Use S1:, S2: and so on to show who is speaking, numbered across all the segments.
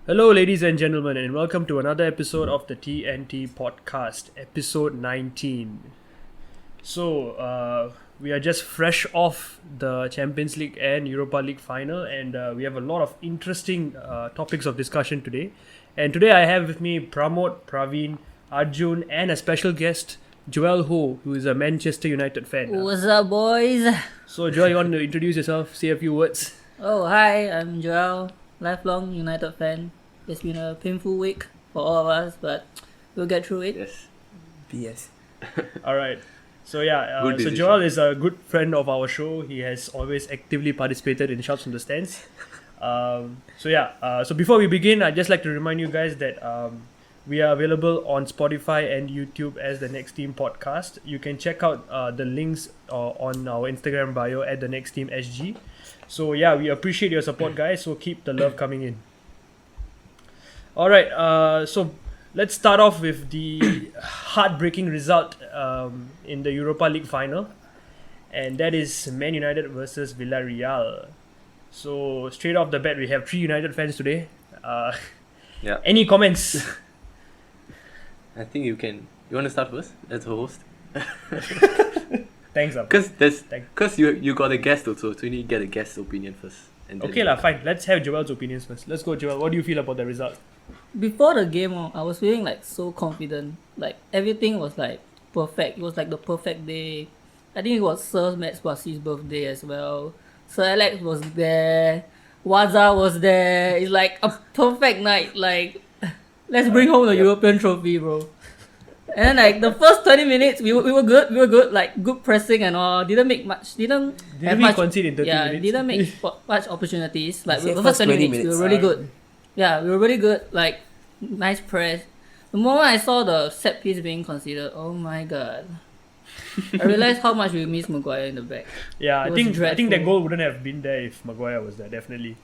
S1: Hello, ladies and gentlemen, and welcome to another episode of the TNT podcast, episode 19. So, we are just fresh off the Champions League and Europa League final, and we have a lot of interesting topics of discussion today. And today I have with me Pramod, Praveen, Arjun, and a special guest, Joel Ho, who is a Manchester United fan.
S2: What's up, boys?
S1: So, Joel, you want to introduce yourself, say a few words?
S2: Oh, hi, I'm Joel, lifelong United fan. It's been a painful week for all of us, but we'll get through it.
S3: Yes.
S4: BS.
S1: Alright. So yeah,
S3: Good
S1: so
S3: decision.
S1: Joel is a good friend of our show. He has always actively participated in Shouts from the Stands. So before we begin, I'd just like to remind you guys that we are available on Spotify and YouTube as the Next Team podcast. You can check out the links on our Instagram bio at the Next Team SG. So yeah, we appreciate your support, guys. So keep the love coming in. Alright, so let's start off with the heartbreaking result in the Europa League final, and that is Man United versus Villarreal. So straight off the bat, we have 3 United fans today.
S3: Yeah.
S1: Any comments?
S3: I think you can. You want to start first as a host?
S1: Thanks, Ab.
S3: Because you got a guest also, so you need to get a guest's opinion first. And then
S1: Okay lah, fine. Let's have Joel's opinions first. Let's go, Joel. What do you feel about the result?
S2: Before the game, I was feeling like so confident. Like everything was like perfect. It was like the perfect day. I think it was Sir Max Bassi's birthday as well. Sir Alex was there. Waza was there. It's like a perfect night. Like, let's bring home the European trophy, bro. And then like the first 20 minutes, we were good. We were good. Like good pressing and all. Didn't make much. Didn't have
S1: we
S2: much.
S1: concede in 30 minutes?
S2: Didn't make much opportunities. Like
S4: You
S2: the
S4: said
S2: first 20
S4: 20
S2: minutes, we
S4: minutes.
S2: were really good. Yeah, we were really good. Like nice press. The moment I saw the set piece being considered, oh my god. I realized how much we miss Maguire in the back.
S1: Yeah, I
S2: It was
S1: think that
S2: dreadful.
S1: goal wouldn't have been there if Maguire was there. Definitely,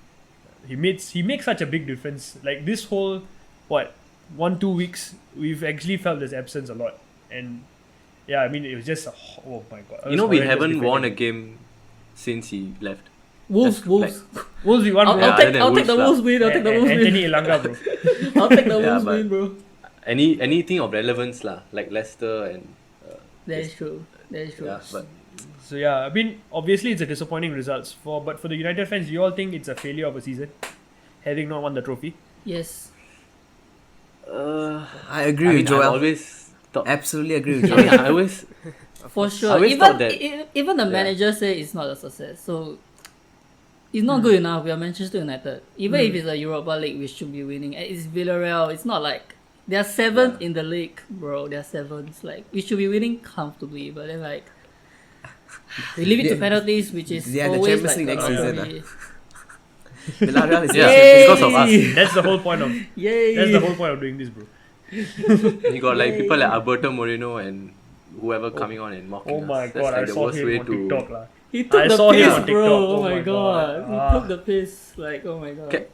S1: he makes such a big difference. Like this whole 1-2 weeks, we've actually felt his absence a lot. And yeah, I mean it was just oh my god.
S3: You know we haven't won a game since he left.
S2: Wolves.
S1: Wolves we won, bro.
S2: I'll take the Wolves win. I'll take the Wolves win.
S1: Anthony Elanga, bro.
S2: I'll take the
S3: Yeah,
S2: Wolves
S3: but-
S2: win, bro.
S3: Anything of relevance lah, like Leicester and
S2: That is true.
S3: yeah, but
S1: So yeah, I mean obviously it's a disappointing results but for the United fans, do you all think it's a failure of a season, having not won the trophy?
S2: Yes.
S4: I agree
S3: I
S4: with
S3: mean,
S4: Joel.
S3: I always thought.
S4: Absolutely agree with
S3: I
S4: Joel.
S3: mean, I always
S2: For sure.
S3: always
S2: Even
S3: thought that-
S2: even the
S3: Yeah.
S2: manager say it's not a success. So it's not good enough. We are Manchester United. Even if it's a Europa League, we should be winning. And it's Villarreal. It's not like they are 7th in the league, bro. They are 7th. Like we should be winning comfortably, but then like we leave it to
S4: They-
S2: penalties, which is
S4: they are the
S2: always
S4: Champions
S2: like
S4: League next season,
S2: very-
S4: Villarreal is
S3: Yeah,
S2: Yay!
S3: because of us.
S1: That's the whole point of
S2: Yay!
S1: that's the whole point of doing this, bro.
S3: You got like people like Alberto Moreno and whoever coming on and mocking
S1: Oh my
S3: us.
S1: god,
S3: That's
S1: I
S3: like the
S1: saw
S3: worst
S1: him
S3: way
S1: on
S3: to.
S1: TikTok lah.
S2: He took
S1: I
S2: the
S1: saw him
S2: piss,
S1: on
S2: bro.
S1: TikTok.
S2: Oh my god.
S1: Ah.
S2: He took the piss. Like, oh my god.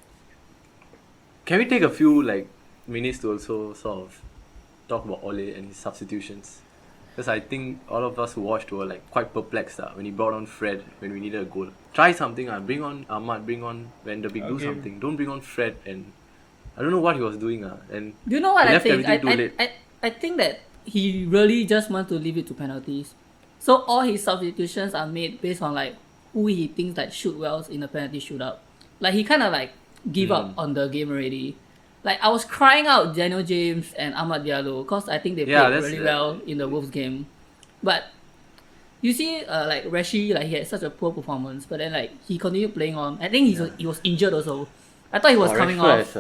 S3: Can we take a few like minutes to also sort of talk about Ole and his substitutions? Because I think all of us who watched were like quite perplexed when he brought on Fred when we needed a goal. Try something, bring on Ahmad, bring on Van der Beek, do
S1: Okay.
S3: something. Don't bring on Fred, and I don't know what he was doing. And
S2: Do you know what
S3: he
S2: I
S3: left
S2: think?
S3: everything too late.
S2: I think that he really just wants to leave it to penalties. So all his substitutions are made based on like who he thinks like shoot well in a penalty shootout. Like he kind of like give up on the game already. Like I was crying out Daniel James and Ahmad Diallo because I think they
S3: Yeah,
S2: played
S3: that's-
S2: really well in the Wolves game. But you see, like Rashi, like he had such a poor performance, but then like he continued playing on. I think he was injured also. I thought he was coming off.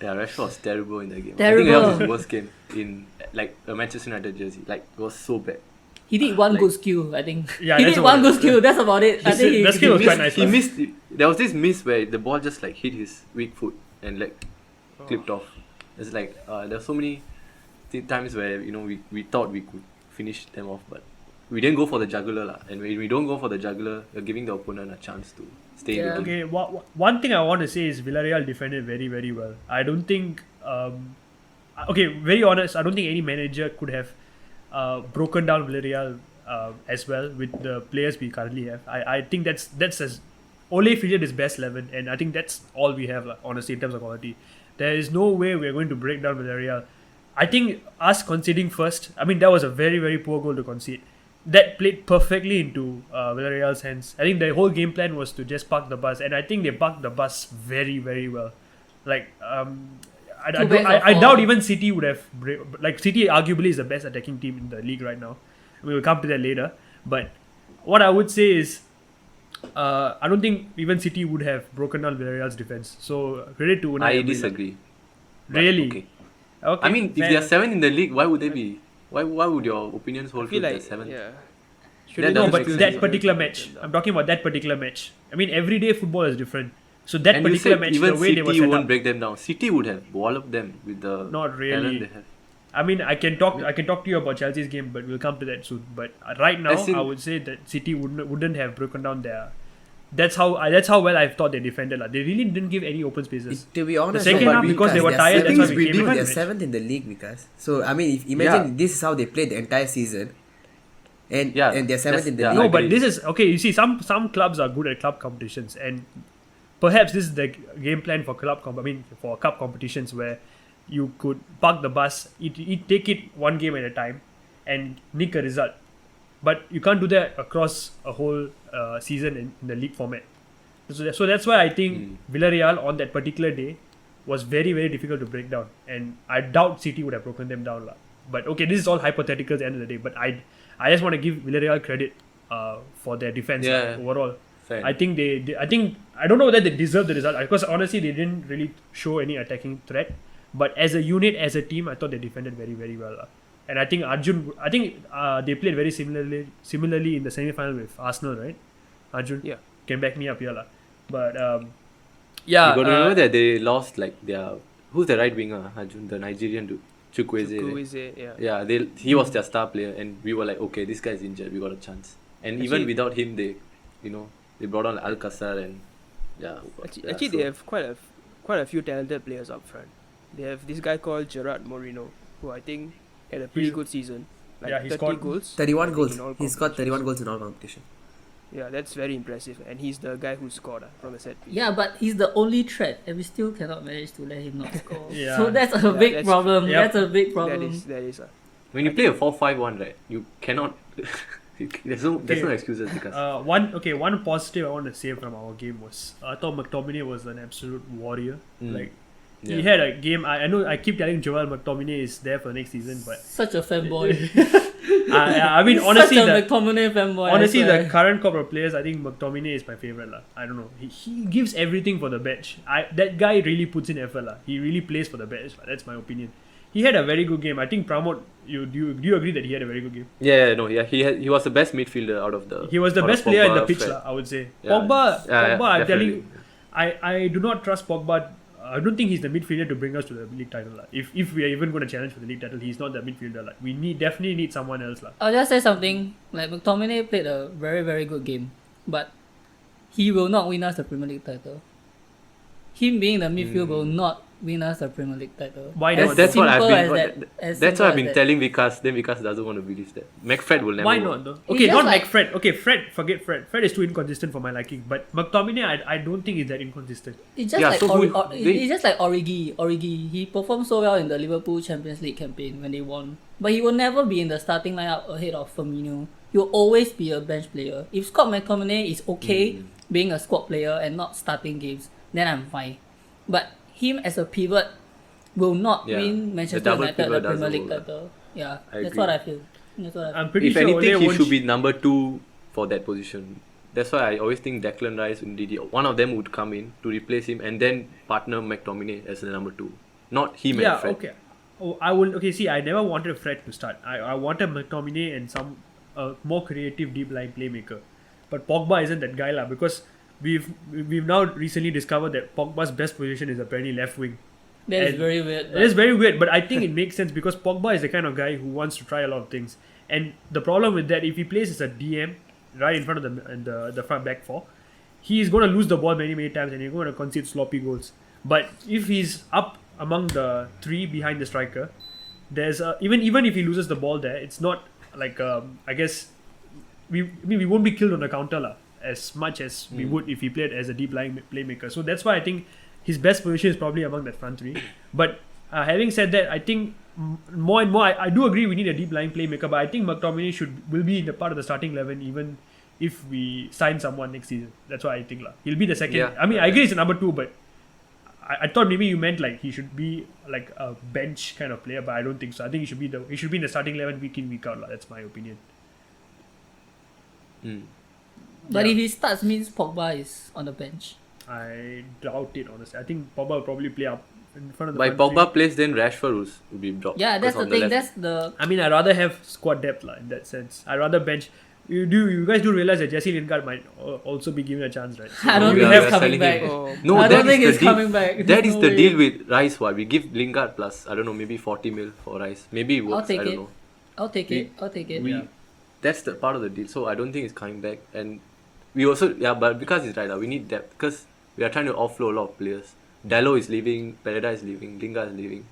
S3: Rashford was terrible in that game. I
S2: Terrible.
S3: think that was his worst game in like a Manchester United jersey. Like it was so bad.
S2: He did one
S3: Like-
S2: good skill, I think.
S1: Yeah,
S2: he
S1: that's
S2: did
S1: about
S2: one
S1: it.
S2: good skill. That's about it. I think
S1: that skill was quite nice.
S3: He
S1: lah.
S3: missed. There was this miss where the ball just like hit his weak foot and like clipped off. It's like there were so many times where we thought we could finish them off, but we didn't go for the jugular lah. And when we don't go for the jugular, you're giving the opponent a chance to stay in
S2: Yeah.
S3: the game.
S1: Okay, one thing I want to say is Villarreal defended very, very well. I don't think, okay, very honest, I don't think any manager could have broken down Villarreal as well with the players we currently have. I think that's as Ole fielded his best 11, and I think that's all we have, honestly, in terms of quality. There is no way we're going to break down Villarreal. I think us conceding first, I mean, that was a very, very poor goal to concede. That played perfectly into Villarreal's hands. I think the whole game plan was to just park the bus, and I think they parked the bus very, very well. Like, I doubt even City would have... Like, City arguably is the best attacking team in the league right now. We will come to that later. But what I would say is, I don't think even City would have broken down Villarreal's defense. So, credit to Unai
S3: I
S1: Emery.
S3: disagree. But
S1: Really?
S3: Okay.
S1: Okay.
S3: I mean, if they are 7th in the league, why would they be? Why would your opinions hold
S5: I feel
S3: true if
S5: like,
S3: they're 7th?
S5: yeah.
S3: That
S1: No,
S3: doesn't
S1: but
S3: make sense.
S1: that particular match. I'm talking about that particular match. I mean, everyday football is different. So that
S3: And you
S1: particular
S3: said
S1: match,
S3: even
S1: the way they were
S3: City
S1: set
S3: won't
S1: up,
S3: break them down. City would have walloped them with the
S1: not
S3: talent
S1: really.
S3: they have.
S1: I mean, I can talk to you about Chelsea's game, but we'll come to that soon. But right now,
S3: As in-
S1: I would say that City wouldn't have broken down their. That's how well I thought they defended. They really didn't give any open spaces.
S4: To be honest,
S1: second
S4: no,
S1: half,
S4: but
S1: because they were
S4: they're
S1: tired,
S4: seventh-
S1: that's why we
S4: no,
S1: came
S4: but
S1: in.
S4: they're 7th in the league, because so I mean, if imagine
S3: Yeah.
S4: this is how they played the entire season, and
S3: Yeah,
S4: they're 7th in the
S3: yeah,
S4: league.
S1: No,
S3: I
S1: but
S3: agree.
S1: this is okay. You see, some clubs are good at club competitions, and perhaps this is the game plan for for cup competitions where you could park the bus, take it one game at a time, and nick a result. But you can't do that across a whole season in the league format. So that's why I think Villarreal on that particular day was very, very difficult to break down, and I doubt City would have broken them down. But okay, this is all hypothetical at the end of the day. But I just want to give Villarreal credit for their defense overall.
S3: Fair.
S1: I think I don't know whether they deserve the result, because honestly they didn't really show any attacking threat. But as a unit, as a team, I thought they defended very, very well. And I think they played very similarly in the semi-final with Arsenal, right? Arjun
S5: Yeah.
S1: can back me up here, But
S3: You got to remember that they lost like who's the right winger, Arjun, the Nigerian dude, Chukwueze.
S5: Chukwueze, yeah.
S3: Yeah, he was their star player, and we were like, okay, this guy's injured, we got a chance. And even
S5: Actually-
S3: without him, they brought on Alcazar and
S5: Actually, they have quite a few talented players up front. They have this guy called Gerard Moreno, who I think had a pretty
S1: He's-
S5: good season. Like
S1: yeah, he
S5: 30
S1: scored
S5: goals.
S4: 31
S5: I think,
S4: goals.
S5: in all
S4: He's got 31
S5: competitions.
S4: goals in all competition.
S5: Yeah, that's very impressive. And he's the guy who scored from a set piece.
S2: Yeah, but he's the only threat, and we still cannot manage to let him not score.
S1: Yeah.
S2: So that's a
S5: Yeah,
S2: big
S5: that's-
S2: problem.
S1: Yep.
S2: That's a big problem.
S5: That is.
S3: when you play a 4-5-1, right, you cannot. there's no excuses because
S1: one positive I want to say from our game was I thought McTominay was an absolute warrior. He had a game. I know I keep telling Joel McTominay is there for next season, but
S2: Such a fanboy.
S1: I mean honestly,
S2: Such a McTominay fanboy.
S1: honestly
S2: I
S1: the
S2: swear.
S1: current crop of players, I think McTominay is my favorite. I don't know. He gives everything for the bench. That guy really puts in effort. He really plays for the bench. That's my opinion. He had a very good game. I think Pramod, do you agree that he had a very good game?
S3: he was the best midfielder out of the.
S1: He was the
S3: out of
S1: best player in the
S3: Pogba,
S1: pitch,
S3: Fred.
S1: I would say.
S3: Yeah.
S1: Pogba,
S3: Yeah,
S1: I'm telling
S3: definitely.
S1: you, I do not trust Pogba. I don't think he's the midfielder to bring us to the league title. If we are even going to challenge for the league title, he's not the midfielder. We definitely need someone else.
S2: I'll just say something. Like McTominay played a very, very good game, but he will not win us the Premier League title. Him being the midfield will not win us the Premier League title.
S1: Why
S2: As
S1: not?
S3: That's what I've
S2: simple
S3: been.
S2: as that. As
S3: That's
S2: simple
S3: what I've
S2: as
S3: been
S2: that.
S3: telling Vikas. Then Vikas doesn't want to believe that. McFred will never.
S1: Why
S3: work.
S1: not though?
S2: He's
S1: Okay,
S2: just
S1: not
S2: like-
S1: like Fred. Okay, forget Fred. Fred is too inconsistent for my liking. But McTominay, I don't think he's that inconsistent.
S2: It's just
S3: Yeah,
S2: like
S3: so
S2: it's just like Origi. He performed so well in the Liverpool Champions League campaign when they won, but he will never be in the starting lineup ahead of Firmino. He will always be a bench player. If Scott McTominay is okay being a squad player and not starting games, then I'm fine. But him as a pivot will not
S3: Yeah,
S2: win
S3: the
S2: Manchester
S3: double
S2: United the
S3: pivot
S2: Premier
S3: doesn't
S2: League
S3: work.
S2: title. Yeah,
S3: I
S2: that's
S3: agree.
S2: what I feel. That's what I feel.
S1: I'm pretty
S3: If
S1: sure
S3: anything,
S1: Ole
S3: he
S1: won't
S3: should be number 2 for that position. That's why I always think Declan Rice and Didi, one of them would come in to replace him and then partner McTominay as the number 2. Not him
S1: Yeah,
S3: and Fred.
S1: okay. Oh, I will. Okay, see, I never wanted Fred to start. I wanted McTominay and some more creative deep line playmaker. But Pogba isn't that guy because we've now recently discovered that Pogba's best position is apparently left wing.
S2: That is
S1: And
S2: very weird.
S1: It is very weird, but I think it makes sense because Pogba is the kind of guy who wants to try a lot of things. And the problem with that, if he plays as a DM right in front of the front back four, he's going to lose the ball many times and he's going to concede sloppy goals. But if he's up among the 3 behind the striker, there's even if he loses the ball there, it's not like I guess we won't be killed on the counter as much as we would if he played as a deep lying playmaker. So that's why I think his best position is probably among that front three. But having said that, I think more and more, I do agree we need a deep lying playmaker, but I think McTominay will be in the part of the starting 11 even if we sign someone next season. That's what I think. He'll be the second.
S3: Yeah.
S1: I mean, I agree it's a number 2, but I thought maybe you meant like he should be like a bench kind of player, but I don't think so. I think he should be in the starting 11 week in, week out. That's my opinion.
S2: But
S1: Yeah.
S2: if he starts, means Pogba is on the bench.
S1: I doubt it, honestly. I think Pogba will probably play up in front of the
S3: By
S1: front
S3: Pogba
S1: three.
S3: plays, then Rashford will be dropped.
S2: Yeah, that's
S3: 'cause
S2: the
S3: on
S2: thing.
S3: left-
S2: That's the
S1: I mean, I'd rather have squad depth in that sense. I'd rather bench. You guys do realize that Jesse Lingard might also be given a chance, right?
S2: I don't
S3: we
S2: think
S3: are
S2: he's coming
S3: selling
S2: back.
S3: him.
S5: Oh,
S3: No,
S2: I
S3: that
S2: don't
S3: is
S2: think
S3: the
S2: he's
S3: deal.
S2: coming back.
S3: That
S2: There's
S3: is
S2: no
S3: the
S2: way.
S3: deal with Rice. We give Lingard plus, I don't know, maybe 40 mil for Rice. Maybe it
S2: I'll
S3: works.
S2: take
S3: I don't
S2: it.
S3: know.
S2: I'll take it. I'll take it.
S3: We That's the part of the deal. So I don't think he's coming back. And we also but because he's right, we need depth because we are trying to offload a lot of players. Dallo is leaving, Pereira is leaving, Lingard is leaving.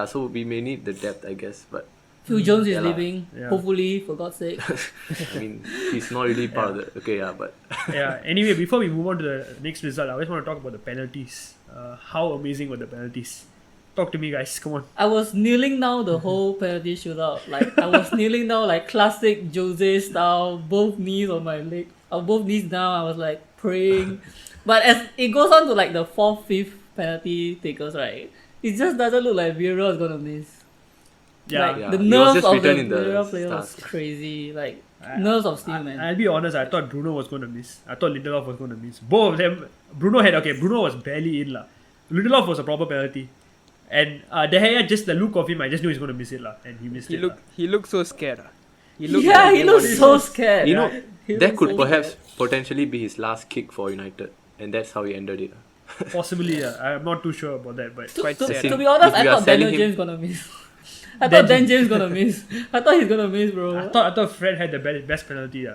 S3: So we may need the depth, I guess. But
S2: Phil Jones is
S3: yeah lah.
S2: leaving.
S1: Yeah.
S2: Hopefully, for God's sake.
S3: I mean, he's not really part of the. Okay, but
S1: Yeah. Anyway, before we move on to the next result, I just want to talk about the penalties. How amazing were the penalties? Talk to me, guys. Come on.
S2: I was kneeling down the whole penalty shootout. Like I was kneeling down like classic Jose style, both knees on my leg, both knees down. I was like praying. But as it goes on to like the 4th, 5th penalty takers, right? It just doesn't look like Vieira is gonna miss.
S1: Yeah.
S2: Like
S3: Yeah,
S2: the
S3: he was
S2: nerves
S3: just
S2: of the
S3: written in the
S2: Vieira player was
S3: stars.
S2: crazy. Like nerves of steel, man.
S1: I'll be honest. I thought Bruno was going to miss. I thought Lindelof was going to miss. Both of them. Bruno was barely in . Lindelof was a proper penalty. And De Gea, just the look of him, I just knew he's going to miss it . And he missed it .
S5: He looked so scared. He
S2: He
S5: like
S2: looks
S5: he
S2: so
S5: wanted-
S2: scared.
S3: you know,
S2: He
S3: that
S2: looks
S3: could
S2: so
S3: perhaps
S2: scared.
S3: potentially be his last kick for United, and that's how he ended it.
S1: Possibly, I'm not too sure about that. But
S5: Quite
S2: To,
S5: sad.
S2: to be honest,
S3: If
S2: I
S3: you are
S2: thought Daniel
S3: selling him-
S2: James gonna miss. I thought Dan James gonna miss. I thought he's gonna miss, bro.
S1: I thought Fred had the best penalty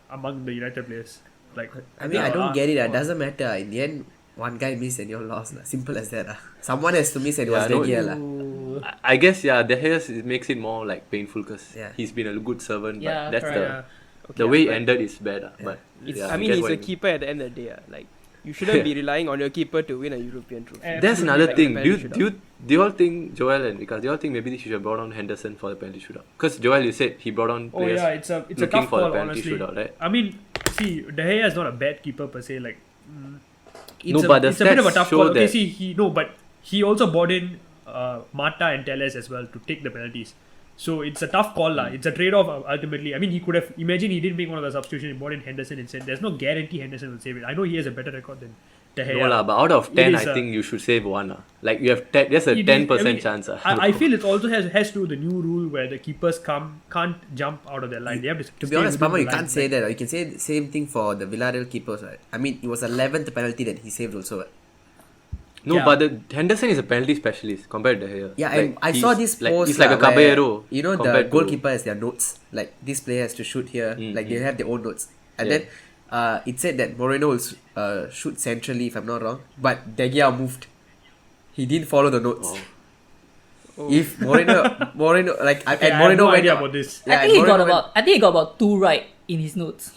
S1: among the United players. Like,
S4: I mean, I don't get it. It doesn't matter. In the end, one guy missed and you're lost. Simple as that. Someone has to miss and it was
S3: Yeah, I know.
S4: De Gea.
S2: Ooh.
S3: I guess De Gea makes it more like painful because
S4: Yeah.
S3: he's been a good servant,
S2: Yeah,
S3: but that's
S2: correct.
S3: the way it ended is bad. But
S5: It's,
S3: yeah,
S5: I mean,
S3: get
S5: he's
S3: what
S5: a
S3: you mean.
S5: keeper at the end of the day. Like you shouldn't be relying on your keeper to win a European trophy.
S1: And-
S3: That's
S1: Absolutely,
S3: another
S5: like
S3: thing.
S5: the
S3: Do
S5: penalty
S3: you all think Joel and Vikas? Do you all think maybe they should have brought on Henderson for the penalty shootout? Because Joel, you said he brought on
S1: oh
S3: players
S1: yeah, it's a
S3: looking
S1: tough
S3: for the
S1: call,
S3: penalty
S1: honestly.
S3: shootout, right?
S1: I mean, see, De Gea is not a bad keeper per se. Like,
S3: No, but the
S1: it's a bit of a
S3: stats
S1: tough
S3: show
S1: call. Okay,
S3: that-
S1: see, but he also brought in Mata and Telles as well to take the penalties. So it's a tough call, It's a trade-off ultimately. I mean, he could have imagine he didn't make one of the substitutions. He brought in Henderson instead. There's no guarantee Henderson will save it. I know he has a better record than De Gea.
S3: No lah, but out of
S1: It
S3: 10,
S1: is
S3: I
S1: a-
S3: think you should save one. Like you have there's a
S1: It is-
S3: 10%
S1: I mean,
S3: chance.
S1: I feel it also has to do with the new rule where the keepers can't jump out of their line. They have to
S4: To
S1: stay
S4: be honest,
S1: within
S4: Mama,
S1: the
S4: you
S1: line.
S4: can't say that. You can say the same thing for the Villarreal keepers, right? I mean, it was 11th penalty that he saved also. Right?
S3: No,
S1: Yeah.
S3: but Henderson is a penalty specialist compared to here.
S4: Yeah, and I saw this post.
S3: He's like a
S4: where,
S3: caballero.
S4: You know, the
S3: compared to-
S4: goalkeeper has their notes. Like, this player has to shoot here. Like, they have their own notes. And
S3: Yeah.
S4: then it said that Moreno will shoot centrally, if I'm not wrong. But De Gea moved. He didn't follow the notes.
S3: Oh.
S4: If Moreno, like,
S1: Okay,
S4: and
S1: I have
S4: Moreno
S1: no
S4: went
S1: idea
S4: out-
S1: about this.
S2: I think he got about 2 right in his notes.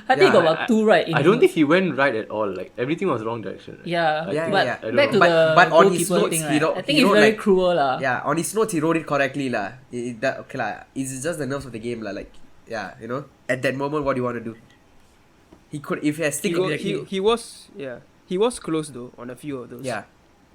S2: I think he
S4: Yeah,
S2: got about 2 right in
S3: I
S2: his
S3: don't think
S2: notes.
S3: he went right at all. Like everything was wrong direction. Right?
S2: Yeah,
S3: I
S4: Yeah,
S3: think-
S2: but
S4: yeah.
S3: I don't
S2: back to
S3: know.
S2: the
S4: But on his
S2: goalkeeper
S4: notes,
S2: thing,
S4: he
S2: right?
S4: wrote-
S2: I think
S4: he
S2: it's
S4: wrote
S2: very
S4: like-
S2: cruel lah.
S4: Yeah, on his notes, he wrote it correctly. Okay, it's just the nerves of the game. Like, yeah, you know, at that moment, what do you want to do? He could, if he has
S5: He,
S4: stick
S5: go,
S4: exactly.
S5: he was close though on a few of those.
S4: Yeah.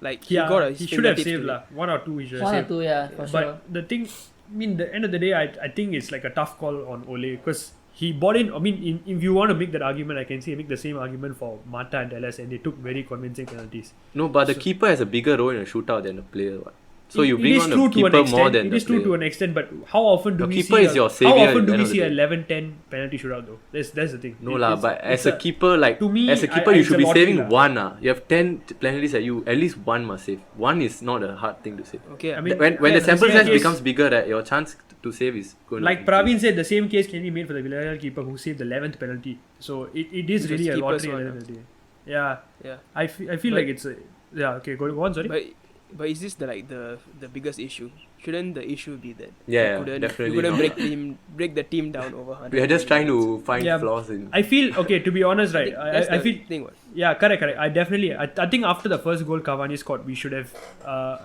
S5: Like he
S1: Yeah,
S5: got a
S1: he should have
S5: fingertips
S1: saved
S5: to it.
S1: 1 or 2. He should have
S2: 1 or
S1: saved.
S2: 2, yeah, for sure.
S1: But the thing, I mean, the end of the day, I think it's like a tough call on Ole because he bought in. I mean, if you want to make that argument, I can make the same argument for Mata and Dallas, and they took very convincing penalties.
S3: No, but the keeper has a bigger role in a shootout than a player. What? So you
S1: It
S3: bring
S1: is
S3: on
S1: true
S3: a
S1: to an
S3: keeper
S1: extent.
S3: more than
S1: It
S3: the
S1: is true to
S3: player.
S1: an extent, but how often do
S3: The
S1: we
S3: keeper
S1: see?
S3: is your
S1: How
S3: saviour
S1: often
S3: at
S1: do
S3: the
S1: we
S3: end of
S1: see
S3: the
S1: a
S3: day.
S1: 11-10 penalty shootout though? That's the thing.
S3: No
S1: It-
S3: lah,
S1: it's-
S3: but
S1: it's
S3: as a keeper, like
S1: to me,
S3: as a keeper, you
S1: it's
S3: should
S1: a
S3: be
S1: lottery
S3: saving
S1: lah.
S3: one. You have 10 penalties at you. At least one must save. One is not a hard thing to save.
S5: Okay,
S1: I mean,
S3: When
S1: yeah,
S3: the sample
S1: same
S3: size
S1: case-
S3: becomes bigger, right, your chance to save is going
S1: Like
S3: to
S1: Praveen said, the same case can be made for the Villarreal keeper who saved the 11th penalty. So it is
S5: Which
S1: really
S5: was
S1: a
S5: keeper's
S1: lottery at the
S5: one,
S1: end of the day. Yeah,
S5: yeah.
S1: I feel
S5: But-
S1: like it's a... Yeah, okay, go on, sorry.
S5: But But is this the biggest issue? Shouldn't the issue be that
S3: Yeah,
S5: you couldn't,
S3: definitely
S5: you couldn't
S3: not.
S5: break the team down over 100?
S3: We are just trying to find
S1: Yeah.
S3: flaws in.
S1: I feel okay. To be honest, right?
S5: That's
S1: I
S5: the
S1: feel
S5: thing. What?
S1: yeah, correct. I definitely. I think after the first goal Cavani scored, we should have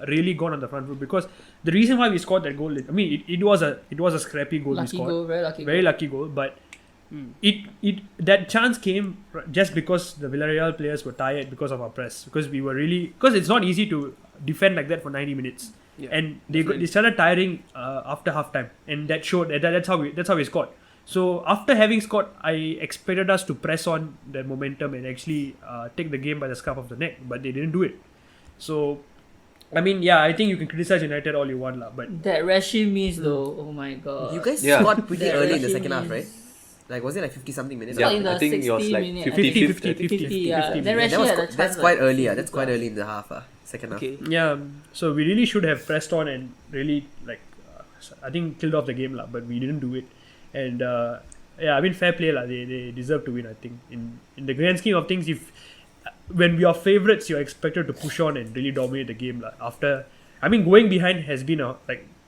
S1: really gone on the front foot because the reason why we scored that goal. I mean, it was a scrappy goal we
S2: Lucky
S1: scored.
S2: goal, very lucky
S1: Very
S2: goal.
S1: lucky goal, but it that chance came just because the Villarreal players were tired because of our press. Because we were because it's not easy to defend like that for 90 minutes.
S5: Yeah,
S1: And they started tiring after half time, and that showed that's how we scored. So after having scored, I expected us to press on the momentum and actually take the game by the scruff of the neck, but they didn't do it. So I mean, yeah, I think you can criticize United all you want, but
S2: That Rashid miss though, oh my god.
S4: You guys
S3: Yeah.
S4: scored pretty
S2: That
S4: early in the
S2: Rashid
S4: second half,
S2: miss.
S4: right? Like, was it like 50 something minutes?
S2: It's
S3: Yeah,
S2: not in the
S3: I think it was
S2: 60
S3: like
S2: minute,
S1: 50,
S2: yeah.
S1: 50.
S2: Then
S1: Yeah,
S2: Rashid
S4: That was
S2: had a chance
S4: that's
S2: like
S4: quite early.
S2: 50
S4: That's quite
S2: plus.
S4: early in the half. Second half.
S5: Okay.
S1: yeah. So we really should have pressed on and really I think killed off the game but we didn't do it. And yeah, I mean fair play They deserve to win. I think in the grand scheme of things, if when we are favourites, you're expected to push on and really dominate the game after. I mean, going behind has been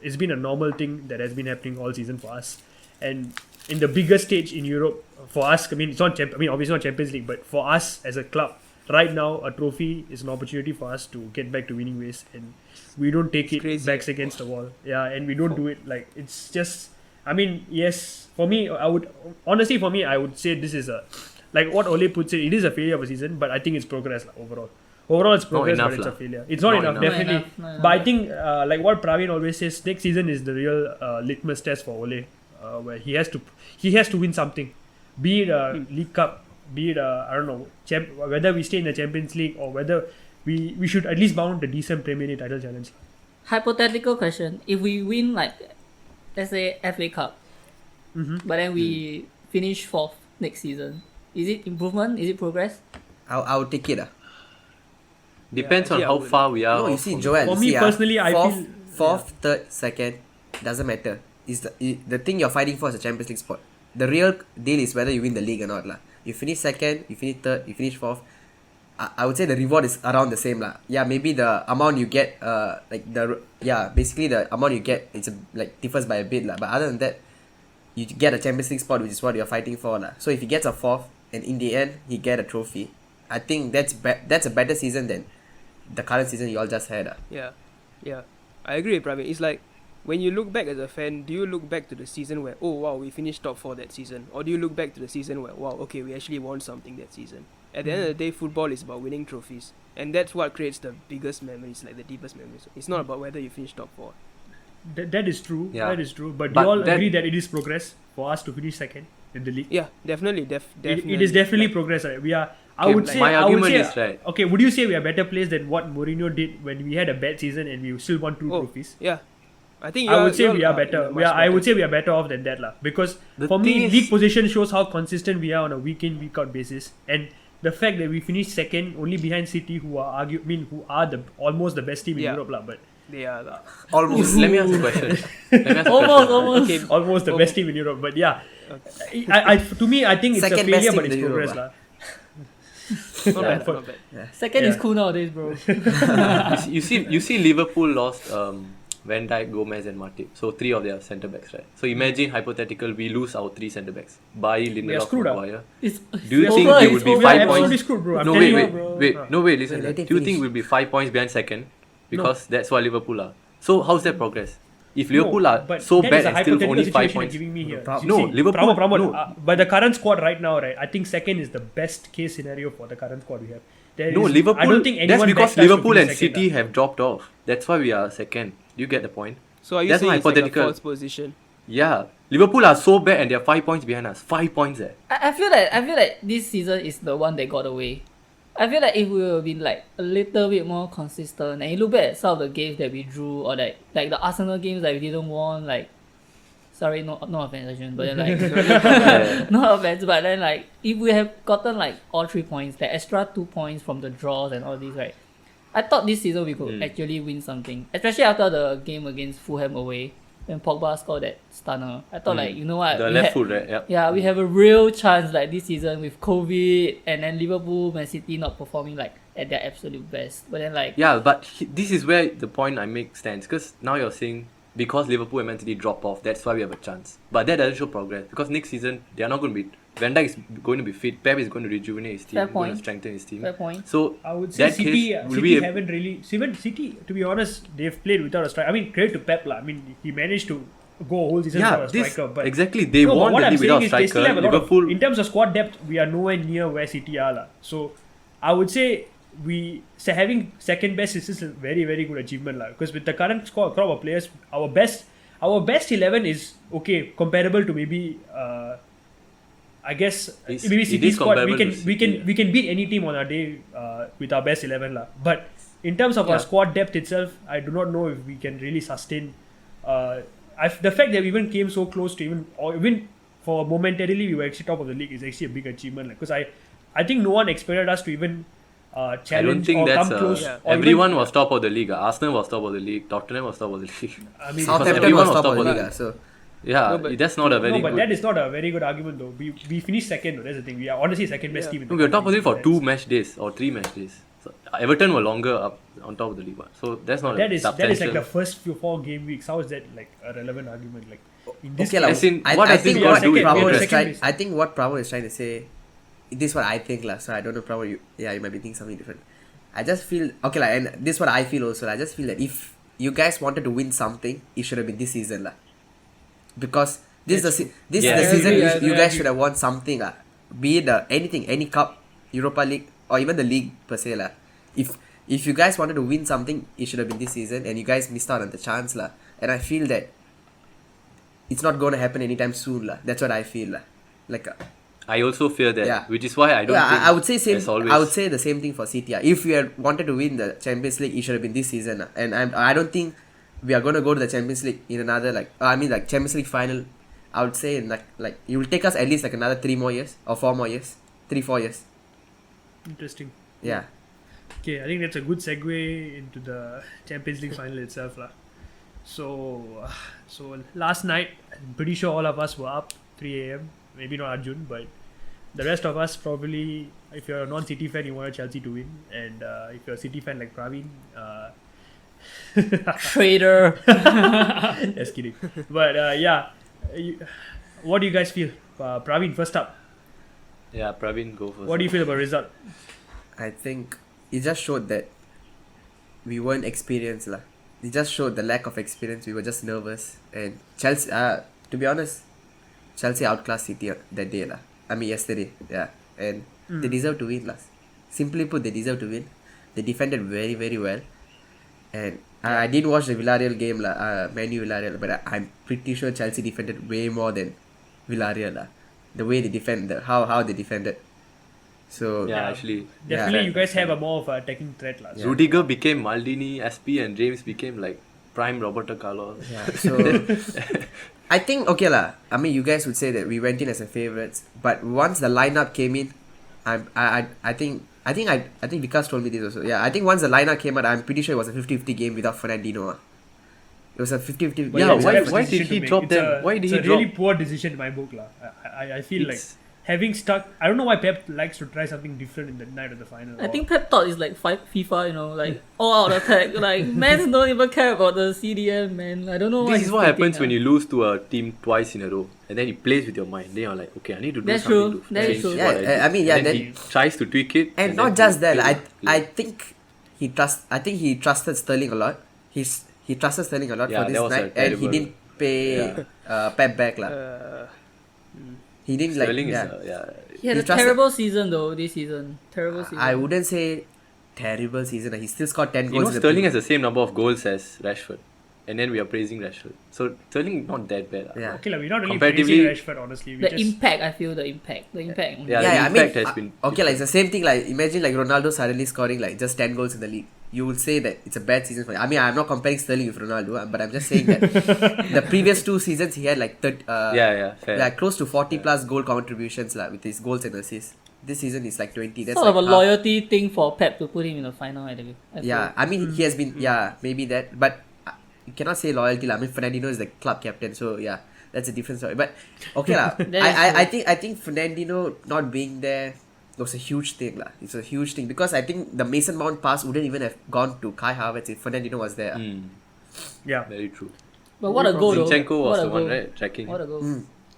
S1: it's been a normal thing that has been happening all season for us. And in the biggest stage in Europe for us, I mean it's not obviously not Champions League, but for us as a club right now, a trophy is an opportunity for us to get back to winning ways, and we don't take it
S5: crazy.
S1: backs against the wall. Yeah, and we don't do it it's just. I mean, yes, for me, I would say this is like what Ole puts it is a failure of a season, but I think it's progress overall. Overall, it's progress,
S3: enough,
S1: but it's a
S3: lah.
S1: failure. It's not
S3: Not
S1: enough,
S3: enough.
S1: definitely.
S2: Not enough.
S1: But I think, like what Praveen always says, next season is the real litmus test for Ole, where he has to win something, be it a League Cup, be it I don't know, whether we stay in the Champions League or whether we should at least mount a decent Premier League title challenge.
S2: Hypothetical question: if we win let's say FA Cup, but then we finish 4th next season, is it improvement? Is it progress?
S4: I would take it.
S3: Depends
S5: Yeah,
S3: on
S5: actually, I
S3: how
S5: would.
S3: far we are.
S4: No, you
S3: off
S4: see,
S3: from-
S4: Joel.
S1: For
S4: you
S1: me
S4: see,
S1: personally, I
S4: fourth,
S1: feel-
S4: fourth, third, second doesn't matter. Is the thing you're fighting for is a Champions League spot. The real deal is whether you win the league or not, lah. You finish second, you finish third, you finish fourth. I would say the reward is around the same, lah. Yeah, maybe the amount you get, basically the amount you get, it's differs by a bit, lah. But other than that, you get a Champions League spot, which is what you're fighting for, lah. So if he gets a fourth and in the end he get a trophy, I think that's a better season than the current season you all just had.
S5: Yeah, I agree, Praveen. It's like when you look back as a fan, do you look back to the season where, oh wow, we finished top 4 that season, or do you look back to the season where, wow, okay, we actually won something that season? At the end of the day, football is about winning trophies, and that's what creates the biggest memories, like the deepest memories. It's not about whether you finish top 4.
S1: That is true.
S3: Yeah.
S1: That is true. But
S3: But
S1: you all
S3: that-
S1: agree that it is progress for us to finish second in the league.
S5: Yeah, definitely, definitely.
S1: It is definitely
S5: Like,
S1: progress. Right? We are. I
S3: Okay,
S1: would
S3: like,
S1: say.
S3: my
S1: I would
S3: argument
S1: say.
S3: is right.
S1: Okay, would you say we are better players than what Mourinho did when we had a bad season and we still won 2
S5: Oh,
S1: trophies?
S5: yeah. I think
S1: I would say we are
S5: in a
S1: better.
S5: much
S1: I would
S5: better-
S1: say we are better off than that, lah. Because
S3: The
S1: for me,
S3: thing is-
S1: league position shows how consistent we are on a week in, week out basis, and the fact that we finished second only behind City, who are almost the best team in
S5: Yeah.
S1: Europe, lah. But
S5: They are.
S4: Almost.
S3: Let me ask a question. Let me ask a
S2: Almost,
S3: question.
S2: almost.
S5: Okay,
S1: almost the best team in Europe. But yeah, to me, I think it's
S4: Second
S1: a
S4: best
S1: failure,
S4: team
S1: but
S4: in
S1: it's
S4: the
S1: progress,
S4: Europe,
S1: lah.
S5: not bad,
S1: for-
S5: not bad.
S2: Second is
S1: Yeah.
S2: cool nowadays, bro.
S3: You see Liverpool lost Van Dijk, Gomez and Matip. So 3 of their centre backs, right? So imagine hypothetical we lose our 3 centre backs. By
S1: We are
S3: Lindelof,
S1: screwed up.
S3: Maguire.
S2: It's
S3: Do you
S2: it's
S3: think
S2: over,
S3: we
S2: it's
S3: would be
S2: over.
S1: We are
S3: 5
S1: absolutely
S3: points?
S1: screwed, bro. I'm
S3: No,
S1: telling
S3: wait,
S1: you, bro.
S3: wait. Listen.
S4: Let it
S3: Do you think
S4: finish.
S3: we'll be 5 points behind second? Because that's what Liverpool are. So how's that progress? If Liverpool are
S1: but
S3: so
S1: that
S3: bad
S1: is a
S3: and still
S1: hypothetical
S3: only 5
S1: situation you're
S3: points.
S1: giving me here.
S4: No,
S1: You
S3: no,
S1: see,
S3: Liverpool-
S1: Pramo,
S3: no.
S1: by the current squad right now, right? I think second is the best case scenario for the current squad we have.
S3: No, Liverpool.
S1: I don't think
S3: That's
S1: anyone
S3: because
S1: backed us to
S3: Liverpool
S1: finish
S3: and
S1: second,
S3: City
S1: lah.
S3: have dropped off. That's why we are second. Do you get the point?
S5: So are you
S3: That's
S5: saying
S3: my
S5: it's like a
S3: hypothetical.
S5: false position?
S3: Yeah, Liverpool are so bad and they're 5 points behind us. 5 points there.
S2: I feel like this season is the one that got away. I feel like if we were been like a little bit more consistent, and you look back at some of the games that we drew, or like the Arsenal games that we didn't won, like sorry, no offense, Arjun, but then like
S3: Yeah.
S2: no offense, but then like if we have gotten like all 3 points, the extra 2 points from the draws and all these, right? I thought this season we could actually win something, especially after the game against Fulham away. when Pogba scored that stunner. I thought like, you know what,
S3: The
S2: we
S3: left
S2: had-
S3: foot, right? Yep.
S2: yeah, we have a real chance like this season with COVID and then Liverpool, Man City not performing like at their absolute best. But then like
S3: Yeah, but this is where the point I make stands. Because now you're saying because Liverpool and Man City drop off, that's why we have a chance. But that doesn't show progress. Because next season, they are not going to be... Van Dijk is going to be fit. Pep is going to rejuvenate his team.
S2: Fair
S3: Going to
S2: point.
S3: strengthen his team.
S2: fair point.
S3: So,
S1: I would say
S3: that
S1: City,
S3: case, will
S1: City
S3: we...
S1: haven't really. Even City, to be honest, they've played without a striker. I mean, credit to Pep lah. I mean, he managed to go a whole season
S3: Yeah,
S1: without a
S3: this...
S1: striker. But
S3: Exactly. They
S1: no, but
S3: won
S1: what
S3: the
S1: I'm
S3: league
S1: saying
S3: without
S1: is they still
S3: striker.
S1: have a lot
S3: Liverpool...
S1: of, in terms of squad depth, we are nowhere near where City are lah. So, I would say having second best is just a very, very good achievement lah. Because with the current crop of players, our best 11 is okay, comparable to maybe I guess maybe
S3: it
S1: City
S3: is
S1: squad.
S3: comparable to
S1: We
S3: City,
S1: can beat any team on our day with our best 11 lah. But in terms of our
S3: Yeah.
S1: squad depth itself, I do not know if we can really sustain. The fact that we even came so close to even for momentarily we were actually top of the league is actually a big achievement. Because I think no one expected us to even challenge
S3: I don't think
S1: or
S3: that's...
S1: come close.
S5: Yeah.
S1: or
S3: Everyone
S1: even,
S3: was top of the league. Arsenal was top of the league. Tottenham was top of the league.
S1: I mean,
S4: Southampton
S3: everyone
S4: was
S3: was
S4: top of the
S3: top
S4: league,
S3: of
S4: so
S3: Yeah,
S5: No, but-
S3: that's not a very
S1: no, but
S3: good...
S1: that is not a very good argument though. We finished second though. That's the thing. We are honestly second best
S5: Yeah.
S1: team. In
S3: No,
S1: the
S3: we were top of the
S1: country.
S3: league for 2 match days or 3 match days. So Everton were longer up on top of the league. So that's not
S1: That is
S3: substantial.
S1: like the first 4 game weeks. How is that like a relevant argument? Like in this
S4: okay lah.
S3: As in,
S4: I,
S3: what
S4: I
S3: does
S4: think
S3: this
S1: got
S4: what
S1: to do with
S4: Pramo
S1: second
S4: is trying.
S1: base?
S4: I think what Pramo is trying to say. This is what I think lah. So I don't know Pramo. You might be thinking something different. I just feel okay lah, and this is what I feel also. I just feel that if you guys wanted to win something, it should have been this season lah. Because this is the
S3: Yeah, I
S4: season
S1: agree,
S4: you
S1: I
S4: guys
S1: agree.
S4: should have won something lah. Be it anything, any cup, Europa League, or even the league per se lah. If you guys wanted to win something, it should have been this season, and you guys missed out on the chance lah. And I feel that it's not going to happen anytime soon lah. That's what I feel lah. Like.
S3: I also fear that,
S4: Yeah.
S3: which is why I don't think...
S4: I would say same.
S3: as always,
S4: I would say the same thing for City. If we had wanted to win the Champions League, it should have been this season. And I don't think we are going to go to the Champions League in another Champions League final. I would say in like it will take us at least like another 3 more years or 4 more years, 3-4 years.
S1: Interesting.
S4: Yeah.
S1: Okay, I think that's a good segue into the Champions League final itself lah. So last night, I'm pretty sure all of us were up 3 a.m. Maybe not Arjun, but the rest of us probably, if you're a non-City fan, you wanted Chelsea to win, and if you're a City fan like Praveen,
S2: Traitor.
S1: just kidding. But what do you guys feel? Praveen, first up,
S3: Yeah, Praveen, go first.
S1: what do you feel about result?
S4: I think it just showed that we weren't experienced lah. It just showed the lack of experience. We were just nervous, and Chelsea. To be honest, Chelsea outclassed City that day lah. I mean yesterday, yeah, and they deserve to win lah. Simply put, they deserve to win. They defended very, very well, and I didn't watch the Villarreal game lah, Man U Villarreal, but I'm pretty sure Chelsea defended way more than Villarreal lah. The way they defend, how they defended. So
S3: Yeah, actually.
S1: Definitely,
S4: Yeah.
S1: you guys have a more of a attacking threat lah. So
S3: Rudiger became Maldini, SP, and James became like prime Roberto Carlos.
S4: yeah, so I think okay lah. I mean, you guys would say that we went in as a favourites, but once the lineup came in, I think Vikas told me this also. Yeah, I think once the lineup came out, I'm pretty sure it was a 50-50 game without Fernandinho. It was a 50-50.
S1: But
S3: Yeah,
S1: it's a
S3: why-
S1: tough
S3: why
S1: decision
S3: did he
S1: to make.
S3: drop
S1: It's
S3: them?
S1: a-
S3: Why did
S1: it's
S3: he
S1: a really
S3: drop-
S1: poor decision in my book lah. I feel like having stuck. I don't know why Pep likes to try something different in the night of the final.
S2: I think Pep thought it's like FIFA, like all out attack. Like men don't even care about the CDM, man. I don't know.
S3: This is what happens when you lose to a team twice in a row, and then he plays with your mind. Then you're like, okay, I need to do
S2: That's
S3: something
S2: true.
S3: to
S2: That is
S3: change
S2: true.
S3: what
S4: Yeah,
S3: I do.
S4: I mean, yeah,
S3: And then
S4: then-
S3: he tries to tweak it,
S4: And
S3: then
S4: not
S3: he
S4: just that,
S3: fails.
S4: I think he trusted Sterling a lot. He trusted Sterling a lot
S3: Yeah,
S4: for
S3: that
S4: this
S3: was a
S4: night, and he
S3: terrible-
S4: didn't pay
S3: Yeah.
S4: Pep back lah. He didn't
S3: Sterling
S4: like.
S3: is
S4: Yeah.
S2: he had
S4: he
S2: a
S4: trusted-
S2: terrible season though this season. Terrible season.
S4: I wouldn't say terrible season. He still scored 10
S3: You
S4: goals.
S3: know,
S4: in the
S3: Sterling
S4: Premier-
S3: has the same number of goals as Rashford, and then we are praising Rashford. So Sterling not that bad.
S4: Yeah.
S1: Okay, like, we're not really
S3: Comparatively-
S1: praising Rashford, honestly. We
S2: the
S1: just,
S2: impact, I feel the impact.
S3: Yeah,
S4: yeah,
S3: the
S4: I mean,
S3: impact has been
S4: okay, like it's the same thing. Like imagine like Ronaldo suddenly scoring like just 10 goals in the league. You would say that it's a bad season for him. I mean, I'm not comparing Sterling with Ronaldo, but I'm just saying that the previous 2 seasons he had like
S3: fair.
S4: like close to 40 plus goal contributions lah with his goals and assists. This season is like 20. That's
S2: sort of a
S4: like
S2: loyalty thing for Pep to put him in the final. I
S4: Yeah,
S2: feel.
S4: I mean he has been maybe that, but you cannot say loyalty lah. I mean, Fernandinho is the club captain, so yeah, that's a different story. But okay lah.
S2: That is
S4: I think Fernandinho not being there was a huge thing lah. It's a huge thing because I think the Mason Mount pass wouldn't even have gone to Kai Havertz if Fernandinho was there.
S1: Yeah.
S3: Very true.
S2: But what a goal though.
S3: Zinchenko
S2: What
S3: was
S2: a
S3: the one,
S2: goal.
S3: right? Tracking.
S2: What a goal.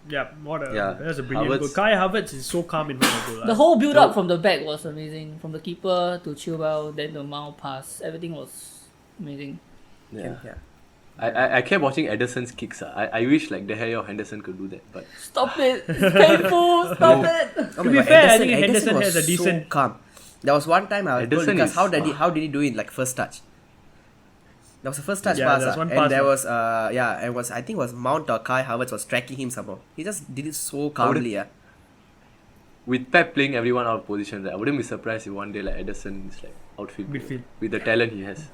S1: Yeah,
S3: Yeah,
S1: that's a brilliant
S3: Havertz-
S1: goal. Kai Havertz is so calm in front of the goal.
S2: The whole build up from the back was amazing. From the keeper to Chilwell, then the Mount pass. Everything was amazing.
S3: Yeah.
S4: Yeah.
S3: I kept watching Ederson's kicks. I wish like De Gea or Henderson could do that, but
S2: Stop it! It's painful! Stop it!
S4: Oh
S1: To
S4: my
S1: be
S4: God,
S1: fair, I think Henderson
S4: was
S1: has a decent-
S4: so calm. There was one time I was told
S3: Ederson
S4: because
S3: is-
S4: how did he do it like first touch? There was a first touch
S1: Yeah,
S4: pass,
S1: there was one
S4: and
S1: pass,
S4: there
S1: ah.
S4: was it was I think it was Mount or Kai Havertz was tracking him somehow. He just did it so calmly.
S3: with Pep playing everyone out of position, right, I wouldn't be surprised if one day like Ederson is like outfield player
S1: Midfield.
S3: with the talent he has.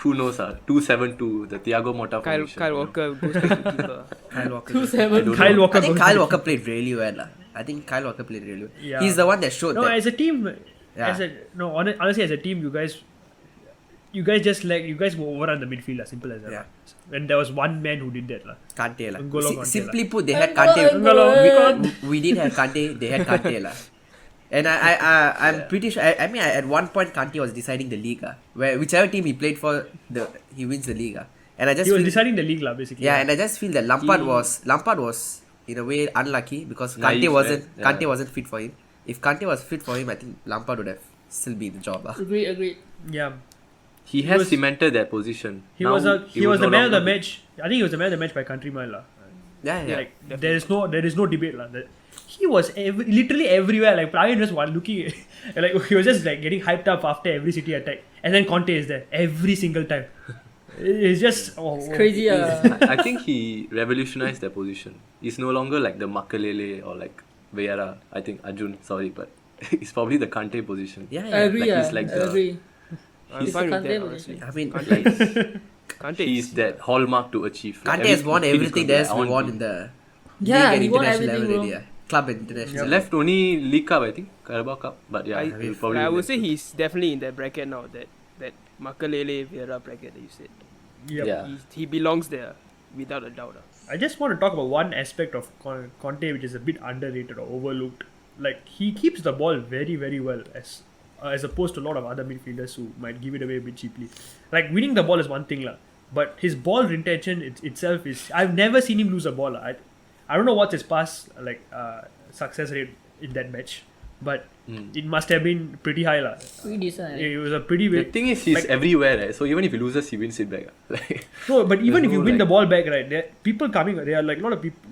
S3: Who knows? 272, the Thiago Motta
S5: Kyle
S3: formation.
S5: Kyle
S3: you know.
S5: Walker goes back to keeper.
S4: Kyle Walker.
S2: 2-7.
S3: I don't
S1: Kyle
S3: know.
S1: Walker.
S4: I think
S1: goes
S4: Kyle
S1: to-
S4: Walker played really well. I think Kyle Walker played really well.
S1: Yeah.
S4: He's the one that showed
S1: No,
S4: that.
S1: as a team,
S4: Yeah.
S1: honestly, as a team, you guys go overrun the midfield. Simple as that.
S4: Yeah.
S1: And there was one man who did that.
S4: Kante lah.
S1: N'Golo Kante
S4: Simply put, they had
S2: N'Golo.
S4: Kante. We did have Kante. They had Kante lah. And I'm pretty sure. I mean, at one point, Kante was deciding the league. Where whichever team he played for, he wins the league. And I just
S1: He was
S4: feel,
S1: deciding the league, basically.
S4: yeah, and I just feel that Lampard was in a way unlucky because
S3: Naive,
S4: Kante
S3: right? Yeah.
S4: wasn't fit for him. If Kante was fit for him, I think Lampard would have still been in the job.
S2: Agreed.
S1: Yeah.
S3: He has
S1: was-
S3: cemented that position.
S1: He
S3: Now,
S1: was
S3: it
S1: the
S3: would
S1: man
S3: no
S1: of the
S3: longer be-
S1: match. I think he was the man of the match by country mile.
S4: Yeah.
S1: Like there is no debate that he was literally everywhere. Like Brian just was looking, like he was just like getting hyped up after every City attack, and then Conte is there every single time. It's just
S2: It's crazy.
S3: I think he revolutionized that position. He's no longer like the Makalele or like Vieira. I think Arjun, sorry, but it's probably the Kante position.
S4: Yeah.
S2: I agree.
S3: Like he's like
S2: I
S3: the-
S2: agree.
S5: I'm
S2: He's
S5: fine
S2: a
S5: with that,
S2: Kante
S5: honestly.
S4: I mean,
S3: Kante
S4: like,
S3: is-
S5: Kante
S3: he's
S5: is
S3: that hallmark to achieve.
S4: Kante has won
S3: kid is
S4: everything
S3: gonna be
S4: there has
S3: like,
S4: to
S3: I
S4: be
S3: want
S4: won
S3: to
S4: in the
S2: Yeah,
S4: league and
S2: he won
S4: international
S2: everything,
S4: level
S2: bro.
S4: already. Club and international.
S3: be- Left only League Cup, I think. Carabao Cup. But yeah,
S5: I-
S3: he'll probably
S5: I
S3: win
S5: would
S3: that
S5: say
S3: too.
S5: he's definitely in that bracket now. That Makalele Vieira bracket that you said.
S1: Yep.
S3: Yeah.
S5: He belongs there without a doubt.
S1: I just want to talk about one aspect of Conte which is a bit underrated or overlooked. Like he keeps the ball very, very well as opposed to a lot of other midfielders who might give it away a bit cheaply. Like winning the ball is one thing, but his ball retention itself is. I've never seen him lose a ball. I don't know what's his past success rate in that match, but it must have been pretty high.
S2: Pretty decent.
S1: It was a pretty
S3: The
S1: big.
S3: thing is, he's
S1: like-
S3: everywhere, right? So even if he loses, he wins it back. Like,
S1: No, but even if
S3: There's
S1: you
S3: no,
S1: win the
S3: like-
S1: ball back, right, there people coming. There are like a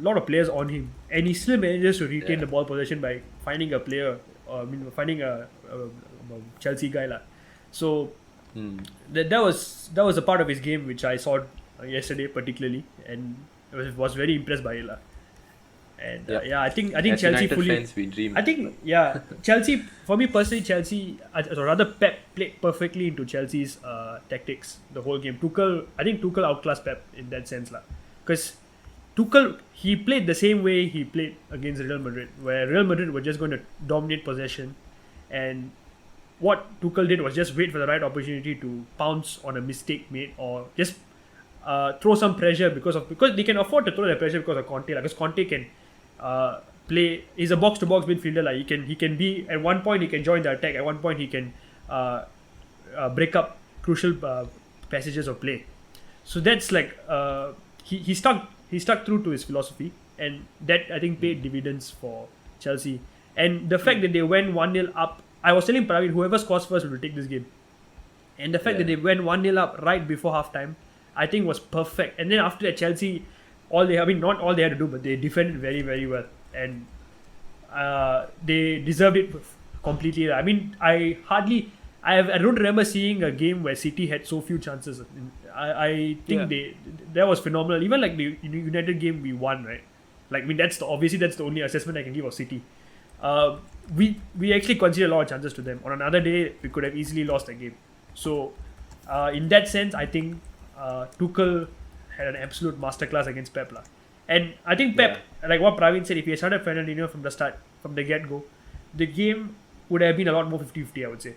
S1: lot of players on him, and he still manages to retain
S3: Yeah.
S1: the ball possession by finding a player. Finding a Chelsea guy, So that was a part of his game which I saw yesterday particularly, and was very impressed by it, And I think
S3: as
S1: Chelsea
S3: United
S1: fully.
S3: fans, we dream.
S1: I think Chelsea, for me personally, Chelsea, or rather Pep played perfectly into Chelsea's tactics the whole game. I think Tuchel outclassed Pep in that sense, because Tuchel, he played the same way he played against Real Madrid, where Real Madrid were just going to dominate possession, and what Tuchel did was just wait for the right opportunity to pounce on a mistake made, or just throw some pressure because they can afford to throw the pressure because of Conte, because Conte can play. He's a box to box midfielder. He can be at one point he can join the attack. At one point he can break up crucial passages of play. So that's he stuck true to his philosophy, and that I think paid dividends for Chelsea. And the fact that they went 1-0 up, I was telling Praveen, whoever scores first will take this game. And the fact that they went 1-0 up right before halftime, I think was perfect. And then after that, Chelsea, not all they had to do, but they defended very, very well. And they deserved it completely. I mean, I don't remember seeing a game where City had so few chances. I think that was phenomenal. Even like the United game we won, right? Like, I mean, that's the only assessment I can give of City. We actually conceded a lot of chances to them. On another day, we could have easily lost the game. So, in that sense, I think Tuchel had an absolute masterclass against Pep. And I think Pep, like what Praveen said, if he had started Fernandinho from the start, from the get-go, the game would have been a lot more 50-50, I would say.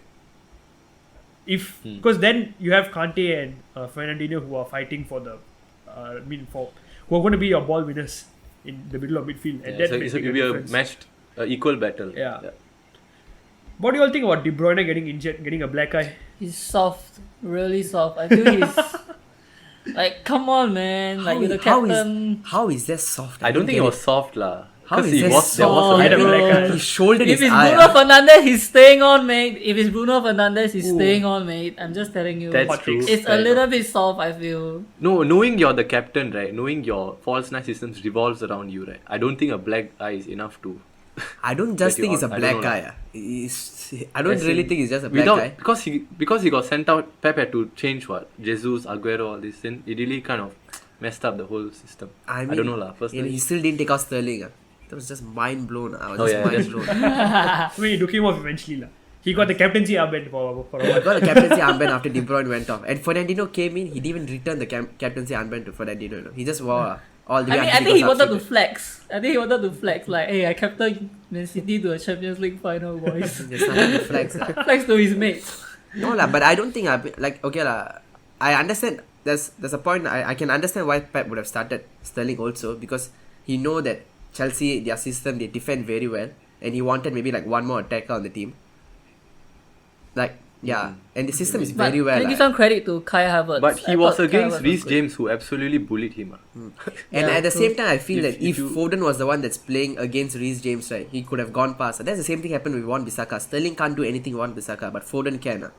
S1: If because then you have Kante and Fernandinho who are fighting for the, who are going to be your ball winners in the middle of midfield, and that
S3: so
S1: makes
S3: it will be a
S1: difference.
S3: matched, equal battle.
S1: Yeah. What do you all think about De Bruyne getting injured, getting a black eye?
S2: He's soft, really soft. I feel he's like, come on, man. Like, you're the captain.
S4: How is that soft?
S3: I don't think it
S4: get
S3: was soft lah.
S4: How
S3: 'Cause
S4: is
S3: he
S4: that
S3: was, there was
S2: soft,
S3: a bit of
S2: bro?
S3: black eye.
S4: He shouldered
S2: If
S4: his
S2: it's
S4: eye.
S2: Bruno Fernandes, he's staying on, mate. If it's Bruno Fernandes, he's staying on, mate. I'm just telling you.
S3: That's true.
S2: It's a
S3: Fair
S2: little
S3: enough.
S2: bit soft, I feel.
S3: No, knowing you're the captain, right? Knowing your false nine systems revolves around you, right? I don't think a black eye is enough to.
S4: I don't just
S3: Get you
S4: think it's a
S3: out. I
S4: black
S3: don't know
S4: eye. I don't
S3: As
S4: really
S3: in,
S4: think it's just a black
S3: without
S4: eye.
S3: because he got sent out. Pep had to change what Jesus, Aguero, all this. Then it really kind of messed up the whole system.
S4: I
S3: don't know lah.
S4: And
S3: Personally,
S4: he still didn't take out Sterling. That was just mind blown. I was
S3: Oh,
S4: just
S3: yeah,
S4: mind
S3: that's
S4: blown.
S1: I mean, he took him off eventually. La. He got the captaincy armband for a
S4: He
S1: while.
S4: got the captaincy armband after De Bruyne went off. And Fernandinho came in, he didn't even return the captaincy armband to Fernandinho. You know. He just wore all the way
S2: I
S4: until
S2: think he
S4: got
S2: wanted to
S4: substituted.
S2: flex. I think he wanted to flex. Like, hey, I captained Man City to a Champions League final, boys.
S4: There's nothing to flex.
S2: Flex to his mates.
S4: No lah, but I don't think okay lah. I understand. There's a point. I can understand why Pep would have started Sterling also, because he know that Chelsea, their system, they defend very well, and he wanted maybe like one more attacker on the team. Like and the system is
S2: But
S4: very well.
S2: can you give some credit to Kai Havertz?
S3: but he
S2: I
S3: was
S2: thought Kai
S3: against
S2: Havertz
S3: Reece
S2: was good.
S3: James, who absolutely bullied him.
S4: And
S2: Yeah,
S4: at the
S2: true.
S4: same time, I feel
S3: If
S4: that if
S3: you-
S4: Foden was the one that's playing against Reece James, right, he could have gone past. That's the same thing happened with Wan-Bissaka. Sterling can't do anything Wan-Bissaka, but Foden can.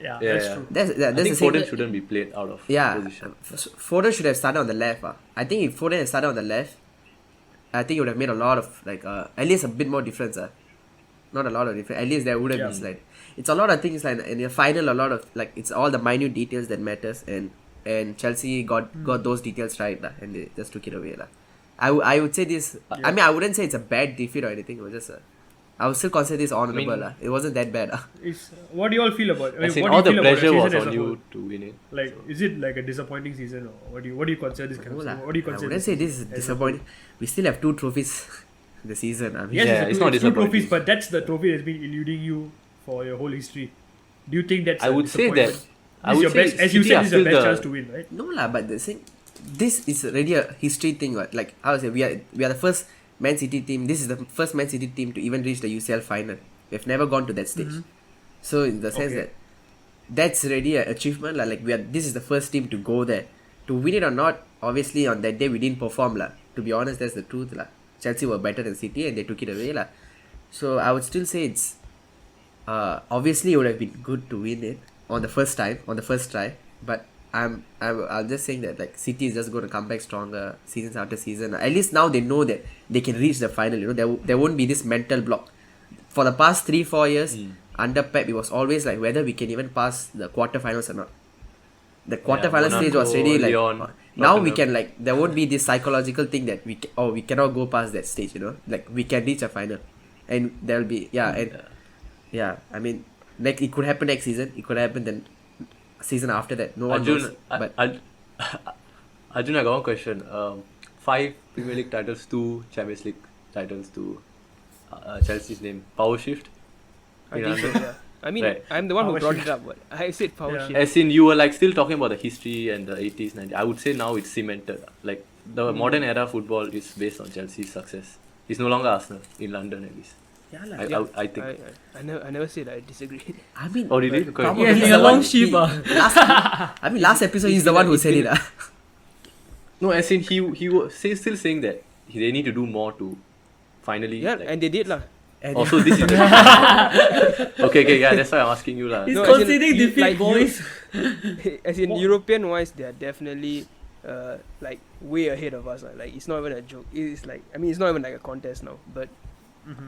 S1: Yeah,
S3: Yeah,
S1: that's
S3: yeah.
S1: true.
S4: That's
S3: I
S4: the
S3: think
S4: same.
S3: Foden shouldn't be played out of position.
S4: Foden should have started on the left. I think if Foden had started on the left, I think it would have made a lot of at least a bit more difference. Not a lot of difference. At least there would have been like, it's a lot of things like in the final, a lot of like, it's all the minute details that matters, and Chelsea got those details right, and they just took it away. I would say this. I mean, I wouldn't say it's a bad defeat or anything. It was just I would still consider this honorable.
S3: I mean,
S4: It wasn't that bad.
S1: What do you all feel about it? I mean,
S3: As in,
S1: what
S3: all
S1: do
S3: the
S1: you feel about
S3: pressure was
S1: season as
S3: on
S1: a whole?
S3: you to win it.
S1: Like, is it like a disappointing season, or what do you consider this kind of season? What do you
S4: I
S1: consider?
S4: wouldn't say this is disappointing. We still have 2 trophies in the season. I mean,
S1: Yes,
S3: Yeah,
S1: it's
S3: it's not
S1: two
S3: disappointing.
S1: trophies, but that's the trophy that's been eluding you for your whole history. Do you think that's
S3: I
S1: a
S3: would say
S1: disappointment?
S3: that. I
S1: This is
S3: would
S1: your
S3: say
S1: best, as you
S3: City
S1: said,
S3: are
S1: this is the
S3: still
S1: best
S3: the-
S1: chance to win, right?
S4: no lah, but the thing, this is already a history thing. What? Like how to say, we are the first Man City team. This is the first Man City team to even reach the UCL final. We've never gone to that stage. So in the sense that that's already an achievement. Like this is the first team to go there. To win it or not, obviously on that day we didn't perform lah. To be honest, that's the truth lah. Chelsea were better than City and they took it away lah. So I would still say it's obviously it would have been good to win it on the first try. But I'm just saying that like City is just going to come back stronger seasons after season. At least now they know that they can reach the final. You know, there won't be this mental block. For the past 3-4 years under Pep, it was always like whether we can even pass the quarterfinals or not. The quarterfinal stage was
S3: Monaco,
S4: already like
S3: Lyon,
S4: now we
S3: Tottenham.
S4: can like there won't be this psychological thing that we cannot go past that stage. You know, like we can reach a final, and there'll be I mean, like it could happen next season. It could happen then season after that. No one knows. But
S3: Arjun, I got one question. 5 Premier League titles, 2 Champions League titles to Chelsea's name. Power shift.
S5: I
S3: You
S5: think so,
S3: know,
S5: yeah. I mean,
S3: Right.
S5: I'm the one who
S1: Power
S5: brought
S1: shift.
S5: it up. But I said power
S1: Yeah.
S5: shift.
S3: As in, you were like still talking about the history and the 80s, 90s. I would say now it's cemented. Like the modern era football is based on Chelsea's success. It's no longer Arsenal in London at least. I think.
S5: I never said I disagred.
S4: I mean,
S3: Oh, did you?
S4: probably
S2: Yeah,
S4: he's
S2: he's
S4: the
S2: a long
S4: one-
S2: sheep.
S4: last episode he's the one who said it.
S3: No, as in he was still saying that they need to do more to finally.
S5: Yeah,
S3: like,
S5: and they did lah.
S4: And
S3: also this is okay, yeah, that's why I'm asking you lah.
S2: He's
S5: No, as in,
S2: conceding
S5: you-
S2: defeat,
S5: like, you-
S2: boys.
S5: As in European wise, they are definitely like way ahead of us. Like it's not even a joke. It's like, I mean, it's not even like a contest now. But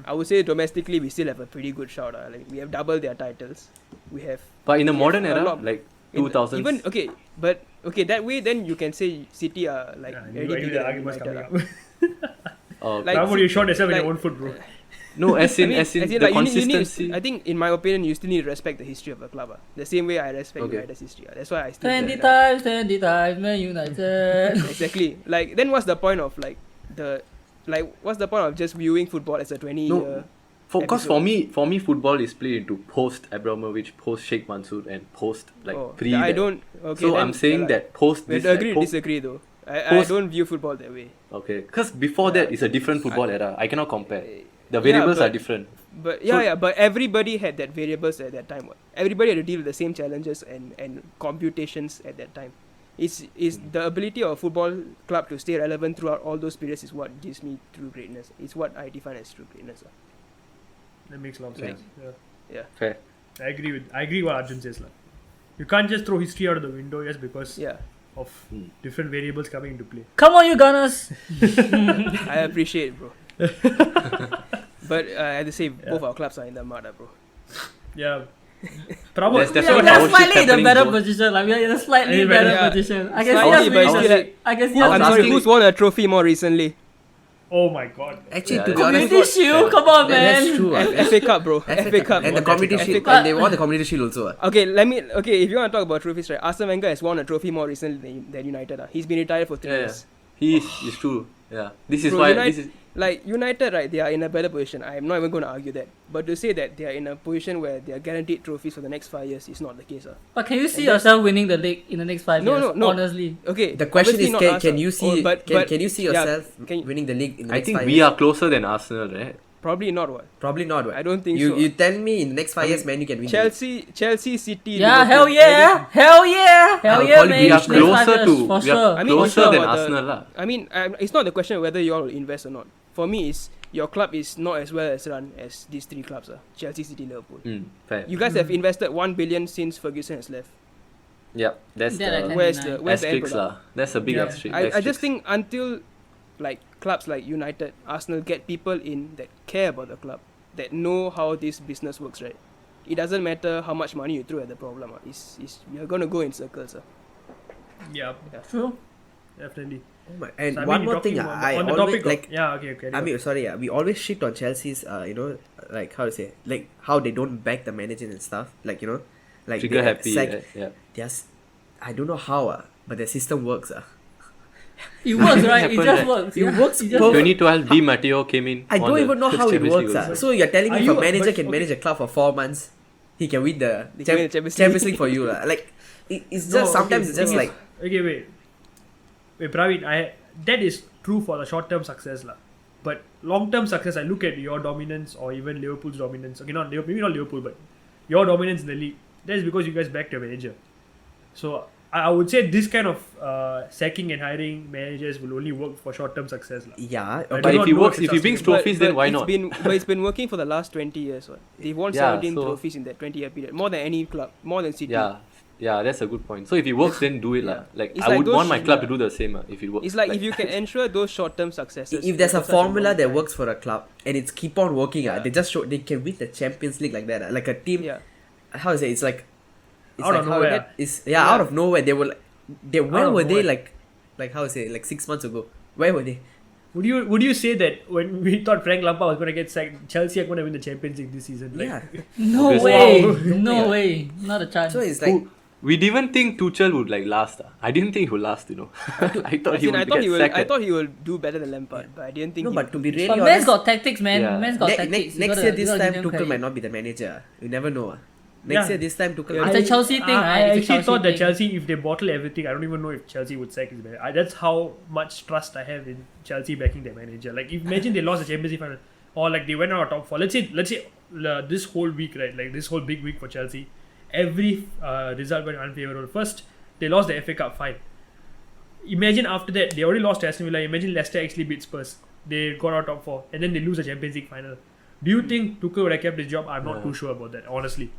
S5: I would say domestically we still have a pretty good shout. Like we have doubled their titles. We have
S3: But in the
S5: we
S3: modern
S5: have a
S3: era,
S5: lot-
S3: like
S5: in
S3: 2000s,
S5: even that way then you can say City are like
S1: Yeah,
S5: very
S1: you
S5: bigger
S1: the
S5: than
S1: argument's
S5: United.
S1: coming up.
S5: Like,
S1: How about you shot yourself in
S5: like-
S1: your own foot, bro?
S3: no, as in,
S5: I mean,
S3: as in
S5: as
S3: the
S5: in, like,
S3: consistency.
S5: I think, in my opinion, you still need to respect the history of the club. The same way I respect
S3: Okay.
S5: United's history. That's why I still.
S2: 20
S5: that.
S2: times, Man United.
S5: Exactly. Like, then what's the point of what's the point of just viewing football as a 20-year
S3: Because for me, football is played into post Abramovich, post Sheikh Mansour, and post pre.
S5: I
S3: that.
S5: don't. Okay,
S3: So
S5: then,
S3: I'm saying that post
S5: we
S3: this.
S5: agree,
S3: post,
S5: disagree though. I
S3: post-
S5: don't view football that way.
S3: Okay, because before that is a different football era. I cannot compare. The variables are different.
S5: But
S3: So-
S5: but everybody had that variables at that time. What? Everybody had to deal with the same challenges and computations at that time. It's the ability of a football club to stay relevant throughout all those periods is what gives me true greatness. It's what I define as true greatness.
S1: That makes a lot of
S3: Yeah.
S1: sense. Yeah.
S3: Fair.
S1: I agree what Arjun says. Like. You can't just throw history out of the window just because
S5: Yeah,
S1: of different variables coming into play.
S2: Come on, you Gunners.
S5: I appreciate it, bro. But I have to say, both our clubs are in the mud, bro.
S1: Yeah. Probably.
S3: That's
S2: We
S3: what
S2: are
S3: I was
S2: slightly in a
S3: happening
S2: better
S3: both.
S2: position. Like we are in a slightly
S1: Yeah,
S2: better
S5: yeah.
S2: position. I can see
S5: Slightly,
S2: us
S5: but
S2: winning
S5: still
S2: the
S5: like-
S2: league. I can see
S3: I
S2: us
S3: was
S5: I'm sorry,
S3: asking-
S5: who's won a trophy more recently?
S1: Oh my god.
S4: Actually,
S3: Yeah,
S4: to be
S3: that's-
S4: honest,
S2: Community Shield. Come on, man.
S4: that's true.
S5: FA Cup, bro. FA Cup.
S4: And the community
S5: FA
S4: shield,
S5: Cup.
S4: and they won the community shield also.
S5: Okay, if you want to talk about trophies, right? Arsene Wenger has won a trophy more recently than United. He's been retired for 3
S3: Yeah,
S5: years.
S3: he is. It's true. Yeah. This is
S5: Bro,
S3: why.
S5: United-
S3: This is.
S5: Like United, right? They are in a better position. I am not even going to argue that. But to say that they are in a position where they are guaranteed trophies for the next 5 years is not the case.
S2: But can you see
S5: And that's-
S2: yourself winning the league in the next 5
S5: No,
S2: years?
S5: no.
S2: Honestly.
S5: Okay.
S4: The question
S5: obviously
S4: is,
S5: not
S4: can,
S5: us,
S4: can you see
S5: but
S4: can you see
S5: yeah,
S4: yourself
S5: can-
S4: winning the league in the
S3: I
S4: next
S3: think
S4: 5
S3: we
S4: years?
S3: are closer than Arsenal, right?
S5: Probably not what.
S4: Probably not. What?
S5: I don't think
S4: you
S5: so.
S4: You tell me in the next 5 years, man, you can win. the league.
S5: Chelsea, City.
S2: Yeah,
S5: Liverpool,
S2: hell yeah, hell yeah, hell
S4: I'll
S2: yeah,
S4: call it
S2: man.
S3: We are
S2: Next 5
S3: closer
S2: years,
S3: to.
S2: for
S3: We
S2: sure.
S3: are
S5: I mean,
S3: closer
S5: sure
S3: than
S5: about the-
S3: Arsenal, lah.
S5: I mean, it's not the question of whether you all will invest or not. For me, it's your club is not as well as run as these three clubs are. Chelsea, City, Liverpool.
S3: Fair.
S5: You guys have invested 1 billion since Ferguson has left.
S3: Yep. That's
S2: That I
S3: the
S2: can
S5: Where's
S2: deny.
S5: the end
S3: asterisk,
S5: product?
S3: lah. That's a big
S1: Yeah.
S3: asterisk.
S5: I just think until like clubs like United, Arsenal get people in that care about the club, that know how this business works, right? It doesn't matter how much money you throw at the problem. It's you're gonna go in circles.
S1: Yeah.
S2: True.
S1: Definitely.
S4: Oh my- And
S1: So, I
S4: one
S1: mean,
S4: more
S1: talking
S4: thing,
S1: on
S4: I
S1: the
S4: always
S1: topic
S4: like.
S1: of, yeah, okay.
S4: I mean, sorry, we always shit on Chelsea's, like how to say, like how they don't back the manager and stuff, like like
S3: trigger
S4: they
S3: happy.
S4: sack-
S3: Yeah.
S4: I don't know how, but the system works.
S2: It works, right? It
S3: happened
S2: just
S3: that-
S2: works.
S4: It
S2: yeah.
S4: works
S2: It just
S4: perfect.
S3: 2012, Di Matteo came in.
S4: I
S3: won
S4: don't
S3: the
S4: even know how it
S3: Champions
S4: works.
S3: League also.
S4: So you're telling me
S1: Are
S4: if a
S1: you-
S4: manager
S1: but-
S4: can
S1: okay.
S4: manage a club for 4 months, he can win the
S5: He can win the Champions
S4: Champions
S5: League.
S4: League for you, lah. Like it's
S1: No,
S4: just sometimes
S1: okay,
S4: it's just
S1: thing is-
S4: like
S1: Okay, wait, Praveen. That is true for the short-term success, lah. But long-term success, I look at your dominance or even Liverpool's dominance. Okay, maybe not Liverpool, but your dominance in the league. That is because you guys backed your manager. So I would say this kind of sacking and hiring managers will only work for short-term success, lah.
S4: yeah.
S1: I
S4: Okay.
S3: But
S1: do
S3: if
S1: not
S3: he
S1: know
S3: works,
S1: if
S3: if
S1: it's
S3: he brings
S1: sustainable.
S3: trophies, then why not?
S5: But it's been working for the last 20 years. What? They've won
S3: Yeah,
S5: 17
S3: so-
S5: trophies in that 20-year period, more than any club, more than City.
S3: Yeah, that's a good point. So if it works, then do it, lah. Like
S5: It's
S3: I
S5: like
S3: would
S5: those
S3: want my
S5: shit,
S3: club
S5: lah.
S3: to do the same, if it works.
S5: It's like if you can ensure those short-term successes.
S4: If there's a
S5: for such
S4: formula
S5: long
S4: that
S5: time.
S4: works for a club and it's keep on working, they can win the Champions League like that. Like a team,
S5: Yeah.
S4: how is it? It's like
S1: Out of
S4: how
S1: nowhere.
S4: that is out of nowhere. Where
S1: Out of
S4: were they
S1: nowhere.
S4: like how to say, like 6 months ago? Where were they?
S1: Would you say that when we thought Frank Lampard was going to get sacked, Chelsea are going to win the Champions League this season? Like,
S4: Yeah.
S2: No
S3: Obviously.
S2: way.
S1: Wow.
S2: No way. Not a chance.
S4: So it's like
S3: We didn't think Tuchel would last. I didn't think he would last. I thought
S5: As
S3: he
S5: in,
S3: would
S5: I thought
S3: get
S5: he will.
S3: sacked.
S5: I thought he will do better than Lampard, but I didn't think.
S4: no,
S5: he
S4: but
S5: would
S4: to
S5: do
S4: be
S5: this.
S4: really
S2: But Man's
S4: honest,
S2: got tactics, man.
S3: Yeah.
S2: Man's got tactics. You
S4: next
S2: gotta-
S4: year
S2: you
S4: this
S2: gotta
S4: time
S2: give him
S4: Tuchel
S2: credit.
S4: might not be the manager. You never know. Next
S1: Yeah.
S4: year this time Tuchel.
S5: Yeah.
S4: might-
S2: It's a Chelsea thing,
S1: I
S2: right? It's a
S1: actually
S2: Chelsea
S1: thought that
S2: thing.
S1: Chelsea, if they bottle everything, I don't even know if Chelsea would sack his manager. That's how much trust I have in Chelsea backing their manager. Like, imagine they lost the Champions League final, or like they went out of top four. Let's say this whole week, right? Like this whole big week for Chelsea, every result went unfavorable. First, they lost the FA Cup final. Imagine after that, they already lost to Aston Villa. Imagine Leicester actually beat Spurs. They got out top four, and then they lose the Champions League final. Do you think Tuchel would have kept his job? I'm not too sure about that, honestly,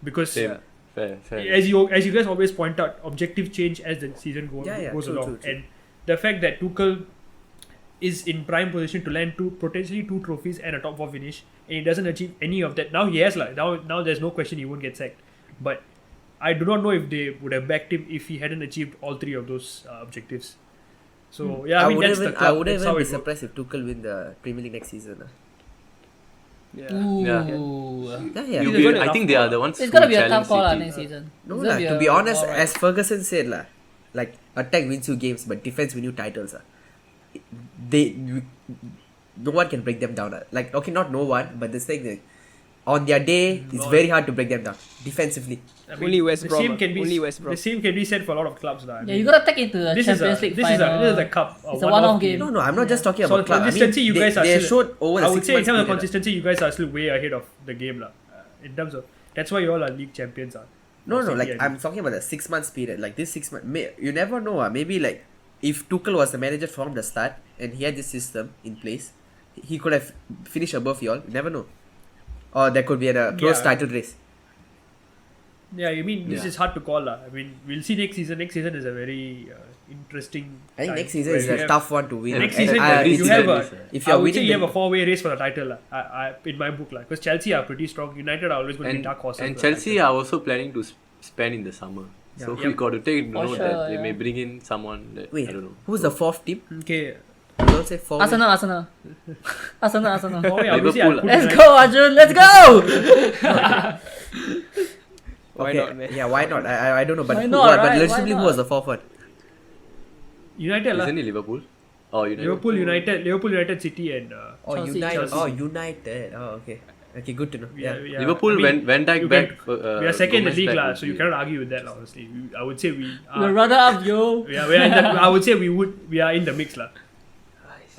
S1: because
S3: Same. Fair.
S1: as you guys always point out, objective change as the season goes
S4: true,
S1: along,
S4: true.
S1: and the fact that Tuchel is in prime position to land potentially two trophies and a top four finish, and he doesn't achieve any of that. Now he has now there's no question he won't get sacked, but I do not know if they would have backed him if he hadn't achieved all three of those objectives. So yeah, I mean that's the club.
S4: I wouldn't
S1: That's
S4: even
S1: how
S4: be
S1: it works.
S4: surprised if Tuchel win the Premier League next season.
S5: Yeah.
S2: Ooh.
S4: Yeah.
S3: You
S1: It's gonna be
S3: I
S1: a
S3: think
S1: tough
S3: they are
S1: call.
S3: the ones
S2: It's
S3: who
S2: gonna be a
S3: challenge
S2: tough call
S3: City.
S2: next season.
S4: No
S2: It's gonna
S4: lah.
S2: be
S4: To
S2: a-
S4: be honest,
S2: alright.
S4: as Ferguson said lah, like attack wins you games, but defense win you titles. no one can break them down. Like, okay, not no one, but this thing that on their day, it's very hard to break them down defensively.
S1: I mean,
S5: Only West
S1: the
S5: Brom.
S1: same can be
S5: Only West Brom.
S1: the same can be said for a lot of clubs now. I
S2: Yeah,
S1: mean,
S2: you gotta take it to the
S1: this is
S2: Champions
S1: a
S2: League
S1: this
S2: final.
S1: is a cup.
S2: It's a one-off game.
S4: No, I'm not just talking
S1: So
S4: about club. I mean,
S1: consistency, you guys are
S4: they
S1: still-
S4: showed over
S1: I
S4: the
S1: would
S4: 6
S1: say in
S4: months
S1: terms of
S4: period.
S1: consistency, you guys are still way ahead of the game, lah. In terms of that's why you all are league champions,
S4: No,
S1: City,
S4: like
S1: I mean.
S4: I'm talking about the 6 months period. Like this 6 months, you never know. Maybe like if Tuchel was the manager from the start and he had this system in place, he could have finished above you all. You never know. Or there could be a close
S1: Yeah.
S4: title race.
S1: Yeah, I mean this
S3: Yeah.
S1: is hard to call, lah. I mean we'll see next season. Next season is a very interesting.
S4: I think
S1: time
S4: next season
S1: where
S4: is
S1: you
S4: a
S1: have-
S4: tough one to win.
S1: Next
S4: And
S1: season,
S3: every
S1: you
S3: season
S1: have a.
S3: is,
S4: if
S1: I
S4: you're
S1: would say
S4: winning,
S1: you have a 4-way race for the title, lah. In my book, lah, because Chelsea are pretty strong. United are always going to be
S3: And,
S1: dark horses.
S3: and
S1: for the
S3: Chelsea
S1: title.
S3: are also planning to spend in the summer. So
S1: Yeah.
S3: we got to take note
S2: sure,
S3: that they
S2: yeah.
S3: may bring in someone that
S4: wait,
S3: I don't know.
S4: who's the fourth team?
S1: Okay.
S4: You don't say four.
S2: Arsenal. Arsenal.
S1: Oh, yeah, obviously I'll
S3: Liverpool,
S1: put
S2: Let's
S1: United-
S2: go, Arjun. Let's go.
S5: Why
S4: Okay,
S5: not, man?
S4: yeah, why not? I don't know, but
S2: Why
S4: who,
S2: not,
S4: what, but
S2: right?
S4: legitimately
S2: Why
S4: who was the fourth one?
S1: United, lah.
S3: Isn't it Liverpool? Or United?
S1: Liverpool, United, City, and
S4: Oh,
S2: Chelsea,
S4: United.
S1: Chelsea.
S4: Oh, United. Oh, okay. Okay, good to know. Yeah.
S3: Liverpool,
S1: I mean,
S3: Van Dijk
S1: you
S3: back.
S1: we are second in the
S3: Gomez
S1: league,
S3: back
S1: lah.
S3: would
S1: So you
S3: be-
S1: cannot argue with that, lah. Honestly, I would say we
S2: We're
S1: are.
S2: runner up, yo.
S1: We are in the, I would say we are in the mix, lah.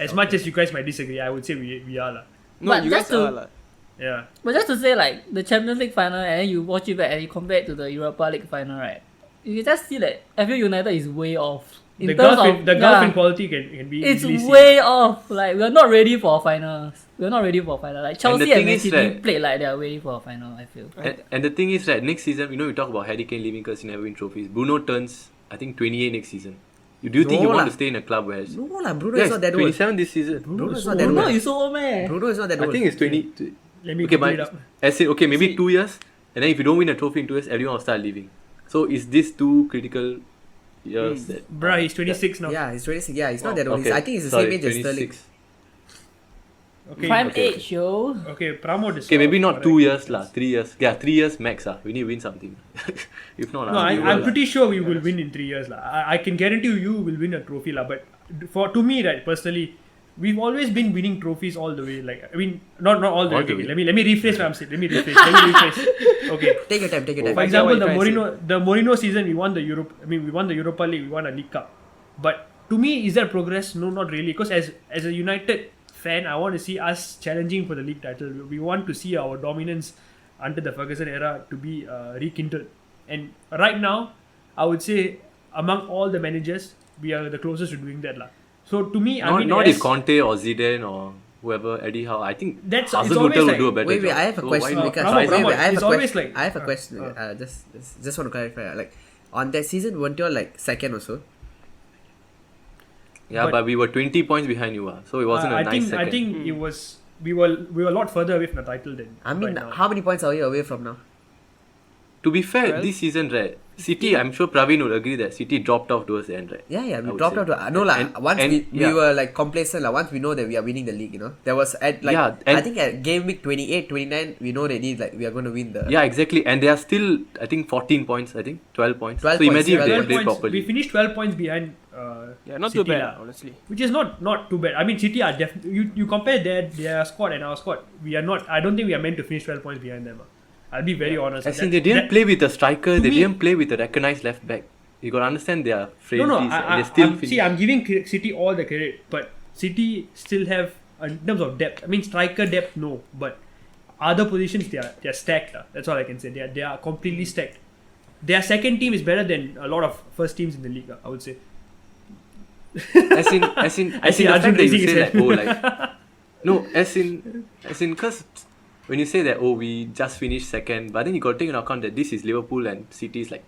S1: As much as you guys might disagree, I would say we are, lah.
S5: No,
S2: But
S5: you
S2: just
S5: guys
S2: to-
S5: are lah.
S1: Yeah.
S2: But just to say, like, the Champions League final, and then you watch it back and you compare it to the Europa League final, right? You can just see that FU United is way off. In
S1: The
S2: terms
S1: gulf,
S2: of,
S1: in, the gulf in quality can be
S2: it's
S1: easily seen.
S2: way off. Like, we're not ready for finals. We're not ready for final. Like, Chelsea and
S3: thing
S2: Man
S3: is
S2: City
S3: that-
S2: played like they are ready for a final, I feel.
S3: And the thing is that next season, we talk about Harry Kane leaving because he never win trophies. Bruno turns, I think, 28 next season. Do you think
S4: No
S3: you want
S4: lah.
S3: to stay in a club where?
S4: No, lah, Bruno
S3: Yeah,
S4: is not that old.
S3: 27 this season.
S4: Bruno is not that
S2: Bruno
S4: old.
S2: is so old, man.
S4: Bruno is not that
S3: I
S4: old.
S3: think it's 20.
S1: Let me
S3: Okay,
S1: Google it
S3: but
S1: up.
S3: as in, okay, maybe
S5: See-
S3: 2 years, and then if you don't win a trophy in 2 years, everyone will start leaving. So is this two critical years that?
S1: Bruh, he's 26 now.
S4: Yeah, he's 26. Yeah, he's not
S3: Oh,
S4: that old.
S3: okay.
S4: I think he's the
S3: Sorry,
S4: same age as Sterling.
S3: 26.
S1: Okay.
S2: Prime
S3: okay.
S2: age, yo.
S1: Okay, Pramod is.
S3: Okay, maybe not
S1: correct.
S3: 2 years lah, 3 years. Yeah, 3 years max lah. We need to win something. If not,
S1: No,
S3: we will
S1: I'm
S3: lah.
S1: pretty sure we will win in 3 years, lah. I can guarantee you will win a trophy, lah. But to me, right, personally, we've always been winning trophies all the way. Like, I mean, not all the way.
S3: All the
S1: Okay,
S3: way.
S1: let me rephrase what I'm saying. Let me rephrase. Okay.
S4: Take your time. Take your
S1: For
S4: time.
S1: example,
S5: what you're trying to
S1: the Mourinho season, we won the Europa League, we won a League Cup. But to me, is that progress? No, not really. Because as a United fan, I want to see us challenging for the league title. We want to see our dominance under the Ferguson era to be rekindled. And right now, I would say among all the managers, we are the closest to doing that, lah. So to me, I mean,
S3: Not
S1: as-
S3: if Conte or Zidane or whoever, Eddie Howe. I think
S1: That's-
S3: Arsene
S1: it's always
S3: Tuchel will
S1: like-
S3: do a better
S4: Wait,
S3: job.
S4: I have a
S3: So
S4: question.
S3: why not
S4: Because,
S3: try
S1: Ramon,
S4: wait, I have
S1: it's
S4: a
S1: always
S4: question.
S1: like-
S4: I have a question. Just want to clarify. Like, on that season, weren't you all like second also?
S3: Yeah, but we were 20 points behind you, so it wasn't a
S1: I
S3: nice
S1: think
S3: second.
S1: I think it was we were a lot further away from the title than.
S4: I mean,
S1: right now.
S4: how many points are you away from now?
S3: To be fair,
S5: Well,
S3: this season, right, City, I'm sure Praveen would agree that City dropped off towards the end, right?
S4: Yeah,
S3: I
S4: we
S3: would
S4: dropped
S3: say.
S4: out. No, like
S3: And-
S4: once
S3: and-
S4: we
S3: yeah.
S4: were like complacent. Like once we know that we are winning the league, there was at like
S3: Yeah,
S4: I
S3: and-
S4: think at game week 28, 29, we know already like we are going to win the.
S3: Yeah, exactly. And they are still, I think, 14 points, 12 points.
S4: 12
S3: so
S4: points,
S3: imagine if
S1: 12
S3: they
S1: 12
S3: played
S1: points,
S3: properly.
S1: we finished 12 points behind.
S5: Yeah, not
S1: City
S5: too bad,
S1: lah.
S5: honestly.
S1: Which is not too bad. I mean, City are you compare their squad and our squad. We are not. I don't think we are meant to finish 12 points behind them. I'll be very honest.
S3: As in, they didn't play with a striker,
S1: to
S3: they
S1: me-
S3: didn't play with a recognized left back. You gotta understand their
S1: No,
S3: frailties.
S1: no.
S3: And they still finished.
S1: I'm giving City all the credit, but City still have in terms of depth. I mean, striker depth, no, but other positions they are stacked. That's all I can say. They are completely stacked. Their second team is better than a lot of first teams in the league. I would say.
S3: as in
S1: I
S3: the
S1: see
S3: fact
S1: Arjun
S3: that you
S1: raising his
S3: say like,
S1: hand.
S3: oh, like, no, as in, because when you say that, oh, we just finished second, but then you got to take into account that this is Liverpool and City's like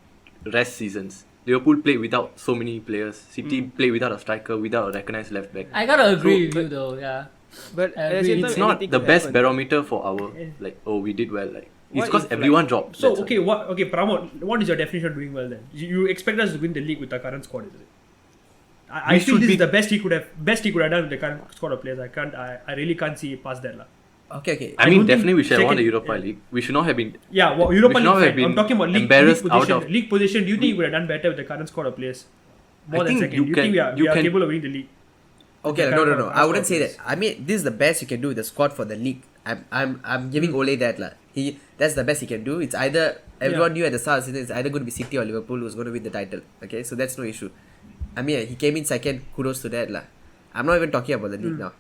S3: rest seasons. Liverpool played without so many players. City played without a striker, without a recognized left back.
S2: I gotta agree
S3: So,
S2: with you though, yeah.
S5: But
S2: I
S5: at the
S2: agree.
S5: same time,
S3: It's not
S5: anything
S3: the
S5: could
S3: best
S5: happen.
S3: barometer for our like, oh, we did well. Like, it's
S5: What
S3: because
S5: if,
S3: everyone dropped.
S1: So
S3: that's
S1: okay, Pramod, what is your definition of doing well then? You expect us to win the league with the current squad, is it? I
S3: We
S1: feel
S3: should
S1: this
S3: be-
S1: is the best he could have done with the current squad of players. I really can't see past that, lah.
S4: Okay.
S3: I
S1: I
S3: mean,
S1: don't think
S3: definitely we should have won the
S1: second-
S3: Europa
S1: yeah.
S3: League. We should not have been.
S1: Yeah, well, Europa
S3: We should not
S1: League.
S3: have
S1: Fine. I'm
S3: been
S1: talking about league
S3: embarrassed out
S1: position.
S3: of-
S1: League position. Do you think we would have done better with the current squad of players? More
S3: I
S1: than
S3: think
S1: second.
S3: you
S1: Do you
S3: can-
S1: think we are
S3: you can-
S1: capable of winning the league?
S4: Okay,
S1: Can't
S4: no.
S1: call
S4: I wouldn't say
S1: players.
S4: that. I mean, this is the best you can do with the squad for the league. I'm giving Ole that lah. That's the best he can do. It's either everyone knew at the start of the season it's either going to be City or Liverpool who's going to win the title. Okay, so that's no issue. I mean, he came in second. Kudos to that lah. I'm not even talking about the league now.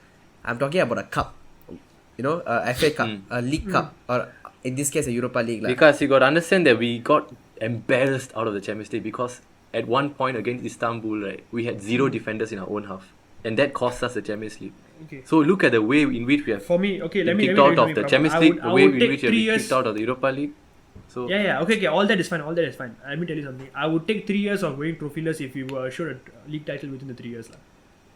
S4: I'm talking about a cup. You know, a FA Cup, a League Cup, or in this case a Europa League lah.
S3: Because you got to understand that we got embarrassed out of the Champions League because at one point against Istanbul, right, we had 0 defenders in our own half, and that cost us the Champions League.
S1: Okay.
S3: So look at the way in which we have
S1: For me, okay, let
S3: been
S1: me
S3: kicked
S1: let
S3: out
S1: me
S3: of the
S1: Pramod.
S3: Champions
S1: I
S3: League,
S1: would-
S3: the
S1: I
S3: way
S1: would
S3: in
S1: take
S3: which we have
S1: 3
S3: been
S1: years.
S3: kicked out of the Europa League. So
S1: Yeah. Okay. All that is fine. Let me tell you something. I would take 3 years of going trophyless if we were assured a league title within the 3 years lah.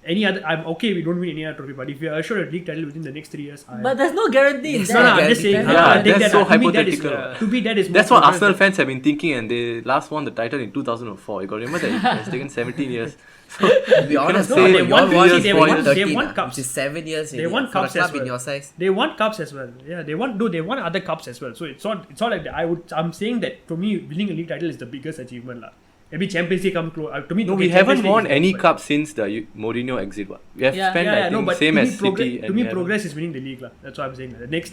S1: Any other, I'm okay. We don't win any other trophy, but if we are assured a league title within the next 3 years,
S2: But there's no guarantee.
S4: Yes,
S2: there.
S1: no, I'm just saying.
S4: Yeah,
S1: I'll take
S3: that's
S1: that.
S3: so
S1: To me, that is
S3: hypothetical.
S1: to me that is.
S3: that's
S1: more
S3: what
S1: progress
S3: Arsenal
S1: than-
S3: fans have been thinking, and they last won the title in 2004. You got to remember that it has taken 17 years.
S4: To be honest,
S3: say
S4: no,
S3: they
S4: you
S3: won
S4: all
S3: three
S4: won
S3: years,
S4: they
S3: four
S4: won
S3: years.
S4: 13
S1: They won
S4: lah,
S1: cups.
S4: which is 7 years.
S1: They
S4: already
S1: won
S4: lah, for a
S1: cups as
S4: club in
S1: well.
S4: your size.
S1: They won cups as well. Yeah, they won. No, they won other cups as well. So it's not like that. I'm saying that to me, winning a league title is the biggest achievement lah. Maybe Champions League come close. To me,
S3: No,
S1: okay,
S3: we
S1: Champions
S3: haven't
S1: League
S3: won
S1: is
S3: any
S1: but-
S3: cup since the Mourinho exit. What? We have
S2: Yeah.
S3: spent, I think,
S1: but
S3: same
S1: to me,
S3: as City.
S1: to
S3: and
S1: me,
S3: we haven't-
S1: progress is winning the league lah. That's what I'm saying. The next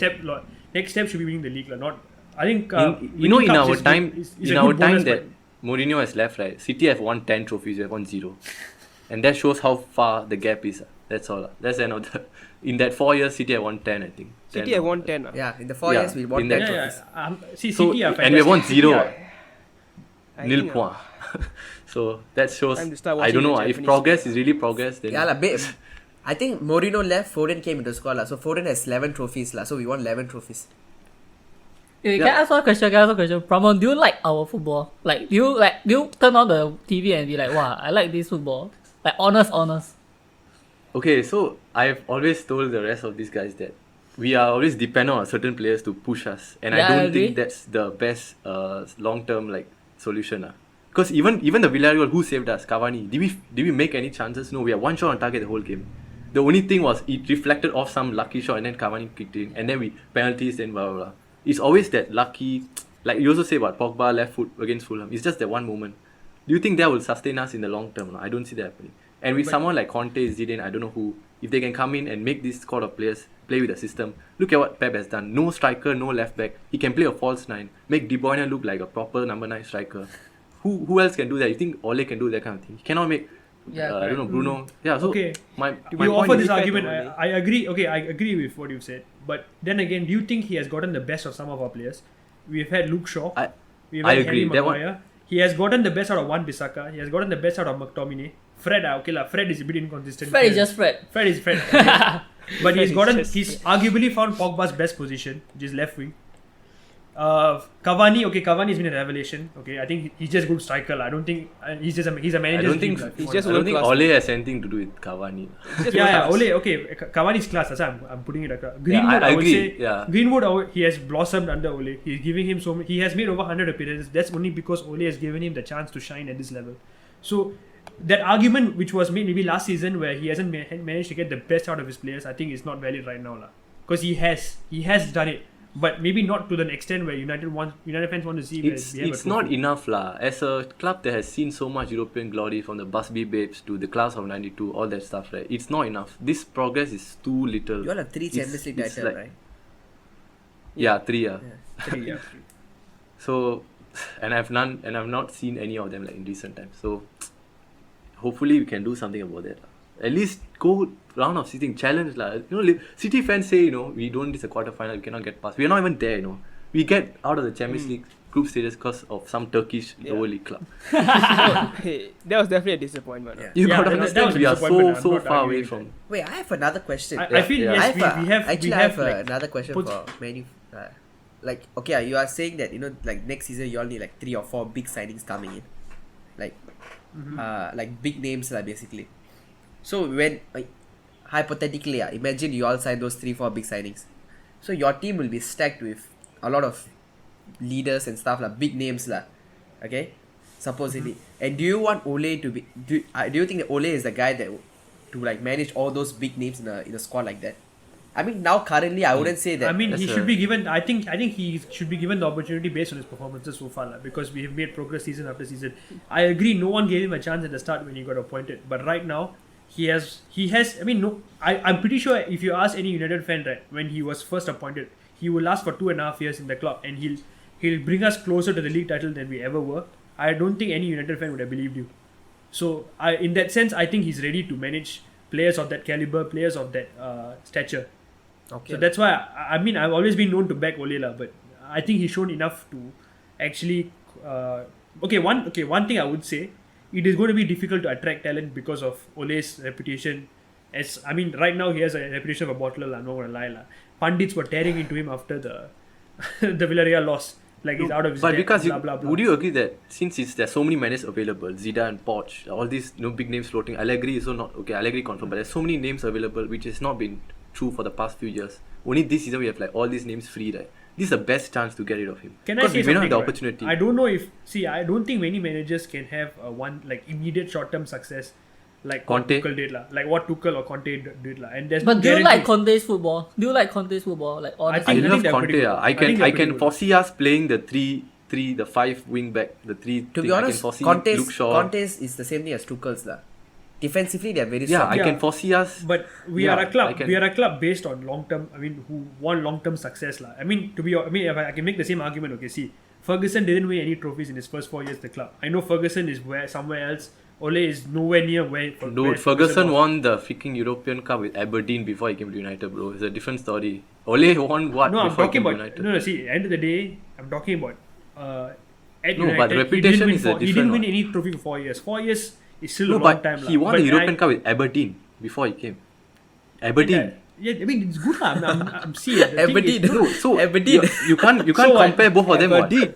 S1: step should be winning the league lah. Not, I think.
S3: you know,
S1: winning
S3: in
S1: cups
S3: our
S1: is
S3: time,
S1: good- is
S3: in
S1: a
S3: our
S1: good
S3: time
S1: bonus,
S3: that Mourinho has left, right? City have won 10 trophies. We have won 0, and that shows how far the gap is. That's all. That's another. In that 4 years, City have won 10, I think.
S5: City
S3: 10
S5: have
S3: or-
S5: won 10.
S4: Yeah, in the 4
S3: Yeah,
S4: years we won
S3: in
S4: 10
S3: that-
S1: yeah,
S4: trophies.
S1: see,
S3: So,
S1: City are
S3: and we have won
S1: fantastic.
S3: 0.
S1: City are-
S3: Nil point. So that shows.
S5: Time to start
S3: I
S5: watching
S3: don't
S5: the
S3: know if
S5: Japanese
S3: progress is really progress. Then
S4: Yeah, I think Mourinho left, Foden came into the squad lah. So Foden has 11 trophies lah. So we won 11 trophies.
S2: Can I ask one question? Pramod, do you like our football? Like, do you turn on the TV and be like, wow, I like this football? Like, honest.
S3: Okay, so I've always told the rest of these guys that we are always dependent on certain players to push us, and
S2: Yeah,
S3: I
S2: I
S3: don't
S2: agree.
S3: think that's the best long term like solution. Because even the Villarreal who saved us, Cavani, did we make any chances? No, we had one shot on target the whole game. The only thing was it reflected off some lucky shot, and then Cavani kicked in, and then we penalties, then blah blah blah. It's always that lucky, like you also say about Pogba left foot against Fulham. It's just that one moment. Do you think that will sustain us in the long term? No? I don't see that happening. And with someone like Conte, Zidane, I don't know who, if they can come in and make this squad of players play with the system, look at what Pep has done. No striker, no left back. He can play a false 9, make De Bruyne look like a proper number 9 striker. Who else can do that? You think Ole can do that kind of thing? He cannot make.
S2: Yeah,
S3: I don't know, Bruno. Yeah, so
S1: Okay.
S3: my
S1: You
S3: point
S1: offer
S3: is
S1: this
S5: fair to
S1: argument.
S5: Ole.
S1: I agree. Okay, I agree with what you said. But then again, do you think he has gotten the best of some of our players? We've had Luke Shaw. We've
S3: I
S1: had
S3: agree.
S1: Harry
S3: That one-
S1: Maguire. He has gotten the best out of Wan-Bissaka. He has gotten the best out of McTominay. Fred, okay lah. Fred is a bit inconsistent.
S2: Fred is just Fred.
S1: Fred is Fred. Okay. But he's
S5: is
S1: gotten.
S5: just
S1: He's arguably found Pogba's best position, which is left wing. Cavani. Okay, Cavani has been a revelation. Okay, I think he's just good striker lah. I don't think he's a
S3: I
S1: manager.
S3: don't think
S5: He's just
S3: I don't think
S5: world-class.
S3: Ole has anything to do with Cavani.
S1: Yeah, Ole. Okay, Cavani's class. That's why I'm putting it across. Greenwood,
S3: I
S1: I would
S3: agree,
S1: say.
S3: yeah.
S1: Greenwood, he has blossomed under Ole. He's giving him so many. He has made over 100 appearances. That's only because Ole has given him the chance to shine at this level. So that argument, which was made maybe last season, where he hasn't managed to get the best out of his players, I think is not valid right now, lah. Because he has done it, but maybe not to the extent where United fans want to see.
S3: It's not enough lah. As a club that has seen so much European glory from the Busby Babes to the class of '92, all that stuff, right? It's not enough. This progress is too little.
S4: You all have 3 Champions League
S3: it's
S4: titles,
S3: like-
S4: right?
S3: Yeah, 3. Yeah.
S1: Yeah.
S3: So, and I've not seen any of them like in recent times. So, hopefully we can do something about that. At least go round of 16, challenge lah. City fans say we don't reach a quarter final, we cannot get past. We are not even there. We get out of the Champions League group stages because of some Turkish lower league club.
S5: Hey, that was definitely a disappointment.
S4: Yeah.
S3: You got to
S1: that was
S3: understand
S1: a
S3: we are
S1: disappointment. I'm
S3: so
S1: not
S3: far
S1: arguing
S3: away
S1: with
S3: from.
S4: Wait, I have another question.
S1: I feel
S3: Yeah.
S1: yes,
S4: I have
S1: like,
S4: another question
S1: put-
S4: for Manu. Like, okay, you are saying that like next season you all need like 3 or 4 big signings coming in, like big names lah basically. So when hypothetically, imagine you all sign those 3-4 big signings, so your team will be stacked with a lot of leaders and stuff like big names lah. Okay, supposedly. And do you want Ole to be? Do you think that Ole is the guy that to like manage all those big names in a squad like that? I mean, now currently I wouldn't say that.
S1: I mean, he
S3: That's
S1: should be given. I think he should be given the opportunity based on his performances so far, because we have made progress season after season. I agree. No one gave him a chance at the start when he got appointed, but right now he has. I mean, no, I'm pretty sure if you ask any United fan, right, when he was first appointed, he will last for 2.5 years in the club, and he'll bring us closer to the league title than we ever were. I don't think any United fan would have believed you. So in that sense, I think he's ready to manage players of that caliber, players of that stature.
S4: Okay.
S1: So that's why I've always been known to back Ole lah, but I think he's shown enough to actually. One thing I would say, it is going to be difficult to attract talent because of Ole's reputation. Right now he has a reputation of a bottler lah. I'm not gonna lie lah. Pundits were tearing into him after the the Villarreal loss. Like he's out of his
S3: But
S1: depth,
S3: because
S1: blah, blah, blah.
S3: would you agree that since there's so many managers available, Zidane, Poch, all these big names floating, Allegri is so not okay. Allegri confirmed, but there's so many names available, which has not been true for the past few years. Only this season we have like all these names free, right? This is the best chance to get rid of him.
S1: Can I
S3: because
S1: say
S3: we may not
S1: something?
S3: have the
S1: Right?
S3: opportunity.
S1: I don't know I don't think many managers can have one like immediate short-term success like what
S3: Conte?
S1: Tuchel did lah. Like what Tuchel or Conte did lah. And there's
S2: But
S1: no
S2: do you like
S1: guarantee.
S2: Conte's football? Do you like Conte's football? Like
S1: I
S3: I
S2: honestly,
S1: think
S3: love
S1: they're
S3: Conte.
S1: pretty good.
S3: I
S1: I think
S3: can
S1: they're pretty good.
S3: foresee us playing the 5 wing back, the 3.
S4: To be
S3: I
S4: honest,
S3: can foresee Luke Shaw.
S4: Conte's is the same thing as Tuchel's lah. Defensively, they are very
S3: Yeah,
S4: strong.
S3: I
S1: Yeah.
S3: can foresee us.
S1: But we
S3: Yeah,
S1: are a club.
S3: I can-
S1: We are a club based on long-term. Who won long-term success lah. If I can make the same argument. Okay, see, Ferguson didn't win any trophies in his first 4 years at the club. I know Ferguson is somewhere else. Ole is nowhere near where.
S3: Dude, Ferguson won the freaking European Cup with Aberdeen before he came to United, bro. It's a different story. Ole won what
S1: No, I'm
S3: before he
S1: talking
S3: came to
S1: about.
S3: United?
S1: No, see, end of the day, I'm talking about. At
S3: No,
S1: United,
S3: but reputation
S1: he
S3: is a
S1: didn't win
S3: different
S1: win
S3: one.
S1: any trophy for 4 years. 4 years is still
S3: No,
S1: a long
S3: but
S1: time.
S3: he
S1: lah.
S3: won
S1: But
S3: the European Cup with Aberdeen before he came. Aberdeen.
S1: Yeah, I mean it's good lah. I'm seeing the thing is-
S4: Aberdeen.
S3: No, so
S4: Aberdeen.
S3: you can't
S1: So what?
S3: compare both of them. What?
S5: Aberdeen.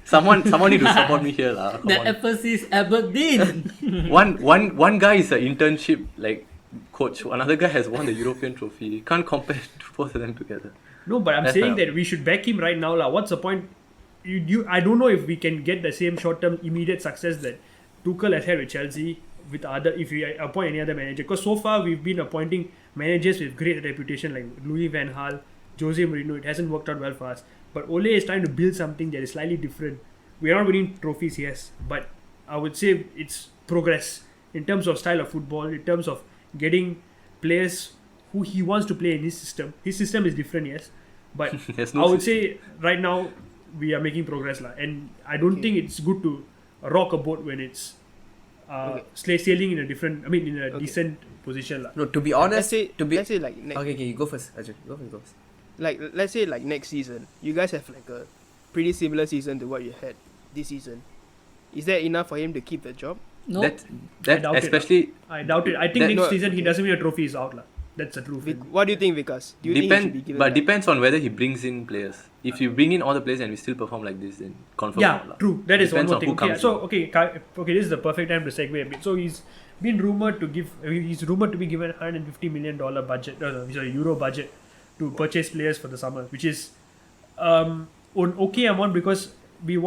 S3: Someone need to support me here, lah. Come
S2: the
S3: on.
S2: emphasis Aberdeen.
S3: One guy is an internship like coach. Another guy has won the European trophy. You can't compare both of them together.
S1: No, but I'm
S3: That's
S1: saying
S3: not-
S1: that we should back him right now lah. What's the point? I don't know if we can get the same short-term immediate success that Tuchel has had with Chelsea with if we appoint any other manager. Because so far we've been appointing managers with great reputation like Louis van Gaal, Jose Mourinho. It hasn't worked out well for us. But Ole is trying to build something that is slightly different. We are not winning trophies, yes, but I would say it's progress in terms of style of football, in terms of getting players who he wants to play in his system. His system is different, yes, but
S3: There's
S1: I
S3: no
S1: would
S3: system.
S1: say right now we are making progress lah, and I don't think it's good to rock a boat when it's sailing in a different. In a decent position lah.
S4: No, to be honest,
S5: Let's say like
S4: okay, you go first, Arjun. Go first.
S5: like let's say like next season, you guys have like a pretty similar season to what you had this season. Is that enough for him to keep the job?
S2: No,
S3: That
S1: I doubt it.
S3: especially
S1: I doubt it. I think
S3: That-
S1: next
S5: no,
S1: season he
S5: okay.
S1: doesn't win a trophy is out lah. That's the truth.
S5: What do you think, Vikas? Do you think he should be given that?
S3: depends on whether he brings in players. If you bring in all the players and we still perform like this, then confirm.
S1: Yeah,
S3: out lah.
S1: true. That is one
S3: Depends
S1: more
S3: on
S1: thing.
S3: who comes
S1: Okay, this is the perfect time to segue a bit. So he's been rumored to he's rumored to be given $150 million budget, euro budget to purchase players for the summer, which is an okay amount because we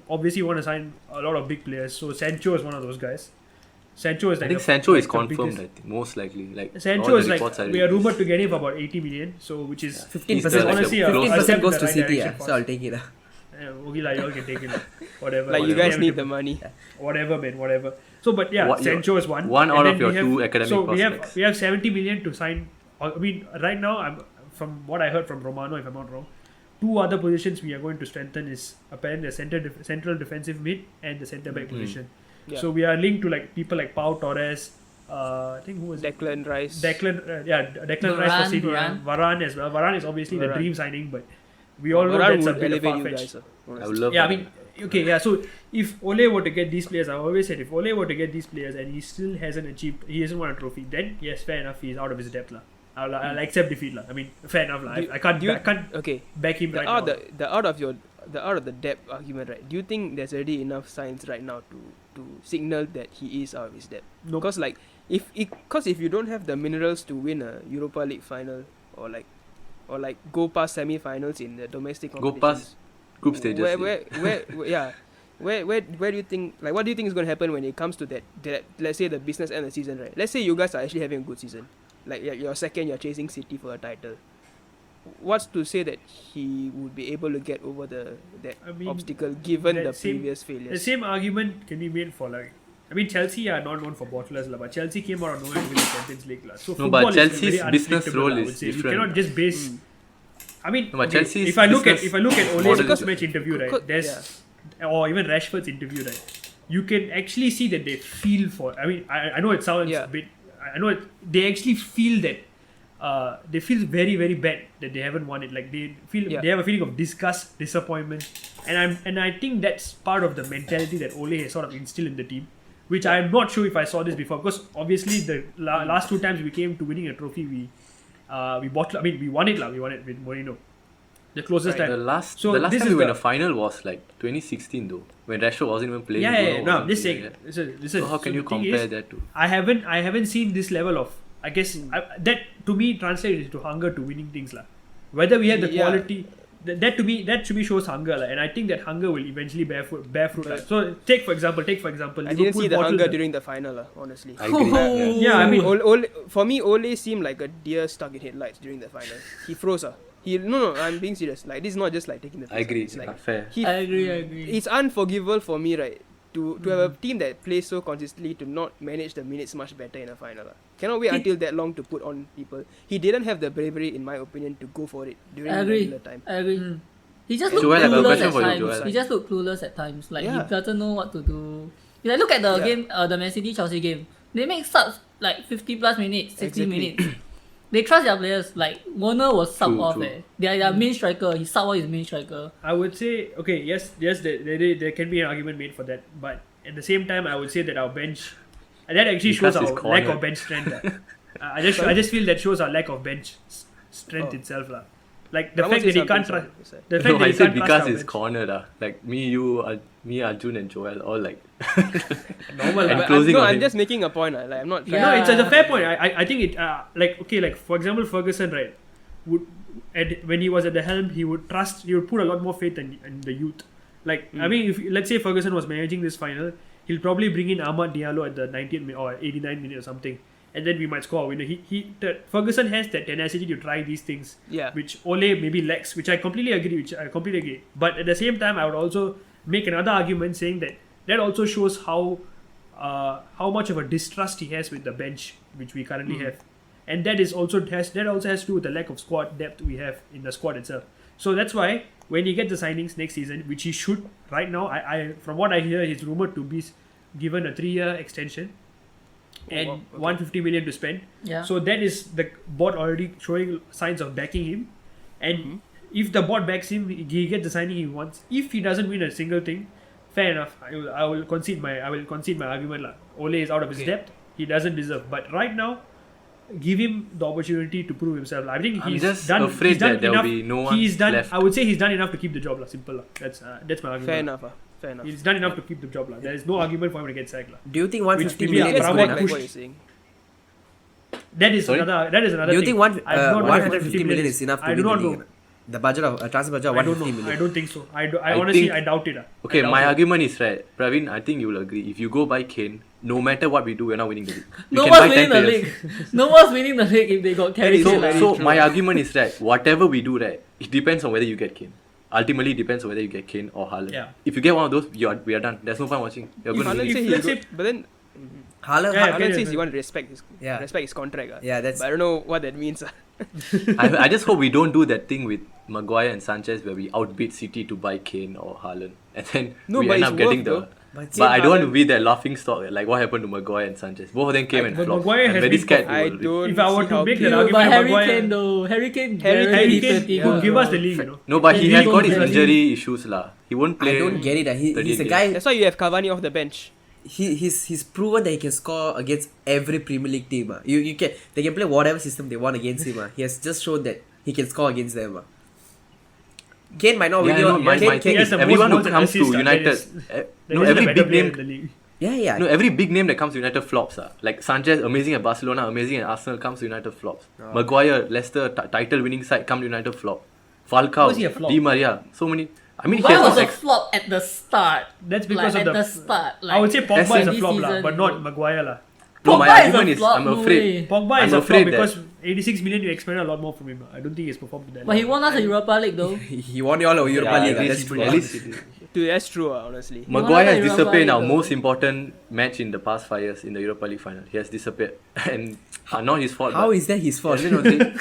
S1: obviously want to sign a lot of big players. So Sancho is one of those guys. Sancho is
S3: I
S1: like
S3: think Sancho is
S1: the
S3: confirmed.
S1: biggest-
S3: I think most likely. Like
S1: Sancho
S3: all
S1: is
S3: the
S1: like
S3: reports
S1: we are rumored to get him for about 80 million. So which is
S4: 15%.
S3: like
S1: honestly
S3: the
S1: a
S3: close-
S1: step
S4: 15%
S1: in
S4: goes
S1: the
S4: to
S1: right
S4: City,
S1: direction for
S4: so
S1: us.
S4: I'll take it.
S1: Okay, like y'all can take it. Whatever.
S5: Like you
S1: Whatever.
S5: guys need the money.
S1: Whatever, man. Whatever. So, but yeah,
S3: What-
S1: Sancho is one.
S3: one
S1: And
S3: out
S1: then
S3: of your
S1: we have-
S3: two academic
S1: So
S3: prospects.
S1: we have 70 million to sign. Right now, from what I heard from Romano, if I'm not wrong, two other positions we are going to strengthen is apparently the central defensive mid and the centre back position.
S5: Yeah.
S1: So we are linked to like people like Pau Torres. I think who was it?
S5: Declan Rice.
S1: Declan Rice for City. Varane as well. Varane is obviously the
S5: Varane.
S1: dream signing, but we all know
S5: Varane
S1: that's a
S5: would
S1: bit
S5: elevate you
S1: far-fetched.
S5: guys.
S3: I would love.
S1: Yeah, I
S3: that.
S1: mean, okay, yeah. So if Ole were to get these players, I always said if Ole were to get these players and he still hasn't achieved, he hasn't won a trophy, then yes, fair enough, he's out of his depth lah. I'll accept defeat lah. I mean, fair enough lah. I can't
S5: Okay.
S1: back him right
S5: Out
S1: now.
S5: the out of the depth argument, right? Do you think there's already enough signs right now to signal that he is out of his depth?
S1: Nope.
S5: Because like if you don't have the minerals to win a Europa League final or like go past semi-finals in the domestic
S3: Go
S5: competitions,
S3: past group stages.
S5: where do you think, like, what do you think is going to happen when it comes to that let's say the business end of the season, right? Let's say you guys are actually having a good season, like you're second, you're chasing City for a title. What's to say that he would be able to get over that
S1: I mean,
S5: obstacle given
S1: that
S5: the
S1: same-
S5: previous
S1: The
S5: failures?
S1: same argument can be made for I mean, Chelsea are not known for bottlers, but Chelsea came out of nowhere to win the Champions League. So
S3: No, but
S1: football is
S3: Chelsea's
S1: very
S3: business
S1: unpredictable,
S3: role
S1: I
S3: is
S1: would say.
S3: different.
S1: You cannot just base. I mean,
S3: No, but
S1: okay,
S3: Chelsea's
S1: if I look at
S3: business
S1: Ole's
S3: model is-
S1: post-match interview, right, there's or even Rashford's interview, right, you can actually see that they feel for. I mean, I know it sounds a bit. I know they actually feel that. They feel very very bad that they haven't won it. Like they feel they have a feeling of disgust, disappointment, and I think that's part of the mentality that Ole has sort of instilled in the team, which I'm not sure if I saw this before, because obviously the last 2 times we came to winning a trophy, we bottled. I mean, we won it with Mourinho. The closest time.
S3: The last
S1: So
S3: time
S1: this
S3: we
S1: is
S3: won
S1: the-
S3: a final was like 2016 though, when Rashford wasn't even playing.
S1: Yeah.
S3: Bruno
S1: No, I'm
S3: wasn't
S1: just
S3: playing
S1: saying.
S3: yet.
S1: Listen.
S3: So how can
S1: so
S3: you
S1: the thing
S3: compare
S1: is,
S3: that to?
S1: I haven't seen this level of. I guess that to me translates to hunger to winning things, lah. Whether we have the quality, that to me shows hunger, lah. And I think that hunger will eventually bear fruit. Lah. So take for example,
S5: I didn't
S1: Liverpool
S5: see the
S1: bottled
S5: hunger during the final, honestly.
S3: I agree.
S1: Yeah, I mean,
S5: For me, Ole seemed like a deer stuck in headlights during the final. He froze. No, I'm being serious. Like, this is not just like taking the piss.
S3: I agree.
S5: It's like,
S3: Fair.
S5: he,
S2: I agree.
S5: it's unforgivable for me, right? To have a team that plays so consistently to not manage the minutes much better in a final. Cannot wait until that long to put on people. He didn't have the bravery, in my opinion, to go for it during
S2: I agree.
S5: regular time.
S2: I agree. He just
S3: Joel,
S2: looked
S3: I have a
S2: clueless
S3: question
S2: at
S3: for you,
S2: times.
S3: Joel.
S2: He just looked clueless at times. Like
S5: Yeah.
S2: he doesn't know what to do. Like look at the
S5: Yeah.
S2: game, the Man City Chelsea game. They make subs like 50 plus minutes, 60
S5: Exactly.
S2: minutes. They trust their players. Like Warner was sub off.
S3: True.
S2: Their main striker. He sub off his main striker.
S1: I would say yes, there can be an argument made for that, but at the same time, I would say that our bench, and that actually shows
S3: Because
S1: our
S3: it's
S1: lack
S3: cornered.
S1: of bench strength. I just feel that shows our lack of bench strength itself, lah. Like the
S5: Ramos
S1: fact that
S5: said
S1: he can't
S5: something,
S1: trust.
S5: so-
S1: The fact
S3: No,
S1: that
S3: I
S1: he
S3: said
S1: can't trust
S3: because
S1: our
S3: it's
S1: bench.
S3: cornered. Like me, Arjun, and Joel all like.
S1: Normal.
S3: And
S1: lah.
S3: closing on
S5: I'm
S3: him.
S5: just making a point. Like, I'm not trying
S1: No,
S2: Yeah.
S1: it's a fair point. I think it like for example Ferguson, right, would when he was at the helm, he would put a lot more faith in the youth. Like I mean, if let's say Ferguson was managing this final, he'll probably bring in Ahmad Diallo at the 90th minute or 89th minute or something, and then we might score a winner. Ferguson has that tenacity to try these things,
S5: Yeah.
S1: which Ole maybe lacks, which I completely agree. But at the same time, I would also make another argument saying that also shows how much of a distrust he has with the bench, which we currently have, and that also has to do with the lack of squad depth we have in the squad itself. So that's why when he gets the signings next season, which he should right now, I from what I hear, he's rumored to be given a 3-year extension and
S5: wow, okay.
S1: 150 million to spend.
S2: Yeah.
S1: So that is the board already showing signs of backing him, and if the board backs him, he gets the signing he wants. If he doesn't win a single thing, fair enough. I will concede my argument, lah. Ole is out of his depth. He doesn't deserve. But right now, give him the opportunity to prove himself. I think
S3: I'm
S1: he's
S3: just
S1: done.
S3: afraid
S1: he's done
S3: that there will
S1: enough.
S3: be no one
S1: He's done.
S3: left.
S1: I would say he's done enough to keep the job, lah. Simple, lah. That's my argument.
S5: Fair enough. Fair enough.
S1: He's done enough to keep the job, lah. There is no argument for him to get sacked, lah.
S4: Do you think 150
S1: maybe
S4: million is
S5: Yes,
S1: Bravo
S4: good
S5: like
S4: enough?
S1: push-
S5: what you're saying.
S1: That is
S3: Sorry?
S1: another.
S4: Do you think
S1: I'm not
S4: 150 million is enough to
S1: I
S4: win
S1: do
S4: the
S1: not
S4: league?
S1: know.
S4: The budget of transfer budget of
S1: I don't
S4: 150
S1: know. I
S4: million.
S1: don't think so. I
S3: I
S1: honestly
S3: think-
S1: doubt it.
S3: Okay,
S1: I doubt
S3: my
S1: it.
S3: argument is right, Praveen. I think you will agree. If you go buy Kane, no matter what we do, we're not winning the league. We
S2: No
S3: can
S2: one's
S3: buy 10
S2: winning the
S3: players.
S2: league. No one's winning the league if they got carried.
S5: Very
S2: away.
S5: true.
S3: So my argument is that whatever we do, right, it depends on whether you get Kane. Ultimately, it depends on whether you get Kane or Haaland.
S1: Yeah.
S3: If you get one of those, we are done. There's no point watching. You're
S5: If
S3: going to
S5: Haaland
S3: win.
S5: say
S1: If
S5: he's
S1: let's
S5: good,
S1: say-
S5: but then
S4: Haaland,
S1: Yeah,
S5: Haaland
S1: okay,
S5: says
S1: yeah.
S5: he want to respect his contract.
S4: Yeah, that's-
S5: But I don't know what that means.
S3: I just hope we don't do that thing with Maguire and Sanchez where we outbid City to buy Kane or Haaland, and then
S5: No,
S3: we
S5: but
S3: end
S5: it's
S3: up getting
S5: worth,
S3: the.
S5: though.
S4: But
S3: But I don't want to
S5: Haaland-
S3: be that laughing stock. Like what happened to Maguire and Sanchez? Both of them came and
S1: But
S3: flopped.
S1: Maguire
S3: I'm
S1: has
S3: very
S1: been-
S3: scared.
S5: I
S3: they will-
S5: don't.
S1: If I were
S5: see
S1: to
S5: how
S1: make
S5: pure-
S1: that
S2: But
S1: argument,
S2: Harry
S1: Maguire-
S2: Kane though, Harry Kane
S5: Harry
S2: very
S5: Kane
S2: different
S1: will
S2: team.
S1: give us the league,
S3: No, but he
S2: He
S3: has
S2: don't
S3: got his
S2: really-
S3: injury issues lah. He won't play.
S4: I don't get it. He's
S3: 38
S4: a
S3: games.
S4: guy.
S5: That's why you have Cavani off the bench.
S4: He's proven that he can score against every Premier League team. They can play whatever system they want against him. He has just shown that he can score against them. Kane might not
S3: Yeah,
S4: win
S3: I
S4: you.
S3: know, my
S4: Kane-
S3: thing
S1: He has
S3: is
S1: the
S3: everyone
S1: most
S3: who
S1: goals
S3: comes
S1: and
S3: to
S1: assists,
S3: United,
S1: There isn't a
S3: every
S1: better
S3: big
S1: player
S3: name,
S1: in the league.
S4: yeah.
S3: no, every big name that comes to United flops. Like Sanchez, amazing at Barcelona, amazing at Arsenal, comes to United flops. Maguire, Leicester, title-winning side, come to United flop. Falcao,
S1: Was he a flop?
S3: Di Maria, so many. I mean, he
S2: Why
S3: has
S2: was
S3: not
S2: a flop at the start?
S1: That's because
S2: like,
S1: of
S2: at the start.
S1: I would say Pogba is a
S2: this
S1: flop, lah,
S2: season,
S1: but not Maguire, lah.
S3: No, my
S2: Pogba is a
S3: argument is,
S2: flop,
S3: I'm
S2: no
S3: afraid.
S2: way.
S1: Pogba
S3: I'm
S1: is a flop
S3: afraid that-
S1: because 86 million you expected a lot more from him. I don't think he's performed to that.
S2: But he
S1: level.
S2: won us a Europa League though.
S4: He won you all over Europa
S3: Yeah,
S4: League.
S3: at
S4: That's
S3: least-
S4: true.
S3: at least he did.
S5: Dude, that's true, honestly.
S3: Maguire has
S2: Ronaldo
S3: disappeared in our
S2: though.
S3: most important match in the past 5 years in the Europa League final. He has disappeared. And not his fault.
S4: How
S3: but-
S4: is that his fault?
S3: I don't know,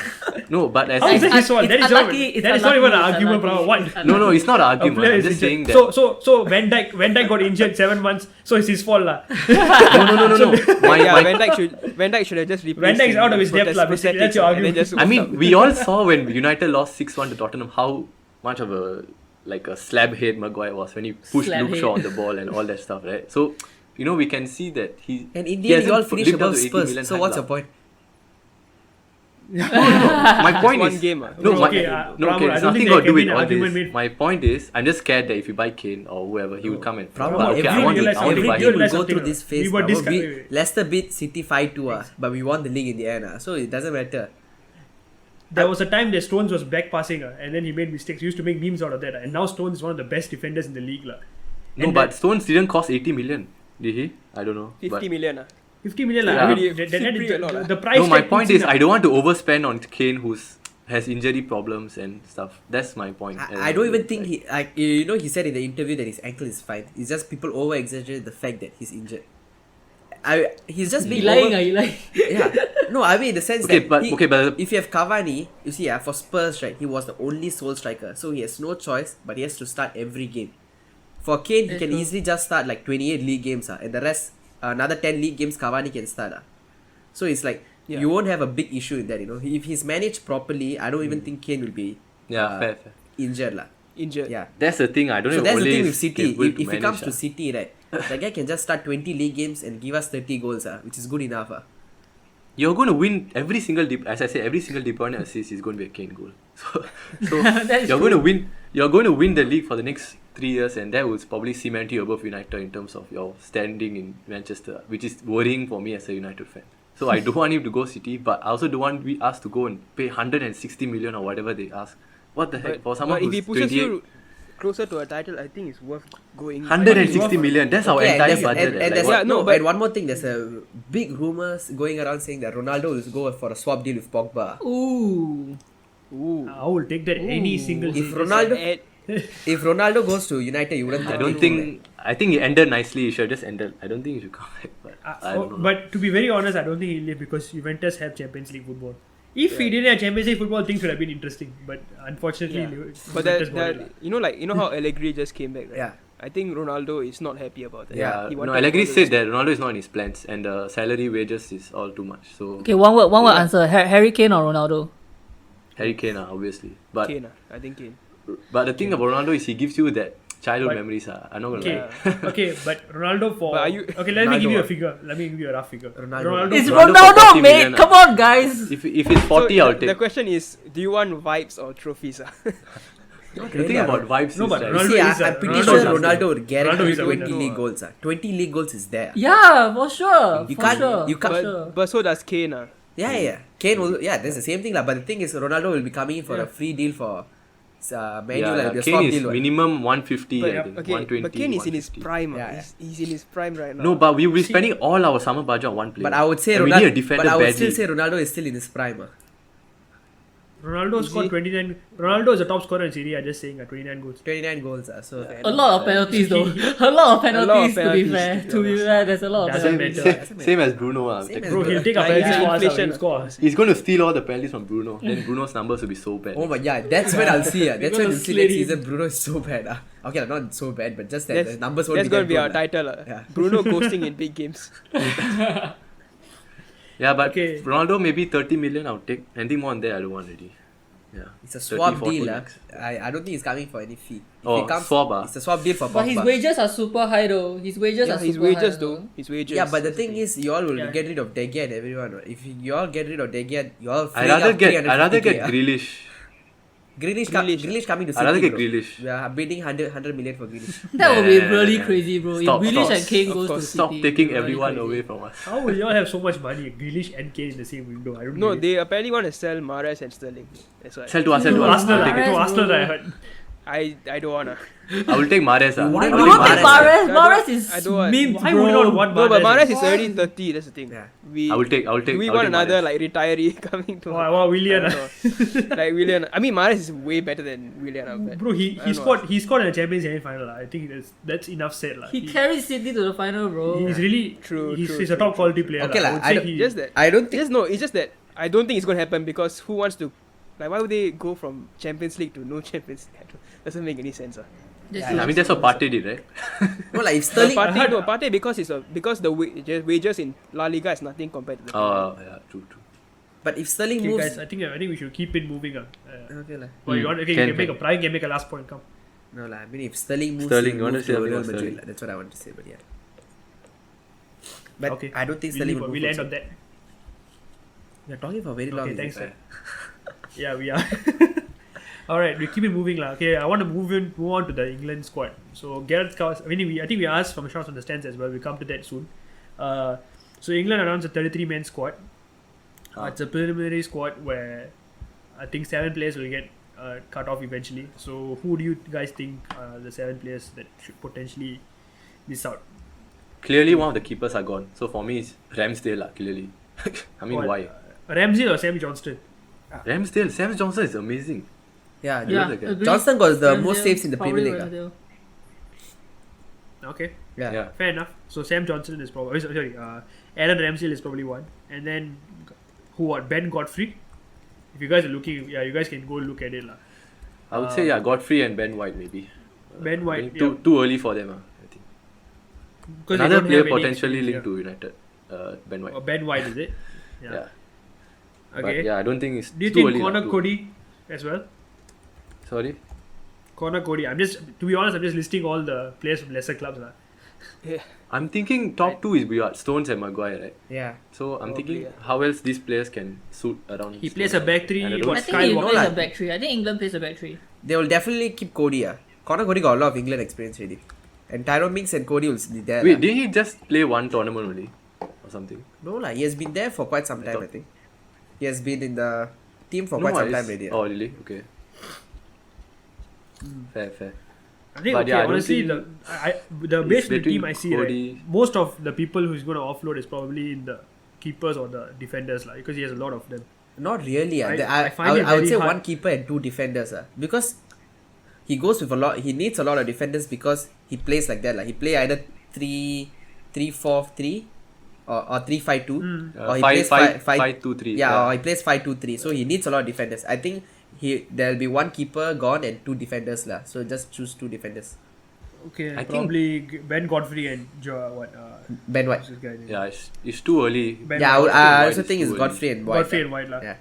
S3: no, but as
S1: How is that his fault?
S2: It's
S1: That is not,
S2: unlucky, it's
S1: that is not even an
S2: unlucky, it's
S1: argument, bro.
S2: unlucky.
S1: What?
S3: no, it's not an
S1: A
S3: argument.
S1: player
S3: I'm
S1: is
S3: just saying
S1: injured.
S3: that.
S1: So Van Dijk got injured 7 months, so it's his fault lah.
S3: No.
S5: Yeah, Van Dijk should have just replaced
S1: Van Dijk is
S5: him
S1: out of his
S5: with
S1: depth lah, basically. That's your
S5: prosthetics and then
S1: argument.
S5: just
S3: I
S5: walked
S3: mean,
S5: out.
S3: we all saw when United lost 6-1 to Tottenham how much of a slab head Maguire was when he pushed
S2: Slab
S3: Luke
S2: head.
S3: Shaw on the ball and all that stuff, right? So, we can see that he.
S4: And in
S3: he
S4: the end, you
S3: hasn't
S4: all finished
S3: lived up
S4: above
S3: to 80
S4: Spurs.
S3: million
S4: So
S3: hype
S4: what's
S3: lah.
S4: your point?
S3: My point
S5: one
S3: is
S5: game,
S3: no,
S1: Okay,
S3: okay,
S1: Pramod,
S3: it's
S1: I don't
S3: nothing
S1: think
S3: got
S1: there
S3: to do
S1: can be
S3: with
S1: an
S3: all
S1: argument
S3: this.
S1: made.
S3: My point is, I'm just scared that if you buy Kane or whoever, he will come and.
S4: Problem,
S3: But okay, I
S1: every
S3: want to
S1: realize
S3: buy
S1: every
S3: him.
S1: realize
S4: will go
S1: something,
S4: through this phase.
S1: we were
S4: Bravo.
S1: discussing.
S4: Leicester beat City 5-2, but we won the league in the end. So it doesn't matter.
S1: There was a time that Stones was back passing, and then he made mistakes. He used to make memes out of that, and now Stones is one of the best defenders in the league, lah.
S3: No,
S1: And
S3: but Stones didn't cost 80 million, did he? I don't know.
S5: 50
S3: but-
S5: million.
S1: 50 million,
S3: Yeah.
S1: lah. I mean,
S5: Pretty-
S1: that
S5: pretty
S1: is
S5: a lot,
S1: the price.
S3: No, my
S1: tag
S3: point
S1: puts
S3: is
S1: it
S3: I
S1: up.
S3: don't want to overspend on Kane who's has injury problems and stuff. That's my point.
S4: I don't even think he said in the interview that his ankle is fine. It's just people over exaggerate the fact that he's injured. He's just being
S2: He lying,
S4: over-
S2: he lying.
S4: Yeah. No, I mean in the sense
S3: Okay,
S4: that
S3: but
S4: if you have Cavani, you see, for Spurs, right, he was the only sole striker, so he has no choice, but he has to start every game. For Kane, he
S2: That's
S4: can
S2: true.
S4: easily just start like 28 league games, and the rest, another 10 league games, Cavani can start. So it's like you won't have a big issue in that. If he's managed properly, I don't even think Kane will be
S3: fair.
S4: injured, lah.
S5: Injured.
S4: Yeah.
S3: That's the thing. I don't
S4: So
S3: know.
S4: that's the
S3: Ole
S4: thing
S3: is
S4: with City.
S3: capable
S4: If
S3: to
S4: he
S3: manage,
S4: comes to
S3: ah.
S4: City, right, the guy can just start 20 league games and give us 30 goals, which is good enough.
S3: You're going to win every single as I said, every single De Bruyne assist is going to be a Kane goal. So
S2: That is
S3: you're
S2: true.
S3: going to win. You're going to win the league for the next 3 years, and that will probably cement you above United in terms of your standing in Manchester, which is worrying for me as a United fan. So I don't want him to go City, but I also don't want us to go and pay 160 million or whatever they ask. What the heck for someone
S5: But if he
S3: who's
S5: pushes
S3: 28?
S5: you closer to a title, I think it's worth going.
S3: 160 million. That's our
S4: Okay,
S3: entire
S4: and
S3: budget.
S4: and
S3: Like,
S4: there's
S3: what-
S5: but-
S4: and one more thing, there's a big rumors going around saying that Ronaldo will go for a swap deal with Pogba.
S2: Ooh.
S5: Ooh.
S1: I will take that any single
S4: If
S1: day.
S4: Ronaldo
S5: Ed-
S4: if Ronaldo goes to United, you wouldn't.
S3: I don't think. I think it ended nicely. It should have just ended. I don't think it should come back. But I don't know.
S1: But to be very honest, I don't think he'll leave because Juventus have Champions League football. If he didn't have Champions League football, things would have been interesting. But unfortunately,
S5: Yeah. But
S1: Juventus got it,
S5: that you know how Allegri just came back, right?
S4: Yeah.
S5: I think Ronaldo is not happy about that.
S3: Yeah,
S5: He
S3: no,
S5: wanted
S3: Allegri
S5: Ronaldo to
S3: said
S5: stay.
S3: that Ronaldo is not in his plans and the salary wages is all too much. So
S2: Okay, one word
S3: Yeah.
S2: answer. Harry Kane or Ronaldo?
S3: Harry Kane, obviously. But
S5: Kane, I think Kane.
S3: the thing about Ronaldo is he gives you that childhood
S1: But-
S3: memories. I'm not gonna
S1: Okay,
S3: lie.
S1: okay, but Ronaldo for
S5: But are you-
S1: okay. Let me give you a
S4: Ronaldo.
S1: figure. Let me give you a rough figure.
S4: Ronaldo.
S2: It's
S3: Ronaldo for 40
S2: Ronaldo, mate.
S3: million,
S2: Come on, guys.
S3: If it's 40,
S5: So
S3: I'll
S5: the
S3: take.
S5: question is, do you want vibes or trophies?
S3: The thing about vibes
S1: No,
S3: is
S1: but
S3: right,
S1: Ronaldo
S4: See,
S1: is a-
S4: I'm pretty
S1: Ronaldo
S4: sure
S1: is a-
S4: Ronaldo would guarantee
S1: Ronaldo is a
S4: 20
S1: winner.
S4: league goals. 20 league goals is there.
S2: Yeah, for sure.
S4: You
S2: for
S4: can't-
S2: Sure,
S4: you
S2: for
S4: can't-
S2: sure.
S5: But so does Kane.
S4: Yeah. Kane will. Yeah, that's the same thing, lah. But the thing is, Ronaldo will be coming in for a free deal for Man U, like a swap
S3: Kane is
S4: deal.
S3: minimum 150, I
S5: But,
S3: think.
S5: okay,
S3: 120,
S5: but Kane is in his
S3: 150.
S5: prime.
S4: Yeah.
S5: He's in his prime right now.
S3: No, but we will be spending all our summer budget on one player.
S4: But I would say
S3: And we need a
S4: Ronaldo.
S3: defender
S4: But I would
S3: badly.
S4: still say Ronaldo is still in his prime.
S1: Ronaldo
S5: Is
S1: scored
S5: he?
S1: 29. Ronaldo is the top scorer in Serie A. Just saying, 29 goals.
S4: 29 goals. So
S2: A lot of penalties, though. A lot of penalties, to be
S5: penalties,
S2: fair.
S5: to
S2: To
S5: be
S2: be
S5: honest.
S2: fair, there's a lot of
S1: Doesn't
S2: penalties.
S1: matter.
S3: Same as Bruno.
S4: Same as
S1: Bro, he'll take a
S5: Like,
S1: penalty
S5: yeah,
S1: for us.
S5: inflation.
S1: He'll score.
S3: He's going to steal all the penalties from Bruno. Then Bruno's numbers will be so bad.
S4: Oh my, yeah, that's when I'll see. That's
S2: We're
S4: when
S2: gonna
S4: you'll see
S2: slay
S4: next
S2: him.
S4: season. Bruno is so bad. Okay, not so bad, but just that the numbers won't
S5: That's
S4: be
S5: going to
S4: that
S5: be our
S4: good, lah.
S5: title.
S4: Yeah.
S5: Bruno ghosting in big games.
S3: Yeah, but
S1: Okay.
S3: Ronaldo maybe 30 million I'll take. Anything more than that I don't want already. Yeah.
S4: It's a
S3: 30,
S4: swap
S3: 40
S4: deal.
S3: max.
S4: I don't think he's coming for any fee. If
S3: Oh,
S4: he comes,
S3: swap, ah.
S4: it's a swap deal for
S2: But his
S4: Pogba.
S2: wages are super high, though. His wages
S5: Yeah,
S2: are
S5: his
S2: super
S5: wages
S2: high,
S5: though. His wages.
S4: Yeah, but the thing is, you all will
S1: Yeah.
S4: get rid of De Gea and everyone. If you all get rid of De Gea, you all
S3: I'd rather get
S4: 350K,
S3: Grealish.
S4: Grealish coming to City.
S3: I'd rather get
S4: bro.
S3: Grealish.
S4: We are bidding 100 million for Grealish.
S2: That would be
S3: Nah,
S2: really
S3: nah.
S2: crazy, bro.
S3: Stop,
S2: if Grealish
S3: stop.
S2: and Kane
S5: Of
S2: goes to
S5: course,
S2: City,
S3: Stop taking
S2: really
S3: everyone
S2: crazy.
S3: away from us.
S1: How will you all have so much money? Grealish and Kane in the same window. I don't
S5: No,
S1: get it.
S5: they apparently want to sell Mahrez and Sterling. That's why.
S3: Sell to us, sell
S1: To
S3: to us.
S1: Arsenal,
S3: I'll take
S1: to
S3: it.
S2: Mahrez,
S1: Arsenal,
S2: bro.
S1: I heard.
S5: I don't wanna.
S3: I will take Mahrez.
S4: Why
S3: I
S4: would
S3: will
S4: you
S3: take
S4: take
S3: Mahrez.
S2: Mahrez is
S5: I don't want-
S2: mint,
S1: Why
S2: bro.
S1: would you not want
S5: No, but Mahrez is
S2: Why?
S5: already 30. That's the thing.
S4: Yeah.
S5: We
S3: I will take.
S5: do we
S3: I'll
S5: want
S3: take
S5: another
S3: Mahrez.
S5: like retiree coming to?
S1: Wow, Willian.
S5: I don't know. Like Willian. I mean, Mahrez is way better than Willian. I bet.
S1: Bro,
S5: I
S1: he
S5: don't know.
S1: scored in the Champions League final. I think that's enough said.
S2: He carried City to the final, bro.
S1: He's really
S5: True,
S1: He's
S5: true,
S1: a
S5: true,
S1: top
S5: true.
S1: quality player.
S4: Okay,
S1: I
S4: lah,
S1: would
S4: I
S1: say
S4: don't-
S1: he,
S5: Just that.
S4: I don't think.
S5: It's just that I don't think it's going to happen because who wants to, like, why would they go from Champions League to no Champions League? Doesn't make any sense.
S3: I mean, that's what Partey did, right?
S4: No, like if Sterling.
S5: Partey because the wages in La Liga is nothing compared to the.
S3: Oh, yeah, true.
S4: But if Sterling
S1: okay,
S4: moves.
S1: guys, I think we should keep it moving.
S4: Okay, lah.
S1: Well, you want, okay,
S3: Can-
S1: you can make a Brian can make a last point. Come.
S4: No, lah. I mean, if Sterling moves,
S3: Sterling,
S4: he
S3: you want to
S4: moves
S3: say
S4: to
S3: something
S4: Real
S3: about
S4: Madrid,
S3: Sterling?
S4: lah. That's what I want to say, but yeah. But
S1: Okay.
S4: I don't think Sterling will move.
S1: We'll end
S4: also.
S1: on that.
S4: We're talking for very long.
S1: Okay,
S4: is
S1: thanks.
S4: it?
S1: Yeah, we are. All right, we keep it moving, lah. Okay, I want to move on to the England squad. So Gareth Southgate. I think we asked from shots on the stands as well. We'll come to that soon. So England announced a 33-man squad. It's a preliminary squad where I think 7 players will get cut off eventually. So who do you guys think are the 7 players that should potentially miss out?
S3: Clearly, one of the keepers are gone. So for me, it's Ramsdale, lah, clearly. I mean,
S1: What?
S3: why?
S1: Ramsey or Sam Johnston?
S3: Ramsdale, Sam Johnson is amazing.
S4: Yeah,
S3: Yeah.
S4: dude.
S3: Agree.
S4: Johnson got the
S2: Ramsdale,
S4: most saves in the
S2: probably
S4: Premier League.
S2: Ramsdale.
S1: Okay,
S4: Yeah.
S3: Yeah.
S1: fair enough. So Sam Johnson is probably Aaron Ramsey is probably one, and then Ben Godfrey. If you guys are looking, yeah, you guys can go look at it, lah.
S3: I would say, yeah, Godfrey and Ben White, maybe.
S1: Ben White,
S3: I think too early for them, I think.
S1: because they
S3: Another
S1: don't
S3: player
S1: have any
S3: potentially
S1: experience,
S3: linked to United, Ben White.
S1: yeah. Ben White, is it?
S3: Yeah.
S1: Okay.
S3: But yeah, I don't think it's
S1: Do you
S3: too
S1: think
S3: early.
S1: Connor
S3: lah,
S1: Cody as well?
S3: Sorry?
S1: Connor Cody. To be honest, I'm just listing all the players from lesser clubs, lah.
S3: I'm thinking top 2 is Bjorn, Stones and Maguire, right?
S4: Yeah.
S3: So I'm
S5: Probably,
S3: thinking
S5: yeah.
S3: how else these players can suit around.
S1: He
S3: Stones
S1: plays a
S3: and-
S1: back three,
S3: and I
S1: what
S3: don't
S2: I
S3: see-
S2: think he
S4: no
S2: plays
S4: lah.
S2: a back three. I think England plays a back three.
S4: They will definitely keep Cody. Connor Cody got a lot of England experience already. And Tyrone Mings and Cody will be there.
S3: Wait,
S4: lah.
S3: did he just play one tournament only? Or something?
S4: No, lah. He has been there for quite some time, I think. He has been in the team for quite some time already.
S3: Oh, really? Okay. Fair.
S1: I think,
S3: But
S1: okay,
S3: yeah, I don't
S1: honestly,
S3: think
S1: the base of the
S3: between
S1: team I see,
S3: Cody-
S1: right, most of the people who's going to offload is probably in the keepers or the defenders, like, because he has a lot of them.
S4: Not really.
S1: I find it
S4: I would
S1: very
S4: say
S1: hard.
S4: one keeper and 2 defenders. Because he goes with a lot. He needs a lot of defenders because he plays like that. Like he play either 3-4-3 or 3-5-2, or he plays
S3: 5-2-3.
S4: Yeah, or he plays 5-2-3. So he needs a lot of defenders. I think there'll be 1 keeper gone and 2 defenders lah. So just choose 2 defenders.
S1: Okay,
S3: I
S1: probably Ben Godfrey and
S4: Ben White.
S1: what's this guy name?
S3: Yeah, it's too early.
S1: Ben
S4: Yeah,
S1: White.
S4: I
S3: White
S4: also
S3: is
S4: think it's
S3: too
S4: Godfrey and White.
S1: Godfrey
S4: lah.
S1: and White, lah.
S4: Yeah.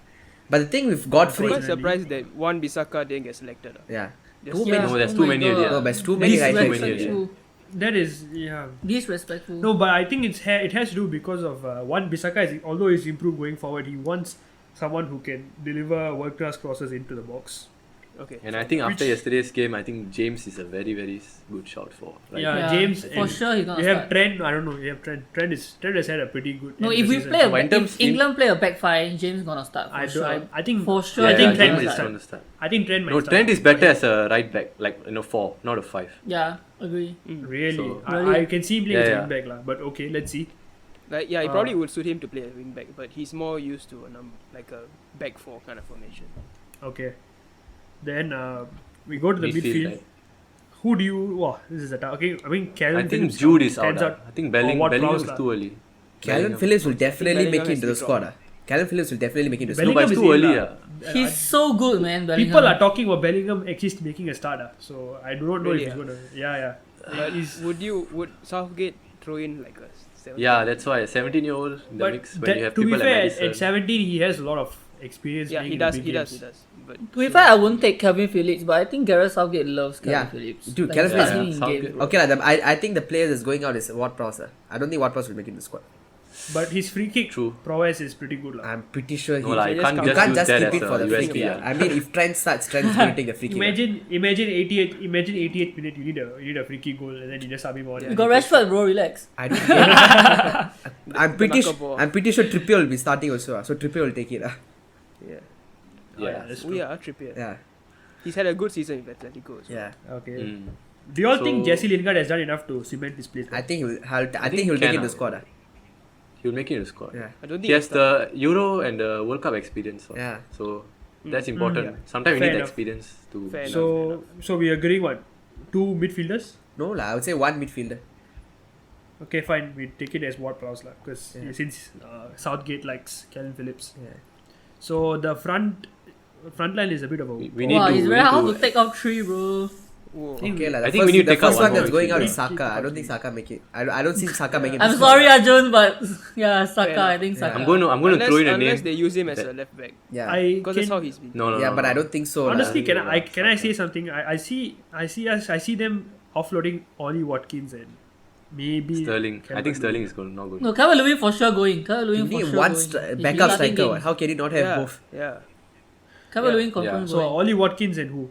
S4: But the thing with
S5: I'm
S4: Godfrey,
S5: quite surprised that Wan Bissaka didn't get selected.
S4: yeah,
S5: Just-
S4: too
S2: Yeah.
S4: many.
S3: No, there's
S2: Oh
S3: too
S2: my
S3: many
S2: God.
S3: already.
S4: No, but it's too many right
S3: Disrespectful.
S4: now.
S2: Disrespectful.
S1: That is, yeah.
S2: Disrespectful.
S1: No, but I think it has to do because of one Bissaka. Although he's improved going forward, he wants someone who can deliver world class crosses into the box.
S5: Okay.
S3: And I think after
S1: Which-
S3: yesterday's game, I think James is a very, very good shout for. Right
S1: Yeah,
S3: now.
S1: James
S2: for
S1: and
S2: sure he's gonna
S1: You have
S2: start.
S1: Trent. I don't know. You have Trent. Trent has had a pretty good.
S2: No,
S1: end
S2: if
S1: of
S2: we
S1: season.
S2: play a
S3: But in
S2: back,
S3: terms-
S2: if England play a back 5, James gonna start for
S1: I
S2: sure.
S1: I think
S2: For sure,
S1: I think
S2: James
S1: Trent
S2: gonna
S1: might
S2: start.
S3: understand.
S1: I think Trent might
S3: No,
S1: start.
S3: Trent is better as a right back, like 4, not a 5.
S2: Yeah, agree.
S1: Really,
S3: So-
S1: I can see him playing as a
S3: Yeah.
S1: wing back lah. But okay, let's see.
S5: Like it probably would suit him to play a wing back, but he's more used to like a back 4 kind of formation.
S1: Okay, then we go to the midfield.
S3: Right?
S1: Who do you? Wow, this is a tough. Okay, I mean, Calvin
S3: I think
S1: Phillips
S3: Jude is out.
S1: stands
S3: I think
S1: Or what
S3: Bellingham
S1: Prowse
S3: is
S1: lah.
S3: too early.
S4: Callum
S3: Bellingham.
S4: Phillips will definitely
S5: Bellingham
S4: make it
S5: has
S4: into the
S5: to
S4: squad.
S5: drop.
S4: Callum Phillips will definitely make it into the
S3: No,
S4: squad.
S3: but it's
S1: Bellingham
S3: too
S1: is
S3: early.
S1: in, lah.
S2: He's so good, man. Bellingham.
S1: People are talking about Bellingham actually making a start. So I do not know
S5: Really,
S1: if he's gonna. Yeah.
S5: But
S1: He's-
S5: would Southgate throw in like a 7?
S3: Yeah, that's why a 17-year-old in the
S1: But
S3: mix when you have
S1: to be
S3: people
S1: fair,
S3: like
S1: at
S3: Madison.
S1: 17 he has a lot of experience.
S5: Yeah,
S1: playing
S5: he
S1: in the
S5: does.
S1: big
S5: He
S1: games.
S5: does. But
S2: To be fair, I wouldn't take Calvin Phillips, but I think Gareth Southgate loves Calvin
S4: Yeah.
S2: Phillips.
S4: Dude,
S2: Like,
S4: Calvin
S2: he's
S4: Phillips-
S2: starting in
S3: Southgate.
S2: game.
S4: Okay, I think the player that's going out is Ward-Prowse. I don't think Ward-Prowse will make it in the squad.
S1: But his free kick
S3: True.
S1: prowess is pretty good.
S4: I'm pretty sure he.
S3: No, lah, you
S5: just
S3: can't
S5: count-
S4: You
S3: just
S4: can't
S3: use
S4: just
S3: that
S4: keep
S3: as
S4: it for the
S3: a
S4: free
S3: USP.
S4: kick.
S3: Yeah.
S4: I mean, if Trent starts, Trent's going to take the free kick.
S1: Imagine 88 minute you need a free kick goal and then you just sub him on.
S2: You got Rashford, bro. Relax.
S4: I don't. I'm pretty.
S5: knuckleball.
S4: I'm pretty sure Trippier will be starting also. So Trippier will take it.
S5: yeah.
S3: Yeah.
S1: That's
S5: Oh
S1: true.
S5: yeah, Trippier.
S4: Yeah.
S5: He's had a good season with Atletico. So.
S4: Yeah.
S1: Okay.
S3: Mm.
S1: Do you all
S3: So-
S1: think Jesse Lingard has done enough to cement his place?
S4: I think I think
S3: think
S4: he'll make
S3: can,
S4: it in the
S3: ah.
S4: squad.
S3: He'll make it in the squad.
S4: Yeah.
S5: I don't think
S3: He has
S5: he'll start.
S3: the Euro and the World Cup experience.
S4: Yeah.
S3: So that's important.
S1: yeah.
S3: Sometimes we
S1: Fair
S3: need the
S1: enough.
S3: experience to.
S5: Fair enough.
S1: So we agree what? 2 midfielders?
S4: No lah, I would say one midfielder.
S1: Okay, fine. We take it as Ward Prowse lah, because
S4: Yeah.
S1: since Southgate likes Calvin Phillips.
S4: Yeah.
S1: So the front line is a bit of a.
S3: We need
S2: Wow,
S3: to-
S2: it's
S3: we
S2: very
S3: need
S2: hard
S3: to-
S2: to take out 3, bro.
S5: Whoa.
S4: Okay lah.
S3: I think we need to
S4: the
S3: take out
S4: first
S3: one
S4: one that's
S3: more
S4: going out is
S1: midfielder.
S4: Saka. I don't think Saka make it. I don't see Saka making.
S2: I'm
S4: the
S2: sorry,
S4: squad.
S2: Arjun, but yeah, Saka.
S5: enough.
S2: I think
S4: Yeah.
S2: Saka.
S3: I'm going to throw in a
S5: Unless
S3: name.
S5: they use him as
S3: that-
S5: a left back.
S4: Yeah.
S5: Because that's how he's been.
S3: No,
S4: Yeah, but I don't think so.
S1: Honestly,
S4: lah.
S1: can I say something? I see them offloading Ollie Watkins and maybe
S3: Sterling. I
S1: Calvert
S3: think Sterling
S1: Lewin.
S3: is going not going.
S2: No, Calvert Lewin for sure going. Calvert
S4: You
S2: Lewin for
S4: need
S2: sure
S4: one
S2: going. He's been
S4: backup
S2: starting
S4: striker.
S2: games.
S4: How can you not have
S5: Yeah.
S4: both?
S5: Yeah.
S2: Calvert
S5: Yeah.
S2: Lewin confirm
S1: So
S2: going.
S1: Ollie Watkins and who?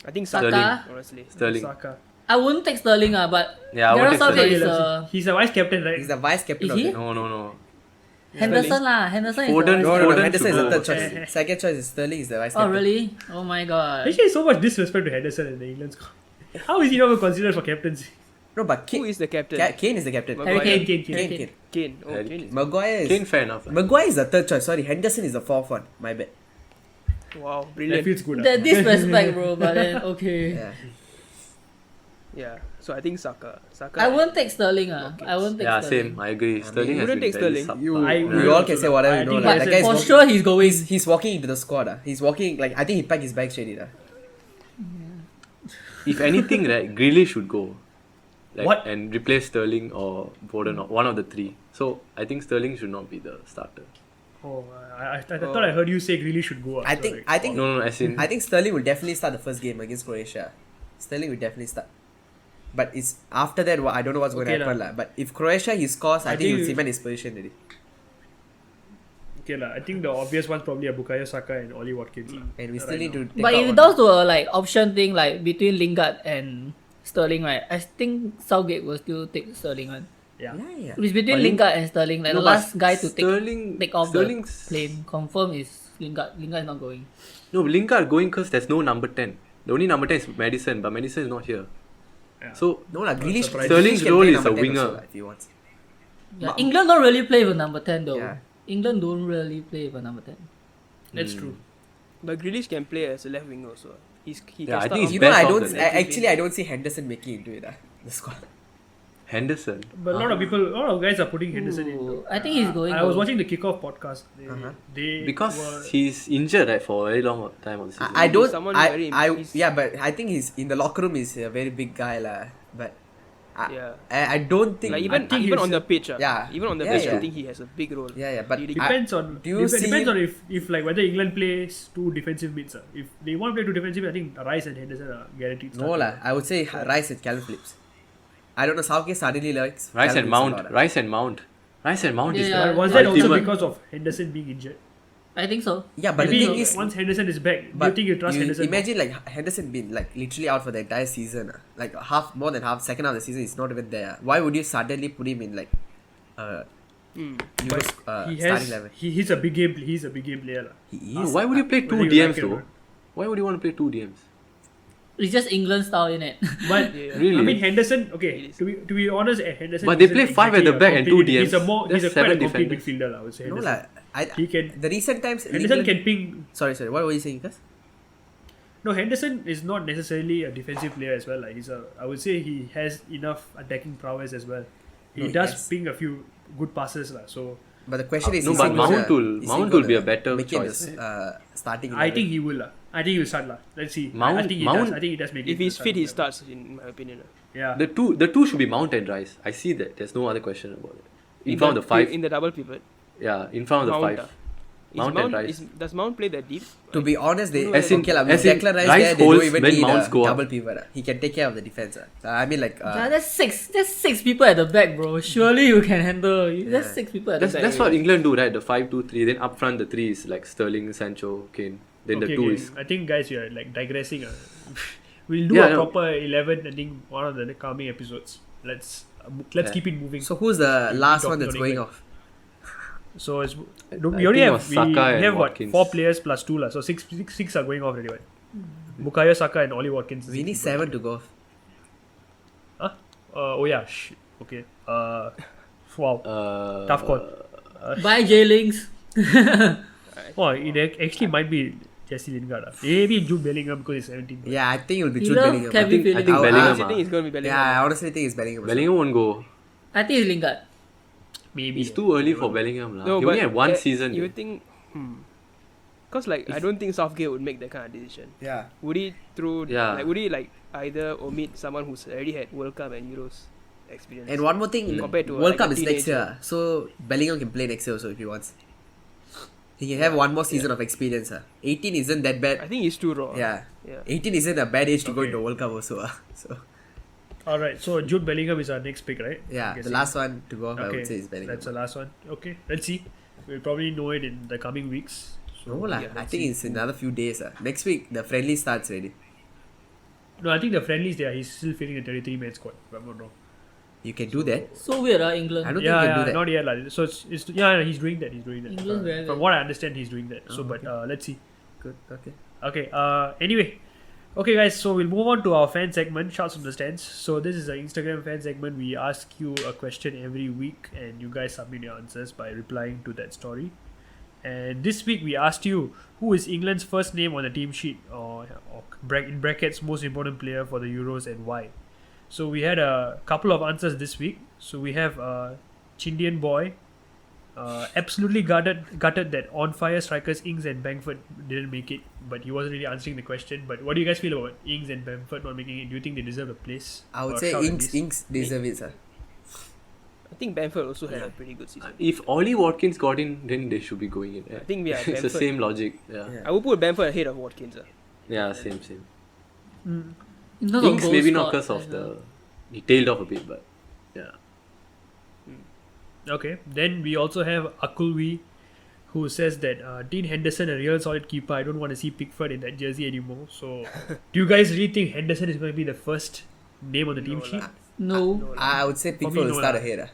S5: I think
S2: Saka.
S5: Saka. Honestly.
S3: Sterling.
S1: Saka.
S2: I wouldn't take Sterling, but
S3: Yeah, I would
S2: Gareth
S3: take
S2: Southgate
S3: Sterling.
S2: is
S1: He's a vice captain, right?
S4: He's the vice captain
S2: Is
S4: of
S2: he?
S4: the.
S3: No.
S2: Henderson lah. Henderson is
S3: Foden-
S2: the
S4: No,
S2: vice
S4: no,
S3: Foden
S4: Henderson is the
S3: should
S4: third
S1: go.
S4: choice. Second choice is Sterling is the vice
S2: Oh
S4: captain.
S2: really? Oh my god.
S1: Actually, so much disrespect to Henderson in the England squad. How is he not even considered for captaincy?
S4: No, but
S5: Who
S4: Kane,
S5: is the captain?
S4: Kane is the captain.
S5: Maguire.
S2: Harry Kane.
S1: Kane.
S5: Kane. Oh,
S3: Harry
S5: Kane is.
S4: Maguire is.
S3: Kane, fair enough. lah.
S4: Maguire is the third choice. Sorry, Henderson is the fourth one. My bad.
S5: Wow,
S1: That
S5: brilliant.
S1: feels good.
S2: That disrespect, bro. But then okay.
S4: Yeah.
S5: Yeah. So I think Saka. Saka.
S2: I won't take Sterling. I won't take
S3: Yeah,
S2: Sterling.
S3: same. I agree. Sterling has
S5: wouldn't
S3: been
S5: take
S3: very
S5: Sterling.
S3: subpar.
S4: We all can say whatever
S1: I
S4: you know.
S1: think
S4: Like,
S2: But
S4: that guy is
S2: for
S4: walking,
S2: sure he's going.
S4: he's walking into the squad. He's walking like I think he packed his bags already.
S3: If anything, right, Grealish should go. Like,
S1: What?
S3: And replace Sterling or Foden or one of the three. So I think Sterling should not be the starter.
S1: Oh, I thought I heard you say Grealish should go.
S4: I
S1: So,
S4: think
S1: like,
S4: I think
S3: No, as in.
S4: I think Sterling will definitely start the first game against Croatia. Sterling will definitely start. But it's after that I don't know what's going to
S1: Okay
S4: happen
S1: lah.
S4: lah. But if Croatia he scores, I
S1: I
S4: think he'll
S1: think-
S4: cement his position already.
S1: Okay, I think the obvious one's probably Bukayo Saka and Ollie Watkins. lah.
S4: And we still
S1: Right
S4: need
S1: now.
S4: to take
S2: But
S4: out
S2: if
S4: one.
S2: those were like option thing like between Lingard and Sterling, right? I think Southgate will still take Sterling one.
S1: Yeah.
S4: Yeah.
S2: If it's between
S3: But
S2: Lingard and Sterling, like
S3: No,
S2: the
S3: but
S2: last guy to
S3: Sterling,
S2: take off
S3: Sterling's-
S2: the plane, confirm is Lingard. Lingard is not going.
S3: No, Lingard going because there's no number 10. The only number 10 is Madison, but Madison is not here.
S1: Yeah.
S3: So,
S4: No lah, Grealish.
S1: surprising.
S3: Sterling's
S4: Grealish can
S3: role
S4: play
S3: is
S4: number
S3: a
S4: 10
S3: winger.
S4: also lah, if he wants.
S2: Yeah, England don't really play with number 10 though.
S4: Yeah.
S2: England don't really play with number 10.
S1: That's true.
S5: But Grealish can play as a left winger also. He
S3: Yeah,
S5: can
S3: I
S5: start
S3: think
S5: off
S3: he's
S4: You know,
S3: best
S4: I
S3: off
S4: don't.
S3: the left.
S4: Actually, I don't see Henderson making into it. The squad.
S3: Henderson.
S1: But a lot of guys are putting Henderson in.
S2: Ooh, I think he's going.
S1: I was
S2: though.
S1: watching the kickoff podcast. They
S3: Because
S1: were,
S3: he's injured right, for a very long time on the season.
S4: I don't.
S5: someone
S4: I,
S5: very-
S4: I
S5: he's-
S4: yeah, but I think he's in the locker room. He's a very big guy lah. But
S5: Yeah.
S4: I don't think.
S5: Like
S1: I
S5: even
S1: think
S5: even
S1: he's-
S5: on the pitch,
S4: Yeah.
S5: even on the
S4: Yeah,
S5: pitch,
S4: yeah.
S5: I think he has a big role.
S4: Yeah, but
S5: He-
S1: depends on
S4: do you see
S1: depends
S4: him-
S1: on if like whether England plays two defensive mids. If they want to play two defensive, I think Rice and Henderson are guaranteed.
S4: No
S1: starting.
S4: lah. I would say Rice and Calvin Phillips. I don't know. Southgate suddenly likes
S3: Rice
S4: Calvin
S3: and
S4: Phillips a
S3: Mount.
S4: lot,
S3: Rice and Mount. Rice and Mount is
S2: Yeah,
S3: the
S1: But was that also
S3: ultimate-
S1: because of Henderson being injured?
S2: I think so.
S4: Yeah, but
S1: Maybe
S4: the thing is,
S1: once Henderson is back, do you
S4: but
S1: think you trust Henderson?
S4: imagine like Henderson been like literally out for the entire season. Like more than half, second half of the season, he's not even there. Why would you suddenly put him in like Euros,
S1: he
S4: starting
S1: has
S4: level?
S1: he's a big game player. lah.
S4: He
S3: No,
S4: is.
S3: why would you play two
S1: whether you like
S3: DMs
S1: it or
S3: though?
S1: not.
S3: Why would you want to play two DMs?
S2: It's just England style in it.
S1: But
S5: Yeah.
S3: Really?
S1: I mean Henderson. Okay,
S5: It is.
S1: to be honest, Henderson.
S3: But they
S1: isn't
S3: play five at
S1: exactly
S3: the
S1: a
S3: back and two
S1: complete-
S3: DMs.
S1: He's a more.
S3: That's
S1: He's a quite a
S3: seven
S1: complete
S3: defenders.
S1: midfielder. I would say.
S4: No
S1: Henderson.
S4: lah.
S1: He can.
S4: The recent times.
S1: Henderson
S4: England-
S1: can ping.
S4: Sorry. What were you saying, Gus?
S1: No, Henderson is not necessarily a defensive player as well. Like he's a. I would say he has enough attacking prowess as well. He
S4: No,
S1: does
S4: yes.
S1: ping a few good passes, lah. So
S4: But the question is,
S3: No,
S4: is
S3: but
S4: he
S3: Mount
S4: gonna-
S3: will-
S4: is he
S3: Mount will be
S4: gonna
S3: a better
S4: make it
S3: choice.
S4: starting.
S1: I
S4: 11?
S1: think he will, lah. I think he'll start, lah. Let's see.
S3: Mount-
S1: I think he
S3: Mount-
S1: does. I think he does make it.
S5: If he's
S1: to
S5: fit, he
S1: starting
S5: starts. In my opinion.
S1: level. Yeah.
S3: The two should be Mount and Rice. I see that. There's no other question about it. In front of the five.
S5: In the double pivot.
S3: Yeah, in front of the
S5: Mount,
S3: five.
S5: Is
S3: Mount and Rice.
S5: Does Mount play that deep?
S4: To be honest, they
S3: As in-
S4: okay lah. With
S3: as in
S4: Declan Rice
S3: Rice
S4: there, they
S3: holds
S4: don't even
S3: when
S4: need
S3: Mounts
S4: a
S3: go up.
S4: double pivot. He can take care of the defense. So, I mean, like,
S2: Yeah, that's six. That's six people at the back, bro. Surely you can handle. That's six people at the back.
S3: That's what England do, right? The 5-2-3. Then up front, the three is like Sterling, Sancho, Kane. Then the two is.
S1: I think, guys, we are like digressing. We'll do
S3: Yeah,
S1: a
S3: no.
S1: proper 11. I think one of the coming episodes. Let's
S3: Yeah.
S1: keep it moving.
S4: so who's the last
S1: talking
S4: one that's
S1: about
S4: going
S1: England.
S4: off?
S1: So it's
S3: I
S1: we only
S3: think it
S1: have
S3: was Saka and
S1: what
S3: Watkins.
S1: 4 players plus 2 lah. So six are going off already. Right? Bukayo Saka and Ollie Watkins.
S4: We need 7 to go.
S1: Huh? Oh yeah. Okay. Wow. Tough call.
S2: Bye, J-Links.
S1: Oh, it actually might be Jesse Lingard. Maybe Jude Bellingham because he's 17.
S4: Yeah, I think it will be
S2: You
S4: Jude
S2: love
S4: Bellingham.
S2: Kevin
S3: I think
S2: Phillips.
S3: Bellingham.
S5: I honestly think it's going to be Bellingham.
S4: Yeah, I honestly think it's Bellingham. also.
S3: Bellingham won't go.
S2: I think it's Lingard.
S1: Maybe.
S3: It's too early for Bellingham.
S5: No,
S3: He
S5: but
S3: only had one season.
S5: You think? Because like I don't think Southgate would make that kind of decision.
S4: Yeah.
S5: Would he throw?
S3: Yeah.
S5: Like, would he like either omit someone who's already had World Cup and Euros experience?
S4: And one more thing,
S5: Compared to,
S4: World
S5: like,
S4: Cup
S5: a
S4: is next
S5: teenager.
S4: year, so Bellingham can play next year also if he wants. He can have one more season of experience. 18 isn't that
S5: I
S4: bad.
S5: think he's too raw.
S4: Yeah.
S5: Yeah.
S4: 18 isn't a bad age to go
S1: Okay.
S4: into World Cup also. So
S1: Alright, so Jude Bellingham is our next pick, right?
S4: yeah,
S1: I'm
S4: the
S1: guessing.
S4: last one to go off, I
S1: Okay,
S4: would say is Bellingham.
S1: that's the last one. Okay, let's see. We'll probably know it in the coming weeks. So,
S4: No lah,
S1: yeah,
S4: I
S1: let's
S4: think
S1: see.
S4: it's another few days. Next week the friendly starts already.
S1: No, I think the friendlies there, he's still feeling the 33-man squad, if I'm not wrong.
S4: You can do that.
S2: So weird,
S4: I
S2: England.
S4: don't
S1: Yeah,
S4: think you can
S1: yeah,
S4: do that.
S1: not yet. Like, so it's yeah, he's doing that. He's doing that.
S2: England's very
S1: From
S2: good.
S1: what I understand, he's doing that. So,
S4: Oh,
S1: but let's see.
S4: Good. Okay.
S1: Okay. Anyway, okay, guys. So we'll move on to our fan segment, Shots from the Stands. So this is an Instagram fan segment. We ask you a question every week, and you guys submit your answers by replying to that story. And this week we asked you who is England's first name on the team sheet, or in brackets most important player for the Euros and why. So we had a couple of answers this week. So we have Chindian Boy, absolutely gutted that on fire strikers Ings and Bamford didn't make it, but he wasn't really answering the question. But what do you guys feel about Ings and Bamford not making it? Do you think they deserve a place?
S4: I would
S1: or
S4: say
S1: shout at
S4: Inks
S1: least?
S4: deserve it, sir.
S5: I think Bamford also had a pretty good season.
S3: If Ollie Watkins got in, then they should be going in.
S5: I think we are
S3: It's the
S5: Bamford.
S3: same logic. Yeah.
S4: Yeah.
S5: I would put Bamford ahead of Watkins.
S3: Yeah, same.
S2: In terms of
S3: Ings
S2: goal
S3: maybe not
S2: scored,
S3: because of
S2: I
S3: the
S2: know.
S3: he tailed off a bit, but yeah.
S1: Okay, then we also have Akulwi, who says that Dean Henderson, a real solid keeper. I don't want to see Pickford in that jersey anymore. So, do you guys really think Henderson is going to be the first name on the team sheet?
S2: No.
S4: I would say
S1: me,
S4: Pickford will
S1: no
S4: start
S1: lah.
S4: ahead.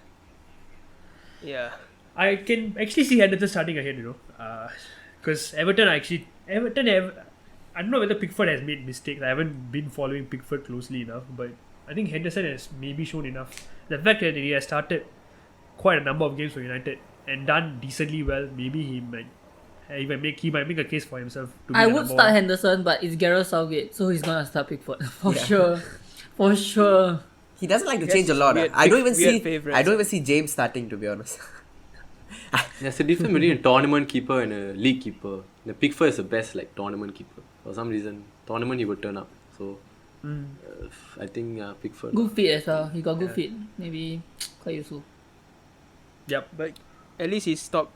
S5: Yeah.
S1: I can actually see Henderson starting ahead, because Everton I don't know whether Pickford has made mistakes. I haven't been following Pickford closely enough, but I think Henderson has maybe shown enough. The fact that he has started quite a number of games for United and done decently well, maybe he might make a case for himself to be
S2: I
S1: the
S2: would
S1: number
S2: start
S1: one.
S2: Henderson, but it's Gareth Southgate, so he's gonna start Pickford for
S4: Yeah.
S2: sure. For sure.
S4: He doesn't like to
S5: Yes,
S4: change a lot.
S5: we had
S4: I don't
S5: pick-
S4: even
S5: we had
S4: see.
S5: favourites.
S4: I don't even see James starting, to be honest.
S3: There's a difference between a tournament keeper and a league keeper. The Pickford is the best tournament keeper. For some reason, tournament he would turn up. So I think Pickford.
S2: Good fit as well. He got good fit. Maybe quite useful.
S1: Yep.
S5: But at least he stopped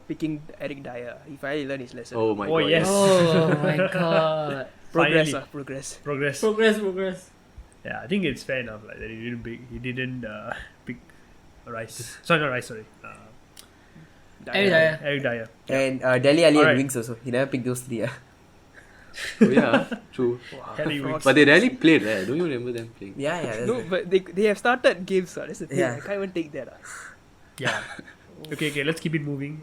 S5: picking Eric Dyer. He finally learned his lesson.
S3: Oh my
S1: Oh,
S3: god.
S1: yes.
S2: Oh my god.
S5: Progress,
S1: finally.
S5: progress.
S1: Progress.
S2: Progress.
S1: Yeah, I think it's fair enough. Like that he didn't pick Rice. Sorry, not Rice. Sorry,
S2: Eric Dyer.
S1: Eric Dyer.
S4: And Dele Alli
S1: Alright.
S4: and Wings also. He never picked those three.
S3: Oh, yeah, true.
S1: Harry Winks.
S3: But they rarely played, right? I don't even remember them playing.
S4: Yeah, yeah. That's
S5: No, but they have started games. That's the thing.
S4: Yeah.
S5: I can't even take that.
S1: Yeah. Okay, let's keep it moving.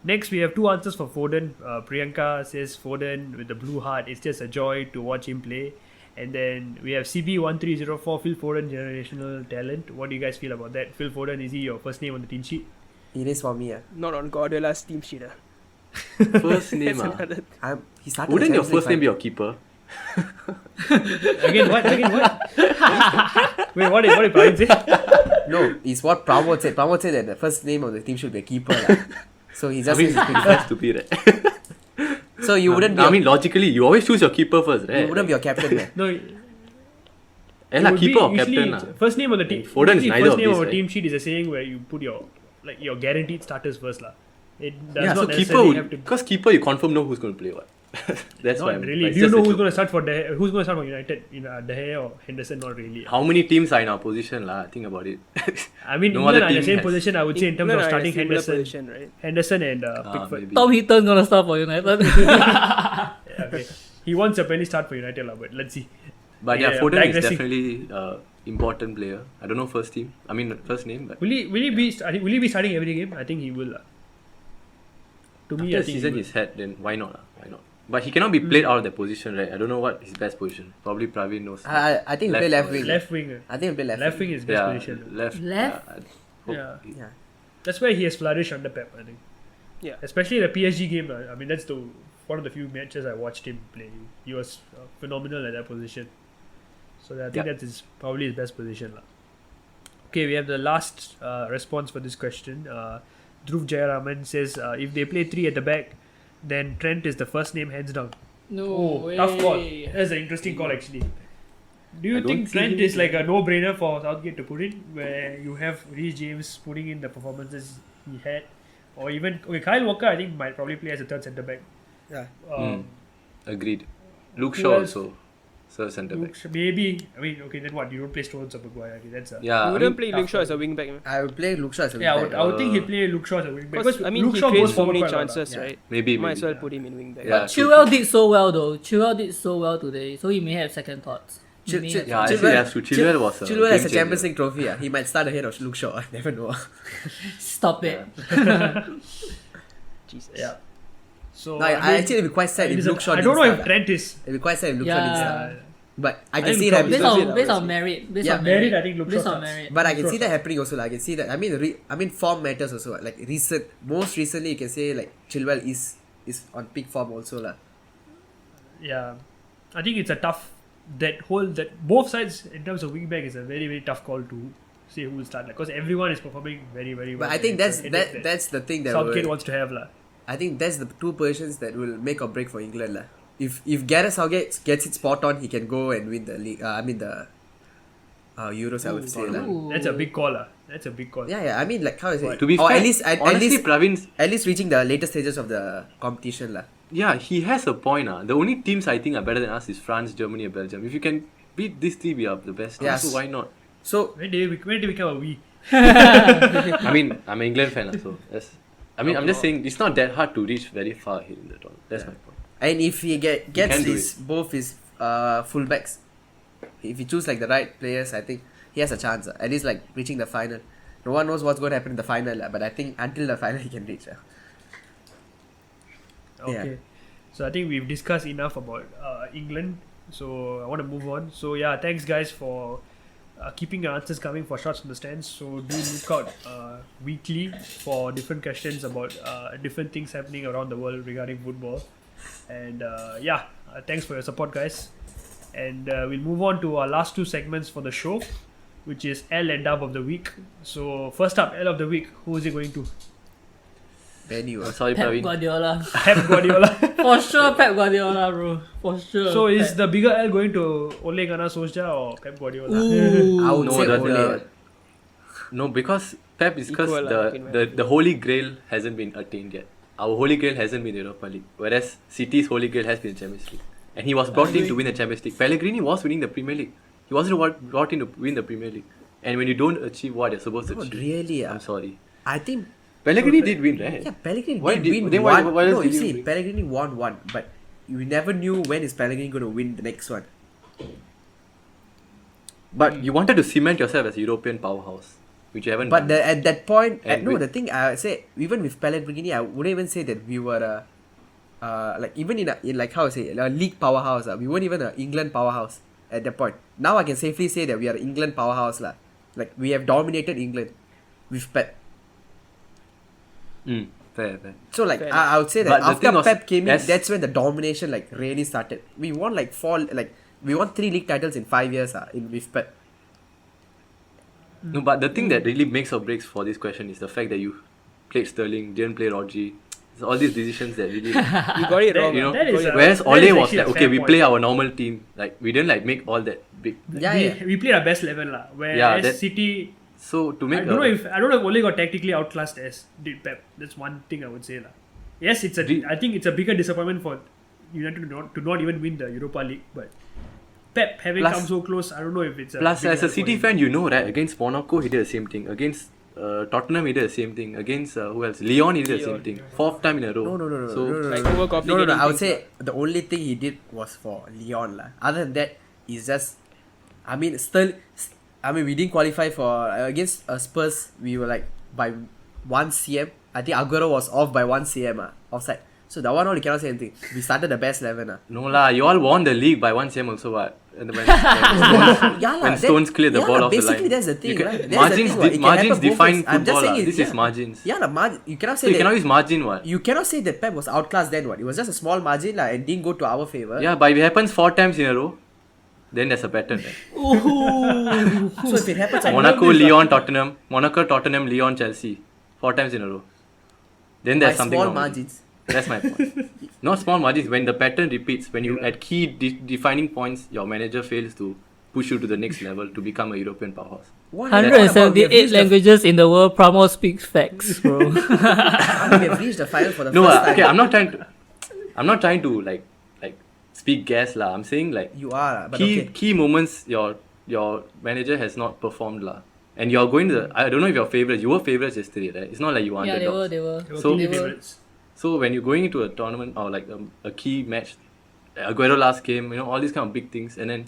S1: Next, we have two answers for Foden. Priyanka says Foden with the blue heart. It's just a joy to watch him play. And then we have CB1304, Phil Foden, generational talent. What do you guys feel about that? Phil Foden, is he your first name on the team sheet?
S4: It is for me.
S5: Not on Guardiola's team sheet.
S3: First name,
S5: That's another-
S4: He started.
S3: Wouldn't
S4: the
S3: your
S4: Champions
S3: first
S4: League
S3: name be your keeper?
S1: Again, what? Wait, what did Brian say?
S4: No, it's what Pramod said. Pramod said that the first name of the team should be a keeper. lah. So he
S3: I
S4: just
S3: mean,
S4: says he's
S3: that's stupid, right?
S4: So you wouldn't be.
S3: I mean, logically, you always choose your keeper first, right?
S4: you wouldn't be your captain, man.
S1: No,
S3: Eh, lah,
S1: would be
S3: keeper or
S1: usually
S3: captain. lah.
S1: First name on the team.
S3: Foden is
S1: usually
S3: neither
S1: first
S3: of
S1: name
S3: these,
S1: on a
S3: right?
S1: team sheet is a saying where you put your guaranteed starters first, lah. It does
S3: Yeah,
S1: not
S3: so keeper
S1: necessarily have
S3: would,
S1: to.
S3: because keeper you confirm know who's going to play what. That's why.
S1: Not really.
S3: it's
S1: Do you
S3: just
S1: know
S3: a
S1: who's
S3: joke.
S1: going to start for who's going to start for United? De Gea or Henderson? Not really.
S3: How many teams are in our position, lah? Think about it.
S1: I mean,
S3: No
S1: England
S3: other
S1: are in the
S3: team
S1: same
S3: has-
S1: position. I would say in terms
S5: England
S1: of
S5: are in a
S1: starting
S5: similar
S1: Henderson,
S5: position, right?
S1: Henderson and Pickford.
S3: Maybe.
S2: Tom Heaton gonna start for United.
S1: Yeah, okay. He wants to apparently start for United, lah. But let's see.
S3: But yeah,
S1: Yeah,
S3: Foden is
S1: digressing.
S3: definitely important player. I don't know first team. I mean first name, but
S1: Will he be starting every game? I think he will. To me,
S3: after
S1: I
S3: the
S1: think
S3: season
S1: he will.
S3: he's had, then why not? Lah? Why not? But he cannot be played out of the position, right? I don't know what his best position. Probably Praveen knows.
S4: I think he play left wing.
S1: Left wing.
S4: I think he play left,
S1: Left wing is best
S3: Yeah,
S1: position.
S3: left.
S2: Left?
S3: I hope
S1: Yeah.
S3: he-
S4: Yeah.
S1: That's where he has flourished under Pep, I think.
S5: Yeah.
S1: Especially the PSG game. I mean, that's one of the few matches I watched him play. He was phenomenal at that position. So I think that's probably his best position. Okay, we have the last response for this question. Dhruv Jayaraman says, if they play 3 at the back, then Trent is the first name hands down.
S2: No way.
S1: Tough call. That's an interesting call actually. Do you
S3: I don't
S1: think
S3: see
S1: Trent
S3: him-
S1: is like a no-brainer for Southgate to put in, where you have Reece James putting in the performances he had, or even Kyle Walker? I think might probably play as a third centre back.
S4: Yeah.
S3: Agreed. Luke
S1: Who
S3: Shaw
S1: else?
S3: also. Third centre back.
S1: Maybe. I mean, okay, then what? You don't play Stones or Maguire? Okay, that's a
S3: Yeah.
S5: You wouldn't play Luke Shaw as a wing back, man.
S4: I would play Luke Shaw as a
S1: yeah.
S4: wing back.
S1: I would think he'd play Luke Shaw as a wing back.
S5: Because, I mean,
S1: Luke
S5: he
S1: Shaw
S5: creates
S1: goes
S5: so
S1: forward
S5: many
S1: quite a lot,
S5: chances,
S4: Yeah.
S5: right?
S3: Maybe.
S5: Might as well
S3: yeah.
S5: put him in wing back.
S3: Yeah.
S2: But Chilwell did so well though. Chilwell did so well today, so he may have second thoughts. He may have
S3: Yeah, actually, that's true. Chilwell was a
S4: Chilwell has a
S3: game
S4: Champions
S3: changer.
S4: League trophy. He might start ahead of Luke Shaw. Never know.
S2: Stop it.
S5: Jesus.
S1: Yeah. So
S4: No, I actually it'd be quite sad if Luke Shaw
S1: I
S4: didn't
S1: don't know
S4: start.
S1: if Trent is.
S4: It'd be quite sad if Luke Shaw didn't start.
S2: Yeah.
S4: But I
S1: I
S4: can
S1: think
S4: see it
S1: probably
S4: happening.
S2: Based
S5: That's it,
S2: on based on
S5: obviously.
S2: merit. Based
S4: Yeah,
S2: on
S1: merit,
S2: merit.
S1: I think Luke Shaw
S2: Based on
S1: starts.
S2: merit.
S4: But I can
S1: Luke
S4: see
S1: Shaw
S4: that happening also. I can see that. I mean, form matters also. Like most recently, you can say like Chilwell is on peak form also lah.
S1: Yeah, I think it's a tough that both sides in terms of wing back is a very very tough call to say who will start because everyone is performing very very well.
S4: But I think
S1: And it's a headache
S4: that's the thing that
S1: Southgate
S4: will,
S1: wants to have lah.
S4: I think that's the two positions that will make or break for England lah. If Gareth Southgate gets it spot on, he can go and win the league. I mean the Euros. I would say lah.
S2: Ooh.
S1: That's a big call lah. That's a big call.
S4: Yeah. I mean, like how is it?
S3: To be
S4: or
S3: fair,
S4: at least
S3: honestly, Praveen's
S4: at least reaching the later stages of the competition lah.
S3: yeah, he has a point. The only teams I think are better than us is France, Germany, and Belgium. If you can beat these three, we are the best.
S4: Yes.
S3: So why not?
S4: So
S1: When did they become a we?
S3: I mean, I'm an England fan, so that's. I mean, I'm just saying it's not that hard to reach very far ahead in the tournament. That's my point.
S4: and if he gets
S3: can do
S4: both his fullbacks, if he choose like the right players, I think he has a chance. At least like reaching the final. No one knows what's going to happen in the final, but I think until the final he can reach.
S1: Okay. So I think we've discussed enough about England. So I want to move on. So yeah, thanks guys for keeping your answers coming for shots on the stands. So do look out weekly for different questions about different things happening around the world regarding football. And thanks for your support, guys. And we'll move on to our last two segments for the show, which is L and Dub of the week. So first up, L of the week. Who is it going to?
S4: Menu.
S3: Sorry,
S2: Pep
S3: Praveen.
S2: Guardiola.
S1: Pep Guardiola.
S2: For sure, Pep Guardiola, bro. For sure.
S1: So is
S2: Pep.
S1: the bigger L going to Ole Gunnar Solskjaer or Pep Guardiola?
S2: Ooh.
S4: I would
S3: No,
S4: say
S3: that,
S4: Ole.
S3: no, because Pep is because
S5: Equal lah, in my
S3: the Holy Grail hasn't been attained yet. Our Holy Grail hasn't been the Europa League, whereas City's Holy Grail has been the Champions League. And he was brought in to win the Champions League. Pellegrini was winning the Premier League. He wasn't brought in to win the Premier League. And when you don't achieve what you're supposed to
S4: Not
S3: achieve,
S4: really.
S3: I'm sorry.
S4: I think
S3: Pellegrini did win, right?
S4: yeah, Pellegrini
S3: Why
S4: did
S3: did-
S4: win
S3: then
S4: one.
S3: why else
S4: No,
S3: did
S4: you
S3: he
S4: see,
S3: win?
S4: Pellegrini won one, but you never knew when is Pellegrini going to win the next one.
S3: But you wanted to cement yourself as a European powerhouse, which you haven't
S4: But
S3: done.
S4: at that point,
S3: And
S4: no,
S3: with-
S4: the thing I would say, even with Pellegrini, I wouldn't even say that we were like even in like how to say a league powerhouse. We weren't even an England powerhouse at that point. Now I can safely say that we are England powerhouse lah. Like we have dominated England with Pep.
S3: Fair.
S4: So like
S5: Fair
S4: I would say that
S3: But the
S4: after
S3: thing was,
S4: Pep came in,
S3: yes.
S4: that's when the domination like really started. We won like we won 3 league titles in 5 years with Pep.
S3: No, but the thing that really makes or breaks for this question is the fact that you played Sterling, didn't play Rodri. It's all these decisions that really,
S5: You got it wrong.
S3: you know.
S1: That is a-
S3: Whereas
S1: that
S3: Ole
S1: is
S3: was
S1: actually
S3: like,
S1: a
S3: okay,
S1: fair
S3: we
S1: point.
S3: play our normal team. Like we didn't like make all that big.
S4: Yeah,
S1: we played our best level lah. Whereas
S3: Yeah, that-
S1: City,
S3: So to
S1: I
S3: make
S1: don't know if Ole got tactically outclassed as did Pep. That's one thing I would say lah. Yes, I think it's a bigger disappointment for United to not even win the Europa League, but Pep having
S3: Plus-
S1: come so close, I don't know if it's a
S3: plus
S1: big
S3: as a
S1: help for
S3: City
S1: him.
S3: fan, you know, right? Against Monaco, he did the same thing. Against Tottenham, he did the same thing. Against who else? Leon, he did the same thing. 4th time in a row.
S4: No.
S3: So
S5: Like overcomplicating
S4: No. I would
S5: things
S4: say the only thing he did was for Leon lah. Other than that, it's just. I mean, we didn't qualify for against Spurs. We were like by 1 cm. I think Aguero was off by 1 cm. Offside. So that one all you cannot say anything. We started the best 11.
S3: No lah, you all won the league by 1 CM also what? And when when Stones cleared the ball off the line.
S4: Basically, that's the thing,
S3: You
S4: right?
S3: can-
S4: That's the
S3: margins,
S4: thing, what. It can
S3: margins
S4: happen both
S3: define
S4: ways. I'm just
S3: football.
S4: saying
S3: This is margins.
S4: Yeah, you cannot
S3: So
S4: say
S3: you cannot
S4: that.
S3: use margin what?
S4: You cannot say that Pep was outclassed then. What? It was just a small margin and didn't go to our favor.
S3: Yeah, but if it happens 4 times in a row, then there's a pattern. Right?
S4: So if it happens,
S3: Monaco, Lyon, Tottenham. Monaco, Tottenham, Lyon, Chelsea. 4 times in a row. Then
S4: by
S3: there's something
S4: small
S3: wrong.
S4: margins.
S3: That's my point. Not small margins. When the pattern repeats, when you at key defining points, your manager fails to push you to the next level to become a European powerhouse.
S4: What?
S2: 178 languages in the world. Pramod speaks facts, bro.
S4: We have reached the final for the
S3: No,
S4: first time.
S3: okay. I'm not trying to like speak gas lah. I'm saying like
S4: You are, but
S3: key
S4: okay.
S3: key moments your manager has not performed lah. And you're going to the, I don't know if you're favorites. You were favorites yesterday, right? It's not like you were
S2: Yeah, they were.
S3: underdogs.
S2: They were.
S1: They were
S3: So-
S1: key
S2: They were.
S1: favourites.
S3: So when you're going into a tournament or like a key match, Aguero last game, all these kind of big things, and then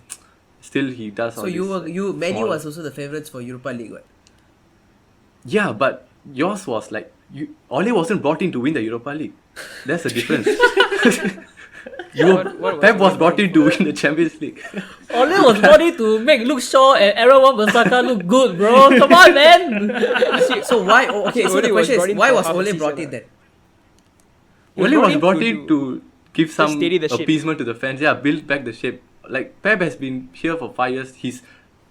S3: still he does all
S4: So Manu
S3: small-
S4: was also the favourites for Europa League, what?
S3: Yeah, but yours was like Ole wasn't brought in to win the Europa League. That's the difference. Pep was brought in to win the Champions League.
S2: Ole was brought in to make Luke Shaw and Aaron Wan-Bissaka look good, bro. Come on, man.
S4: So why? Oh, okay, so
S5: Ole
S4: the
S5: was
S4: question
S5: brought
S4: is,
S5: in
S4: why
S5: for
S4: was
S5: half a
S4: Ole
S5: season,
S4: brought in then?
S3: Ole was brought in to give some
S5: steady the ship.
S3: appeasement to the fans. Yeah, build back the ship. Like Pep has been here for 5 years. His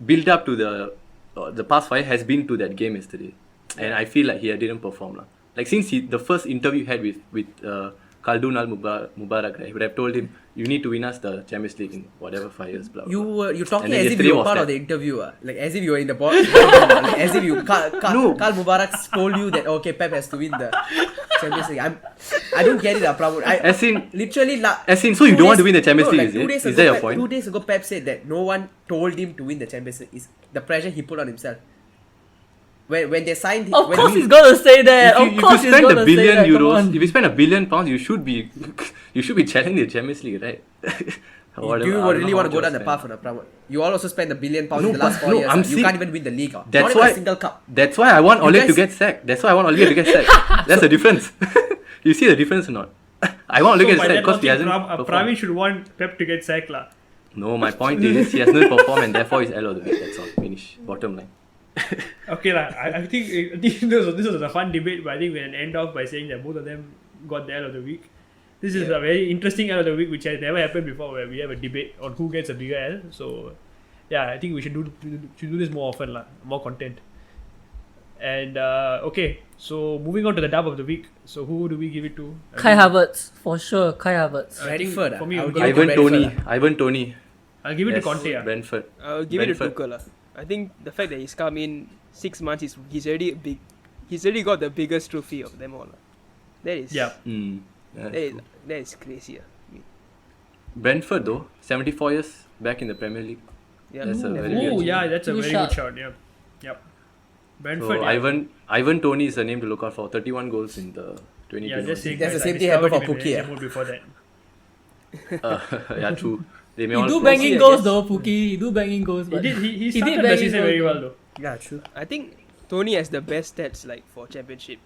S3: build up to the past 5 has been to that game yesterday, and I feel like he didn't perform lah. Like since the first interview he had with Khaldun Al Mubarak, right, he would have told him, "You need to win us the Champions League in whatever 5 years." Blah, blah, blah.
S4: You're talking
S3: And then
S4: as if
S3: yesterday
S4: you were
S3: was
S4: part
S3: that.
S4: of the interview, like as if you were in the board, like, as if you Karl Mubarak told you that okay, Pep has to win the Champions League. I don't get it, Pramod.
S3: As in,
S4: Literally,
S3: so you don't want to win the Champions League, is it? Is that your point?
S4: 2 days ago, Pep said that no one told him to win the Champions League. It's the pressure he put on himself. When they signed him,
S2: Of
S4: when
S2: course
S4: he-
S2: he's gonna say that.
S3: If
S2: Of
S3: you
S2: course he's
S3: spend
S2: gonna
S3: a
S2: say
S3: billion
S2: that. Come
S3: euros,
S2: on.
S3: if you spend £1 billion, you should be challenging the Champions League, right?
S4: do you really want to go down the path on a Pramod? You all also spent £1 billion in the last 4 years.
S3: I'm
S4: You
S3: saying-
S4: can't even win the league.
S3: That's
S4: Not even
S3: why
S4: a single cup.
S3: That's why I want
S4: You
S3: Ole to
S4: guys-
S3: get sacked. That's why I want Ole to get sacked. That's the difference. You see the difference or not? I want Ole to
S1: So
S3: get
S1: by
S3: sacked
S1: that
S3: because he
S1: logic,
S3: hasn't performed.
S1: Praveen should want Pep to get sacked lah.
S3: No, my point is he has not performed and therefore he's L of the week. That's all. Finish. Bottom line.
S1: Okay lah. I think this was a fun debate, but I think we can end off by saying that both of them got the L of the week. This is a very interesting L of the week, which has never happened before, where we have a debate on who gets a bigger L. So, yeah, I think we should do this more often lah, more content. And okay, so moving on to the dub of the week. So who do we give it to?
S2: Kai Havertz, for sure. Kai Havertz.
S1: I think
S4: Brentford,
S1: for me,
S4: I would
S1: I'll
S4: give
S1: give
S4: it
S1: it
S4: to
S1: to
S3: Ivan Toney.
S1: I'll give it to
S3: Yes,
S1: Conte.
S3: Brentford.
S5: I'll give it to
S3: Brentford.
S5: Tuchel lah. I think the fact that he's come in 6 months, he's already big. He's already got the biggest trophy of them all lah. That is
S1: Yeah.
S5: that is crazy.
S3: Brentford though, 74 years back in the Premier League.
S5: Yeah.
S3: That's a very
S1: Oh
S3: good
S1: yeah, that's a
S2: Good
S1: very
S2: shot.
S1: good shot. Yep. Brentford.
S3: So
S1: yeah.
S3: Ivan Toney is a name to look out for. 31 goals in the 2021.
S1: Yeah, just saying.
S4: That's the
S1: guys, I
S4: same thing
S1: discovered
S4: happened for
S1: him in
S4: Pukki,
S1: Asian mode before that.
S3: Yeah, true. They may
S2: He
S3: all
S2: do
S3: close.
S2: banging
S5: I
S2: goals
S5: guess.
S2: though, Pookie. He do banging goals.
S1: He
S2: But
S1: did. He
S2: did
S1: started the
S2: banging
S1: season
S2: goals,
S1: very
S2: though.
S1: well though.
S4: Yeah, true.
S5: I think Tony has the best stats like for championship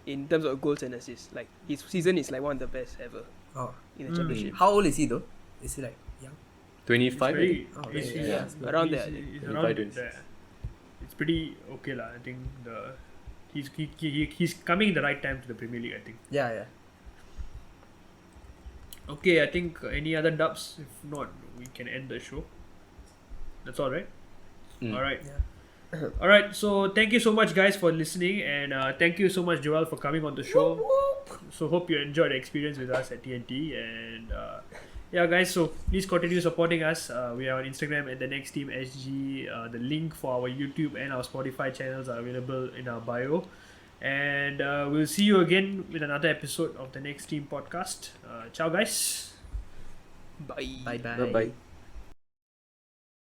S5: in terms of goals and assists. Like his season is like one of the best ever
S4: Oh.
S5: in the championship.
S4: How old is he though? Is he like young?
S3: 25.
S1: Very,
S4: Oh,
S1: he's-
S4: yeah,
S1: he's-
S5: around
S1: he's-
S5: there, I think.
S1: he's
S3: 25,
S1: around
S3: 26.
S1: there. It's pretty okay lah. I think he's coming in the right time to the Premier League. I think.
S4: Yeah.
S1: Okay, I think any other dubs? If not, we can end the show. That's all right.
S3: Mm.
S1: All right. All right. So thank you so much, guys, for listening, and thank you so much, Joel, for coming on the show. So hope you enjoyed the experience with us at TNT, and yeah, guys. So please continue supporting us. We are on Instagram at the Next Team SG. The link for our YouTube and our Spotify channels are available in our bio. And we'll see you again with another episode of the Next Team podcast. Ciao, guys.
S5: Bye.
S4: Bye bye.
S3: Bye bye.